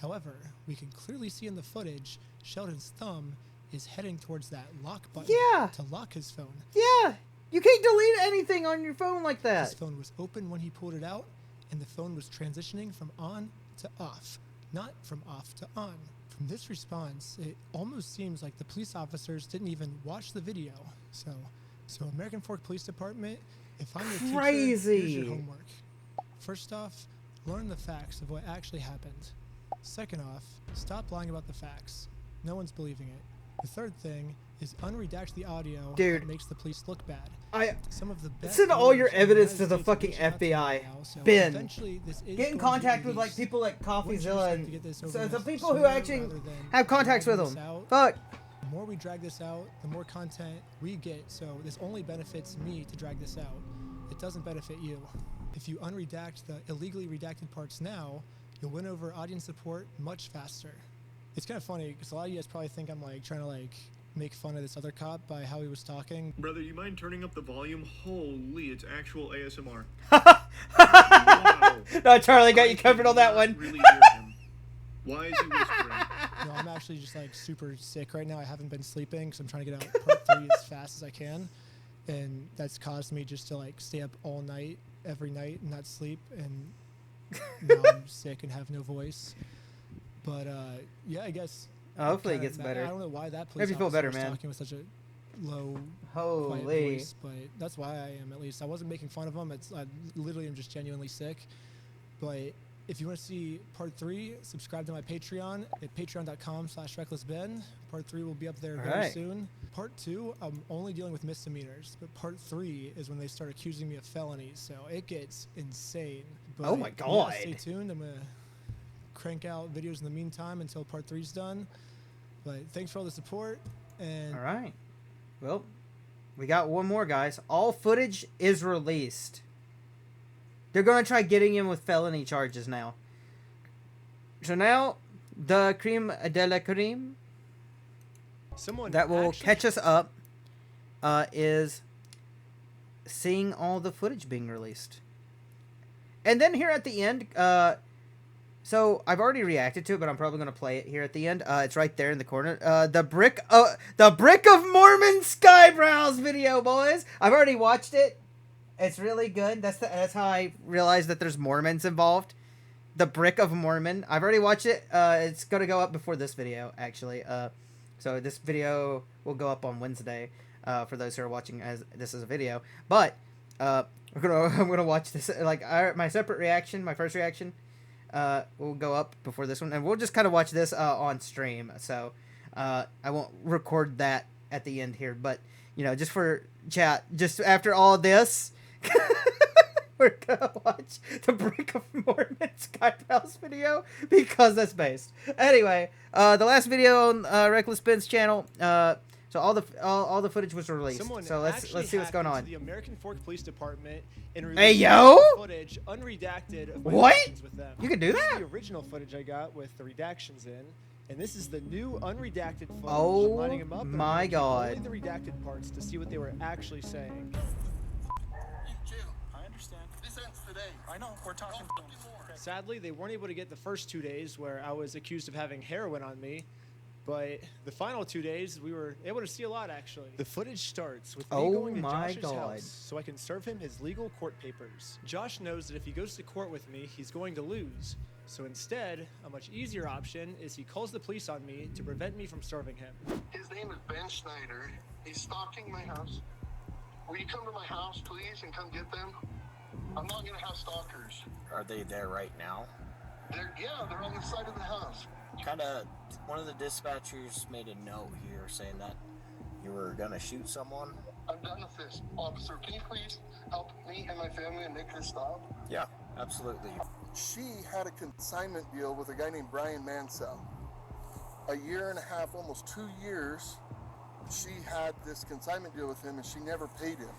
However, we can clearly see in the footage Sheldon's thumb is heading towards that lock button to lock his phone. Yeah. You can't delete anything on your phone like that. His phone was open when he pulled it out, and the phone was transitioning from on to off, not from off to on. From this response, it almost seems like the police officers didn't even watch the video. So American Fork Police Department, if I'm your teacher, here's your homework. First off, learn the facts of what actually happened. Second off, stop lying about the facts. No one's believing it. The third thing is unredact the audio that makes the police look bad. Some of the best send all your evidence to the fucking FBI. Ben, get in contact with like people like CoffeeZilla and some people who actually have contacts with them. Fuck. The more we drag this out, the more content we get. So this only benefits me to drag this out. It doesn't benefit you. If you unredact the illegally redacted parts now, you'll win over audience support much faster. It's kind of funny because a lot of you guys probably think I'm like trying to like make fun of this other cop by how he was talking. Brother, you mind turning up the volume? Holy, it's actual ASMR. Wow. No, Charlie got you covered on that one. Really hear him. Why is he whispering? No, I'm actually just like super sick right now. I haven't been sleeping because I'm trying to get out part 3 as fast as I can. And that's caused me just to like stay up all night, every night, and not sleep. And now I'm sick and have no voice. But yeah, I guess. Hopefully it gets better. I don't know why that police officer was man. Talking with such a low, quiet voice, but that's why I am. At least I wasn't making fun of him. I literally am just genuinely sick. But if you want to see part 3, subscribe to my Patreon at patreon.com/recklessben. Part 3 will be up there very soon. Part 2, I'm only dealing with misdemeanors, but part 3 is when they start accusing me of felonies. So it gets insane. But oh my god! Yeah, stay tuned. I'm gonna crank out videos in the meantime until part 3's done. But thanks for all the support. And all right, well, we got one more, guys. All footage is released. They're gonna try getting him with felony charges now. So now, the creme de la creme that will catch us up is seeing all the footage being released. And then here at the end, so I've already reacted to it, but I'm probably gonna play it here at the end. It's right there in the corner. The brick of Mormon Skybrows video, boys. I've already watched it. It's really good. That's how I realized that there's Mormons involved. The Brick of Mormon. I've already watched it. It's gonna go up before this video, actually. So this video will go up on Wednesday. For those who are watching as this is a video, but I'm gonna watch this like my separate reaction, my first reaction. Will go up before this one, and we'll just kind of watch this on stream. So I won't record that at the end here, but you know, just for chat, just after all this, we're gonna watch the Brick of Mormon Skybrows video because that's based. Anyway, the last video on Reckless Ben's channel. So all the footage was released. So let's see what's going on. The American Fork Police Department and footage unredacted of what? With them. You can do that? This is the original footage I got with the redactions in, and this is the new unredacted footage. Oh lining them up my god! Only the redacted parts to see what they were actually saying. I understand. This ends today. I know. We're talking. Sadly, they weren't able to get the first 2 days where I was accused of having heroin on me. But the final 2 days, we were able to see a lot, actually. The footage starts with me going to Josh's house so I can serve him his legal court papers. Josh knows that if he goes to court with me, he's going to lose. So instead, a much easier option is he calls the police on me to prevent me from serving him. His name is Ben Schneider. He's stalking my house. Will you come to my house, please, and come get them? I'm not going to have stalkers. Are they there right now? They're on the side of the house. One of the dispatchers made a note here saying that you were gonna shoot someone. I'm done with this. Officer, can you please help me and my family and make this stop? Yeah, absolutely. She had a consignment deal with a guy named Brian Mansell. A year and a half, almost 2 years, she had this consignment deal with him and she never paid him.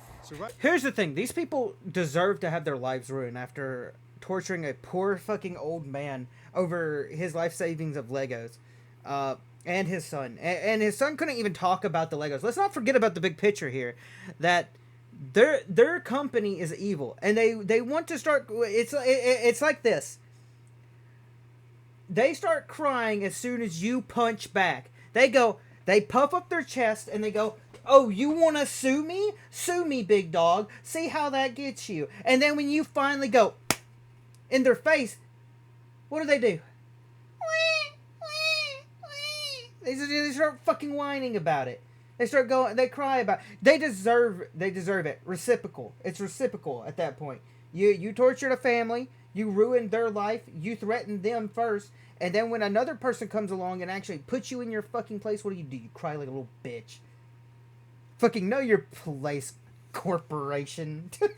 Here's the thing. These people deserve to have their lives ruined after torturing a poor fucking old man over his life savings of Legos, and his son. And his son couldn't even talk about the Legos. Let's not forget about the big picture here, that their company is evil, and they want to start. It's like this. They start crying as soon as you punch back. They go, They puff up their chest and they go, oh, you want to sue me? Sue me, big dog. See how that gets you. And then when you finally go in their face, what do? They start fucking whining about it. They start going, they cry about it. They deserve it. Reciprocal. It's reciprocal at that point. You tortured a family. You ruined their life. You threatened them first. And then when another person comes along and actually puts you in your fucking place, what do? You cry like a little bitch. Fucking know your place, corporation. By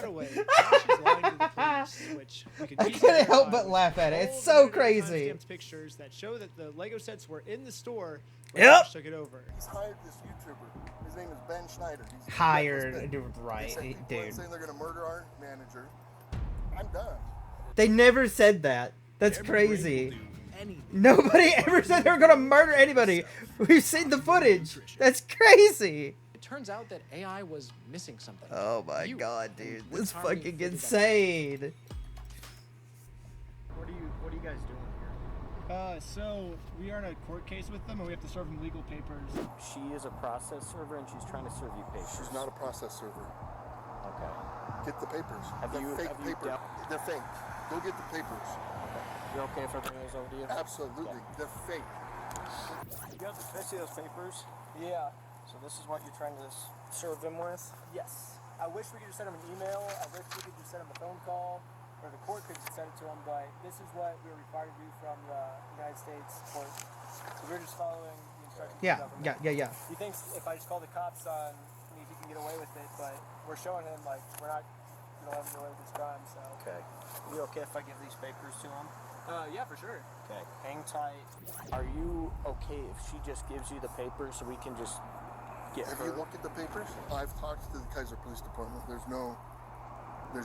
the way, Josh is lying to the police, which we could I couldn't help but laugh at it. It's so crazy. Pictures that show that the Lego sets were in the store when Josh took it over. He's hired this YouTuber. His name is Ben Schneider. He's hired, right, dude. Saying they're gonna murder our manager. I'm done. They never said that. That's crazy. Nobody ever said they were gonna murder anybody. We've seen the footage. That's crazy. It turns out that AI was missing something. Oh my god, dude. This is fucking insane. What are you guys doing here? So we are in a court case with them and we have to serve them legal papers. She is a process server and she's trying to serve you papers. She's not a process server. Okay. Get the papers. They're fake papers. They're fake. Go get the papers. You're okay if I bring those over to you? Absolutely. Okay. They're fake. You got the see those papers? Yeah. So this is what you're trying to serve them with? Yes. I wish we could just send them an email. I wish we could just send them a phone call, or the court could just send it to them. But this is what we were required to do from the United States court. So we're just following the instructions. Yeah. He thinks if I just call the cops on me, he can get away with it. But we're showing him like we're not gonna let him get away with this crime. So. Okay. You okay if I give these papers to him? Yeah, for sure. Okay, hang tight. Are you okay if she just gives you the papers so we can just get Have her? you looked at the papers? I've talked to the Kaiser Police Department. There's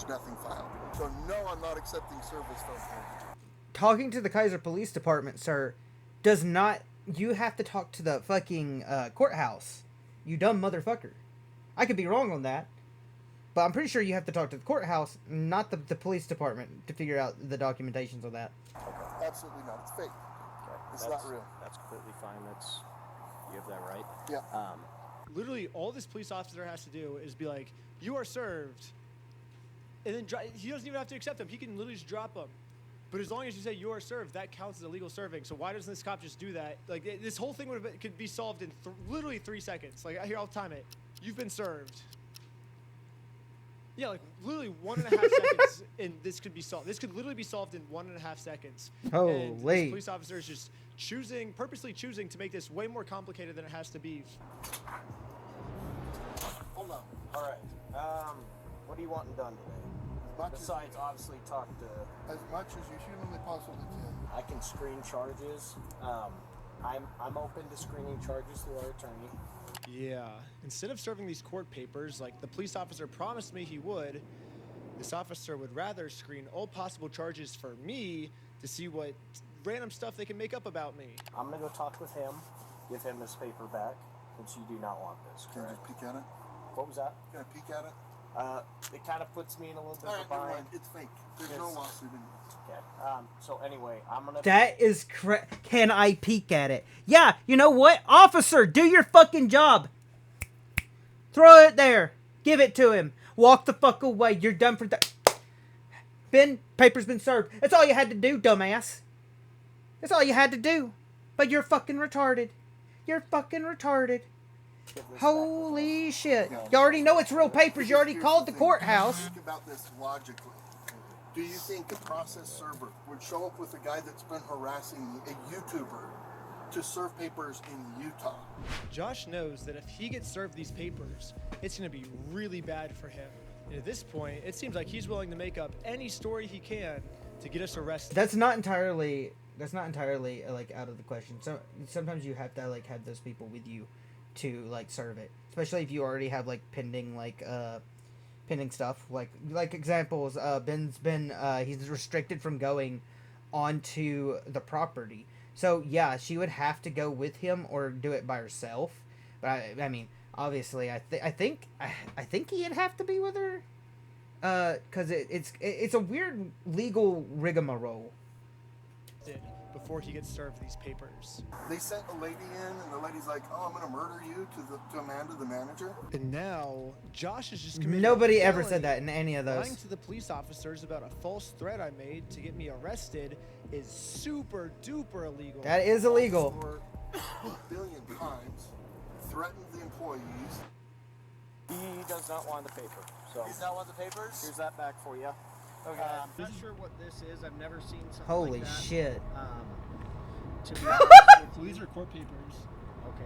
nothing filed. So no, I'm not accepting service from her. Talking to the Kaiser Police Department, sir, does not... You have to talk to the fucking courthouse. You dumb motherfucker. I could be wrong on that. But I'm pretty sure you have to talk to the courthouse, not the police department, to figure out the documentations on that. Okay. Absolutely not. It's fake. Okay. It's not real. That's completely fine. You have that right. Yeah. Literally, all this police officer has to do is be like, "You are served," and then he doesn't even have to accept them. He can literally just drop them. But as long as you say you are served, that counts as illegal serving. So why doesn't this cop just do that? Like this whole thing could be solved in literally 3 seconds. Like here, I'll time it. You've been served. Yeah, like literally 1.5 seconds, and this could be solved. This could literally be solved in 1.5 seconds. Holy! And this police officer is just purposely choosing to make this way more complicated than it has to be. Hold on. All right. What are you wanting done today? Besides, obviously, talk to. As much as you humanly possibly can. I can screen charges. I'm open to screening charges through our attorney. Yeah. Instead of serving these court papers like the police officer promised me he would, this officer would rather screen all possible charges for me to see what random stuff they can make up about me. I'm gonna go talk with him, give him his paper back, since you do not want this, correct? Can you just peek at it? What was that? Can I peek at it? It kind of puts me in a little bit All of right, a never bind. mind. It's fake. There's no lawsuit in it. Okay. So anyway, I'm gonna. That is correct. Can I peek at it? Yeah. You know what, officer? Do your fucking job. Throw it there. Give it to him. Walk the fuck away. You're done for that. Ben, paper's been served. That's all you had to do, dumbass. That's all you had to do. But you're fucking retarded. You're fucking retarded. Holy shit. You already know it's real papers. You already called the courthouse. Think about this logically. Do you think a process server would show up with a guy that's been harassing a YouTuber to serve papers in Utah? Josh knows that if he gets served these papers, it's going to be really bad for him. And at this point, it seems like he's willing to make up any story he can to get us arrested. That's not entirely like out of the question. So sometimes you have to like have those people with you to like serve it, especially if you already have like pending stuff. Like examples, Ben's been he's restricted from going onto the property. So yeah, she would have to go with him or do it by herself. But I mean, obviously, I think he'd have to be with her, cause it's a weird legal rigmarole. before he gets served these papers. They sent a lady in, and the lady's like, "Oh, I'm gonna murder you," to Amanda, the manager. And now Josh is just committing Nobody a ever felony, said that in any of those. Lying to the police officers about a false threat I made to get me arrested is super duper illegal. That is illegal. For a billion times, threatened the employees. He does not want the paper. So He's not want the papers? here's that back for you. Okay. Not sure what this is. I've never seen something Holy like that. shit. To be honest with you. These are court papers. Okay.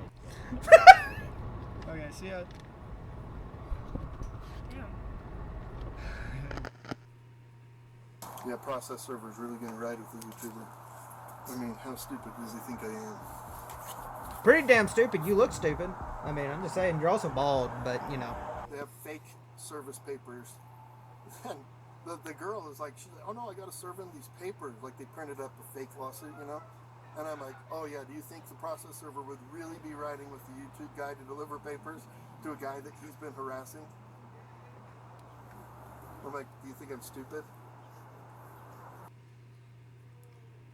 Okay, see ya. Yeah, process server's really gonna ride with the YouTuber. I mean, how stupid does he think I am? Pretty damn stupid. You look stupid. I mean, I'm just saying, you're also bald, but you know. They have fake service papers. And the girl is like, she's like, "Oh no, I gotta serve in these papers." Like they printed up a fake lawsuit, you know? And I'm like, "Oh yeah, do you think the process server would really be riding with the YouTube guy to deliver papers to a guy that he's been harassing?" I'm like, "Do you think I'm stupid?"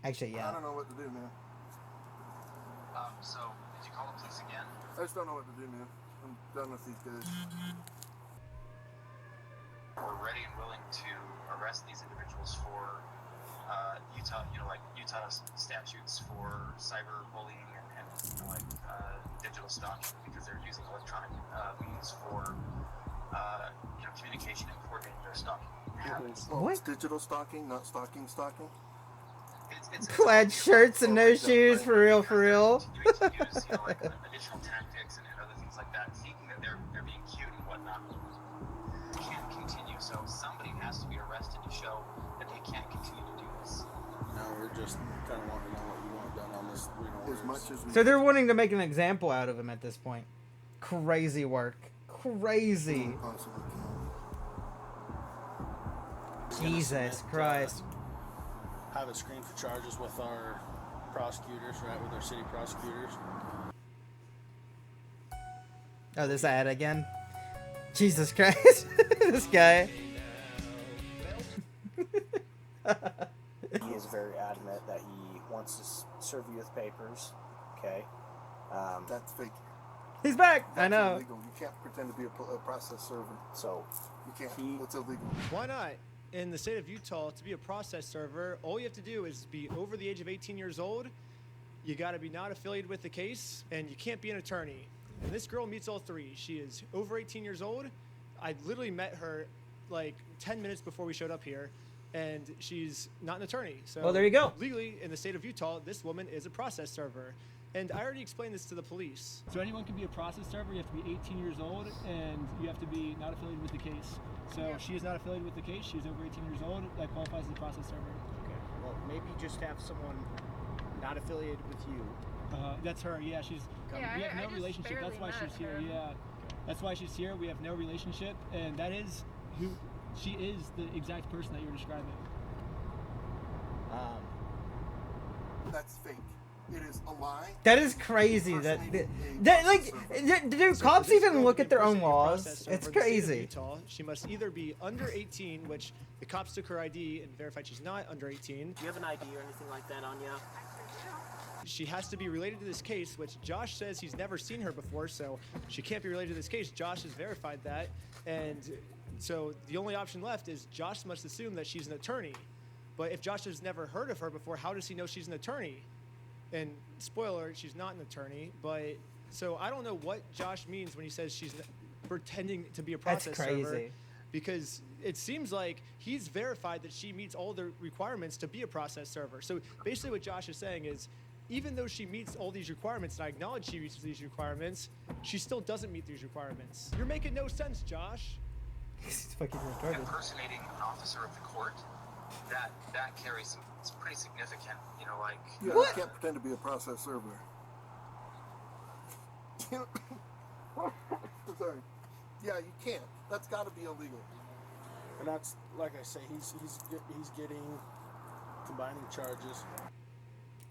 Actually, yeah. I don't know what to do, man. So, did you call the police again? I just don't know what to do, man. I'm done with these guys. We're ready and willing to arrest these individuals for Utah statutes for cyberbullying and digital stalking because they're using electronic means for communication and coordinating their stalking habits. Well, it's digital stalking, not stalking. Plaid shirts and no shoes, for real, for real. Additional tactics and other things like that, thinking that they're being cute and whatnot, can't continue. So somebody has to be arrested to show that they can't continue to do this. Now we're just kind of wanting to know what you want done on this. As much as we So they're wanting to make an example out of him at this point. Crazy work. Crazy. Jesus Christ. Have it screened for charges with our prosecutors, right? With our city prosecutors. Oh, this ad again. Jesus Christ. This guy. He is very adamant that he wants to serve you with papers. Okay. That's fake. He's back. That's I know. illegal. You can't pretend to be a process server. So you can't. It's illegal. Why not? In the state of Utah, to be a process server, all you have to do is be over the age of 18 years old. You got to be not affiliated with the case, and you can't be an attorney. And this girl meets all three. She is over 18 years old. I literally met her like 10 minutes before we showed up here, and she's not an attorney. So well, there you go. Legally, in the state of Utah, this woman is a process server. And I already explained this to the police. So anyone can be a process server. You have to be 18 years old, and you have to be not affiliated with the case. So she is not affiliated with the case. She's over 18 years old. That qualifies as a process server. Okay. Well, maybe just have someone not affiliated with you. That's her. Yeah, she's. Yeah, we have I no just relationship. That's why barely she's met here. her. Yeah, that's why she's here. We have no relationship, and that is who she is. The exact person that you're describing. That's fake. It is a lie. That is crazy. That like, do cops even look at their own laws? It's crazy. Utah, she must either be under 18, which the cops took her ID and verified she's not under 18. do you have an ID or anything like that on you? She has to be related to this case, which Josh says he's never seen her before, so she can't be related to this case. Josh has verified that, and so the only option left is Josh must assume that she's an attorney. But if Josh has never heard of her before, how does he know she's an attorney? And spoiler alert, she's not an attorney, but so I don't know what Josh means when he says she's pretending to be a process server. That's crazy. Because it seems like he's verified that she meets all the requirements to be a process server. So basically what Josh is saying is, even though she meets all these requirements, and I acknowledge she meets these requirements, she still doesn't meet these requirements. You're making no sense, Josh. He's fucking retarded. Impersonating an officer of the court, that carries some pretty significant, Yeah, you can't pretend to be a process server. Sorry. Yeah, you can't. That's got to be illegal. And that's like I say, he's getting combining charges.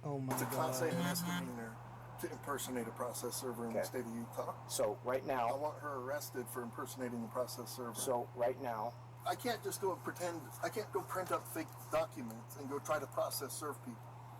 Oh my It's a god. Class A misdemeanor to impersonate a process server in the state of Utah. So right now, I want her arrested for impersonating a process server. So right now, I can't just go and pretend. I can't go print up fake documents and go try to process serve people.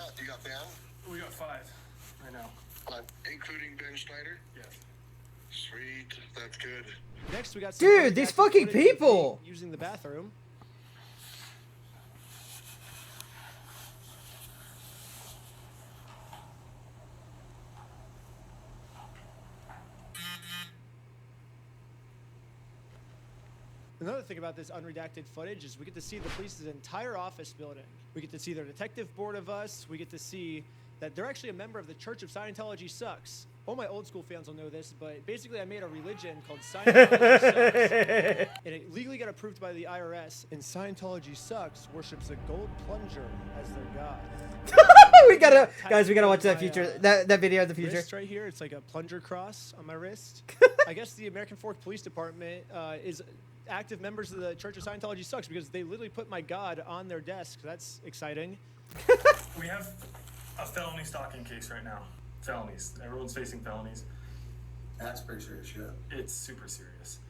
got? You got Ben? We got 5. I know. Including Ben Schneider? Yes. Sweet. That's good. Next, we got some Dude, these fucking footage of me people. using the bathroom. Another thing about this unredacted footage is we get to see the police's entire office building. We get to see their detective board of us. We get to see that they're actually a member of the Church of Scientology Sucks. All my old school fans will know this, but basically I made a religion called Scientology Sucks. And it legally got approved by the IRS, and Scientology Sucks worships a gold plunger as their god. we gotta watch that that video of the future. Wrist right here, it's like a plunger cross on my wrist. I guess the American Fork Police Department is active members of the Church of Scientology Sucks because they literally put my god on their desk. That's exciting. We have a felony stalking case right now. Felonies. Everyone's facing felonies. That's pretty serious shit. It's super serious.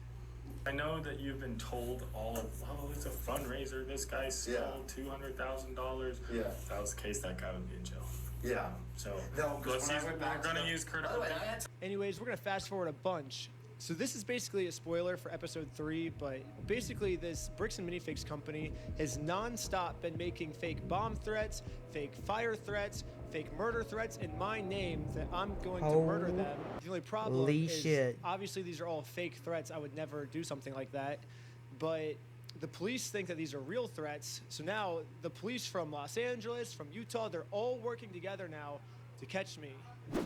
I know that you've been told all of, oh, it's a fundraiser. This guy stole $200,000. Yeah. If that was the case, that guy would be in jail. Yeah. So we're gonna use critical. Anyways, we're gonna fast forward a bunch. So this is basically a spoiler for episode 3, but basically this Bricks and Minifigs company has non-stop been making fake bomb threats, fake fire threats, fake murder threats in my name that I'm going to murder them. The only problem is obviously these are all fake threats. I would never do something like that. But the police think that these are real threats. So now the police from Los Angeles, from Utah, they're all working together now to catch me.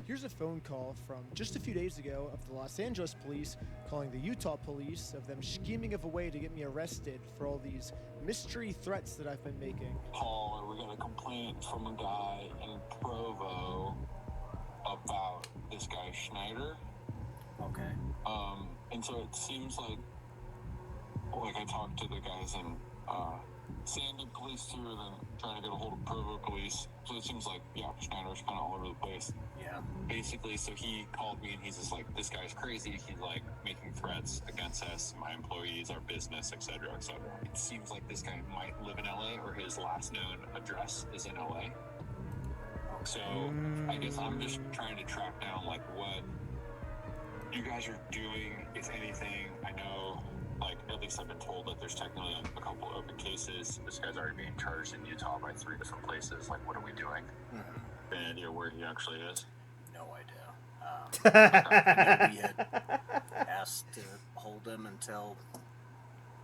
Here's a phone call from just a few days ago of the Los Angeles police calling the Utah police of them scheming of a way to get me arrested for all these mystery threats that I've been making. Paul, we got a complaint from a guy in Provo about this guy Schneider. Okay. And so it seems like I talked to the guys in Sandy police too, and then trying to get a hold of Provo police. So it seems like, yeah, Schneider's kind of all over the place. Yeah. Basically, so he called me and he's just like, this guy's crazy. He's like making threats against us, my employees, our business, etc., etc. It seems like this guy might live in LA, or his last known address is in LA. So I guess I'm just trying to track down like what you guys are doing, if anything. I know, like, at least I've been told that there's technically a couple open cases. This guy's already being charged in Utah by 3 different places. Like, what are we doing? Any idea where he actually is? No idea. I know we had asked to hold him until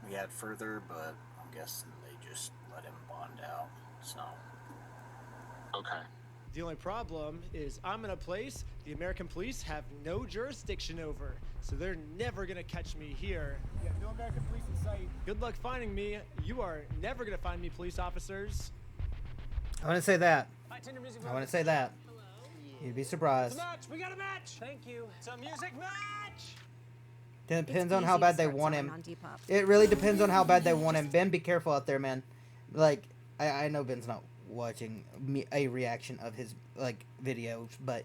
we had further, but I'm guessing they just let him bond out. So. Okay. The only problem is I'm in a place the American police have no jurisdiction over, so they're never gonna catch me here. Yeah, no American police in sight. Good luck finding me. You are never gonna find me, police officers. I want to say that. I want to say that. You'd be surprised. It's a match. We got a match. Thank you. It's a music match. Depends on how bad they want him. It really depends on how bad they want him. Ben, be careful out there, man. Like, I know Ben's not watching a reaction of his like videos, but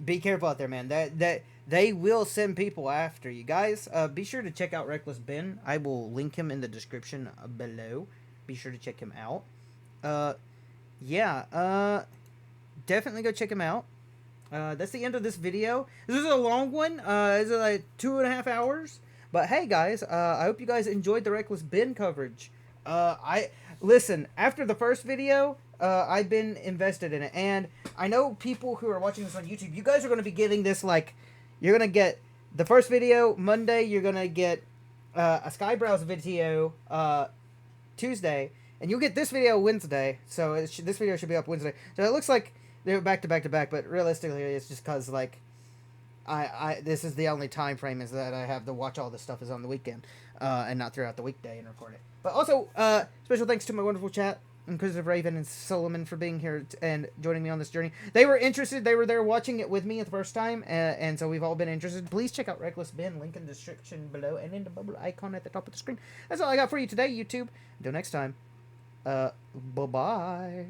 be careful out there, man. That they will send people after you guys. Be sure to check out Reckless Ben. I will link him in the description below. Be sure to check him out. Definitely go check him out. That's the end of this video. This is a long one. It's like 2.5 hours. But hey, guys, I hope you guys enjoyed the Reckless Ben coverage. Listen, after the first video, I've been invested in it. And I know people who are watching this on YouTube, you guys are going to be getting this, like, you're going to get the first video Monday, you're going to get a Skybrowse video Tuesday, and you'll get this video Wednesday. So this video should be up Wednesday. So it looks like they're back to back to back, but realistically, it's just because, like, this is the only time frame is that I have to watch all this stuff is on the weekend, and not throughout the weekday and record it. But also, special thanks to my wonderful chat, Inquisitive Raven and Solomon, for being here and joining me on this journey. They were interested. They were there watching it with me the first time, and so we've all been interested. Please check out Reckless Ben, link in the description below, and in the bubble icon at the top of the screen. That's all I got for you today, YouTube. Until next time, bye-bye.